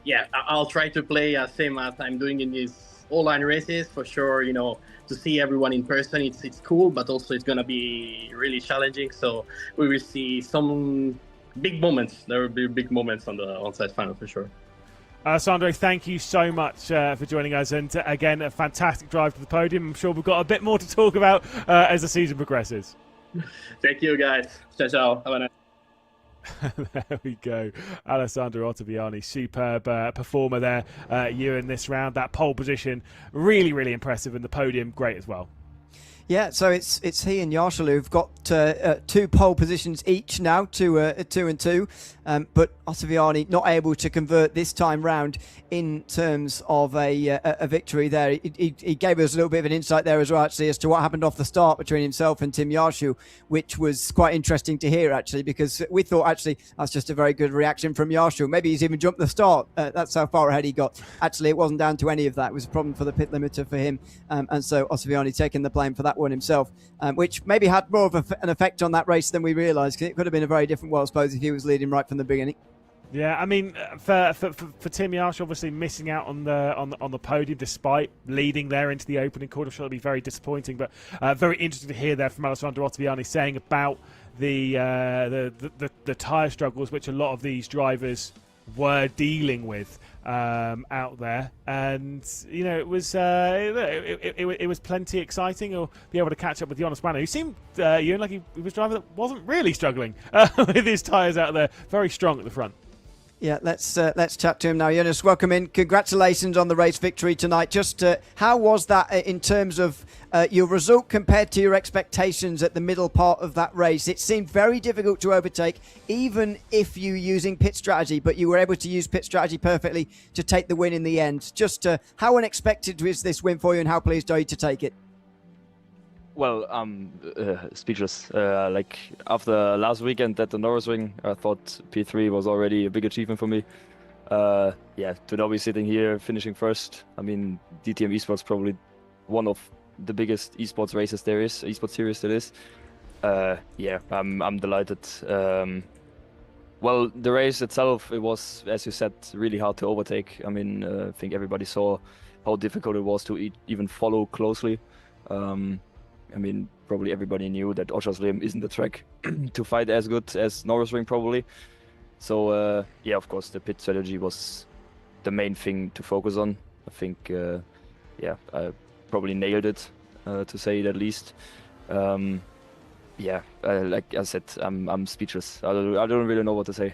[SPEAKER 5] Yeah, I'll try to play same as I'm doing in these online races for sure. To see everyone in person, it's cool, but also it's gonna be really challenging. So we will see some big moments. There will be big moments on the on-site final for sure.
[SPEAKER 1] Sandro, thank you so much for joining us, and again, a fantastic drive to the podium. I'm sure we've got a bit more to talk about as the season progresses.
[SPEAKER 5] Thank you, guys. Ciao, ciao. Have a nice.
[SPEAKER 1] There we go. Alessandro Ottaviani, superb performer there. You in this round, that pole position, really, really impressive, and the podium, great as well.
[SPEAKER 2] Yeah, so it's he and Yarshall who've got 2 pole positions each now, 2 and 2. But Ottaviani not able to convert this time round in terms of a victory there. He gave us a little bit of an insight there as well, actually, as to what happened off the start between himself and Tim Yarshall, which was quite interesting to hear, actually, because we thought, actually, that's just a very good reaction from Yarshall. Maybe he's even jumped the start. That's how far ahead he got. Actually, it wasn't down to any of that. It was a problem for the pit limiter for him. And so Ottaviani taking the blame for that one himself, which maybe had more of an effect on that race than we realised, because it could have been a very different world, I suppose, if he was leading right from the beginning.
[SPEAKER 1] Yeah, I mean, for Tim Yarsh, obviously missing out on the podium despite leading there into the opening quarter, I'm sure it'll be very disappointing. But very interesting to hear there from Alessandro Ottaviani saying about the tyre struggles which a lot of these drivers were dealing with out there, and it was plenty exciting. Or be able to catch up with Jonas Banner, who seemed like he was a driver that wasn't really struggling with his tyres out there, very strong at the front.
[SPEAKER 2] Yeah, let's chat to him now. Jonas, welcome in. Congratulations on the race victory tonight. Just how was that in terms of your result compared to your expectations at the middle part of that race? It seemed very difficult to overtake, even if you using pit strategy, but you were able to use pit strategy perfectly to take the win in the end. Just how unexpected was this win for you, and how pleased are you to take it?
[SPEAKER 6] Well, I'm speechless. Like after last weekend at the Norisring, I thought P3 was already a big achievement for me. To now be sitting here finishing first. I mean, DTM Esports probably one of the biggest esports races there is, esports series there is. I'm delighted. Well, the race itself, it was, as you said, really hard to overtake. I mean, I think everybody saw how difficult it was to even follow closely. I mean, probably everybody knew that Oschersleben isn't the track to fight as good as Norisring probably. So, of course, the pit strategy was the main thing to focus on. I think, I probably nailed it, to say it at least. Like I said, I'm speechless. I don't really know what to say.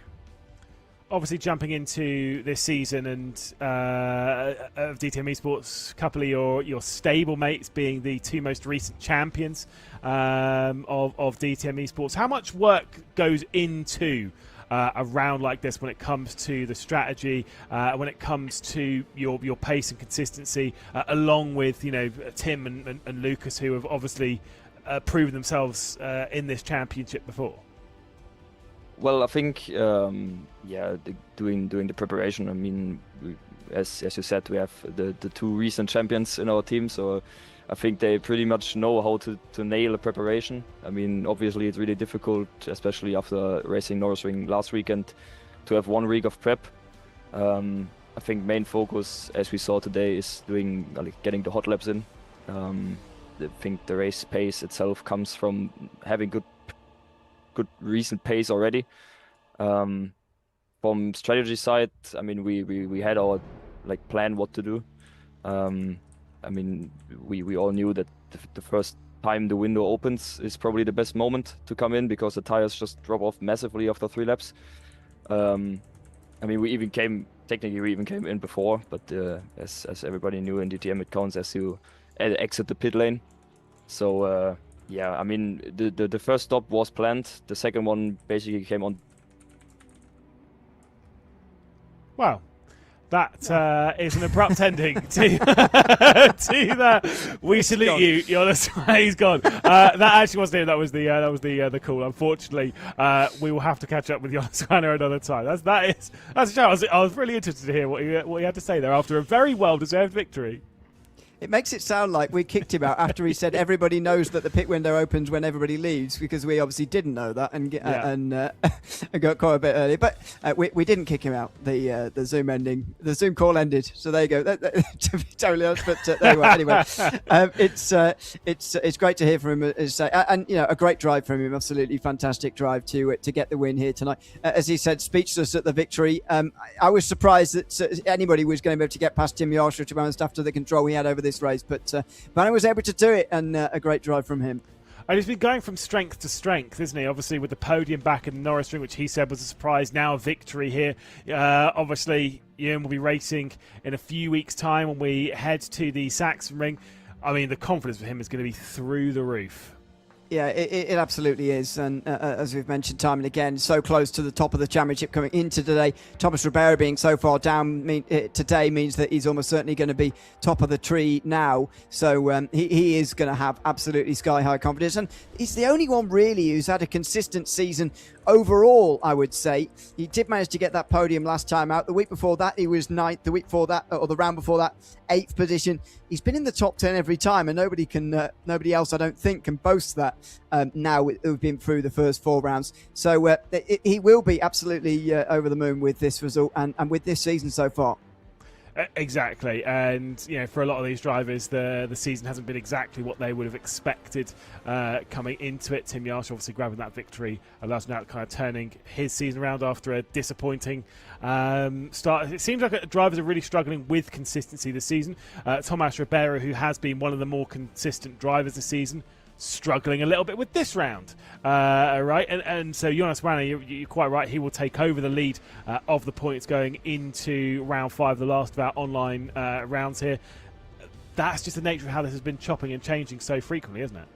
[SPEAKER 1] Obviously, jumping into this season and of DTM Esports, a couple of your stable mates being the 2 most recent champions of DTM Esports. How much work goes into a round like this when it comes to the strategy, when it comes to your pace and consistency, along with Tim and Lucas, who have obviously proven themselves in this championship before?
[SPEAKER 6] Well, I think, doing the preparation. I mean, as you said, we have the 2 recent champions in our team, so I think they pretty much know how to nail a preparation. I mean, obviously it's really difficult, especially after racing Norisring last weekend, to have 1 week of prep. I think main focus, as we saw today, is getting the hot laps in. I think the race pace itself comes from having good recent pace already. From strategy side, I mean, we had our plan what to do. I mean, we all knew that the first time the window opens is probably the best moment to come in, because the tires just drop off massively after 3 laps. I mean, we even came in before, but as everybody knew in DTM, it counts as you exit the pit lane. So Yeah, I mean, the first stop was planned. The second one basically came on.
[SPEAKER 1] Wow. That is an abrupt ending to that. We salute you, Jonas. He's gone. That actually wasn't him. That was the call. Unfortunately, we will have to catch up with Jonas another time. That's a show. I was really interested to hear what he had to say there after a very well-deserved victory.
[SPEAKER 2] It makes it sound like we kicked him out after he said everybody knows that the pit window opens when everybody leaves, because we obviously didn't know that and got quite a bit early. But we didn't kick him out. The Zoom call ended. So there you go. To be totally honest, but there you are. Anyway, it's great to hear from him. And a great drive from him. Absolutely fantastic drive to get the win here tonight. As he said, speechless at the victory. I was surprised that anybody was going to be able to get past Tim Yarsha, to be honest, after the control he had over this race, but Vanna was able to do it, and a great drive from him.
[SPEAKER 1] And he's been going from strength to strength, isn't he? Obviously, with the podium back in the Norisring, which he said was a surprise. Now a victory here. Obviously, Ian will be racing in a few weeks' time when we head to the Sachsenring. I mean, the confidence for him is going to be through the roof.
[SPEAKER 2] Yeah, it absolutely is. And as we've mentioned time and again, so close to the top of the championship coming into today. Thomas Ribeiro being so far down today means that he's almost certainly going to be top of the tree now. So he is going to have absolutely sky-high confidence. And he's the only one really who's had a consistent season overall, I would say. He did manage to get that podium last time out. The week before that, he was 9th. The week before that, or the round before that, 8th position. He's been in the top 10 every time, and nobody else, I don't think, can boast that now we've been through the first 4 rounds. So he will be absolutely over the moon with this result and with this season so far.
[SPEAKER 1] Exactly, and for a lot of these drivers, the season hasn't been exactly what they would have expected coming into it. Tim Yarsha obviously grabbing that victory allows now kind of turning his season around after a disappointing start. It seems like drivers are really struggling with consistency this season. Tomas Ribeiro, who has been one of the more consistent drivers this season, struggling a little bit with this round, right? And so Jonas Vanna, you're quite right. He will take over the lead of the points going into round 5, the last of our online rounds here. That's just the nature of how this has been chopping and changing so frequently, isn't it?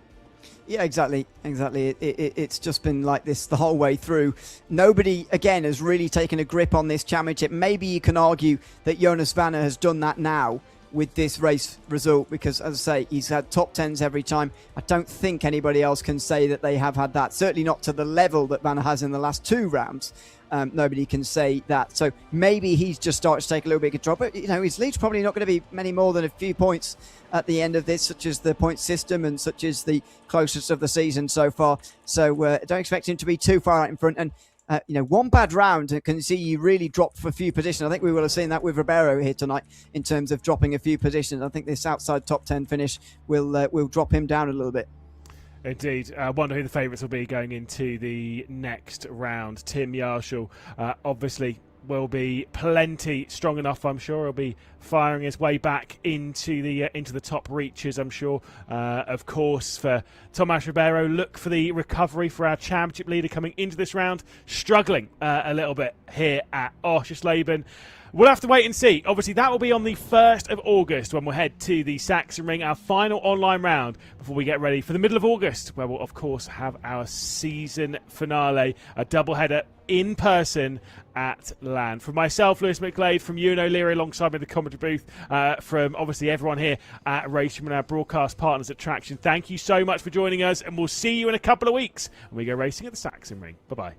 [SPEAKER 2] Yeah, exactly. It's just been like this the whole way through. Nobody, again, has really taken a grip on this championship. Maybe you can argue that Jonas Vanna has done that now with this race result, because, as I say, he's had top 10s every time. I don't think anybody else can say that they have had that. Certainly not to the level that Vanna has in the last 2 rounds. Nobody can say that. So maybe he's just started to take a little bit of control. But, his lead's probably not going to be many more than a few points at the end of this, such as the point system and such as the closest of the season so far. So don't expect him to be too far out in front. And one bad round can see you really drop for a few positions. I think we will have seen that with Ribeiro here tonight in terms of dropping a few positions. I think this outside top 10 finish will drop him down a little bit.
[SPEAKER 1] Indeed. I wonder who the favourites will be going into the next round. Tim Yarshall, obviously, will be plenty strong enough, I'm sure. He'll be firing his way back into the top reaches, I'm sure. Of course, for Tomas Ribeiro, look for the recovery for our championship leader coming into this round. Struggling a little bit here at Oschersleben. We'll have to wait and see. Obviously, that will be on the 1st of August when we'll head to the Sachsenring, our final online round, before we get ready for the middle of August, where we'll, of course, have our season finale, a doubleheader in person at LAN. From myself, Lewis McGlade, from Ewan O'Leary alongside me in the commentary booth, from obviously everyone here at RaceRoom and our broadcast partners at Traction, thank you so much for joining us, and we'll see you in a couple of weeks when we go racing at the Sachsenring. Bye-bye.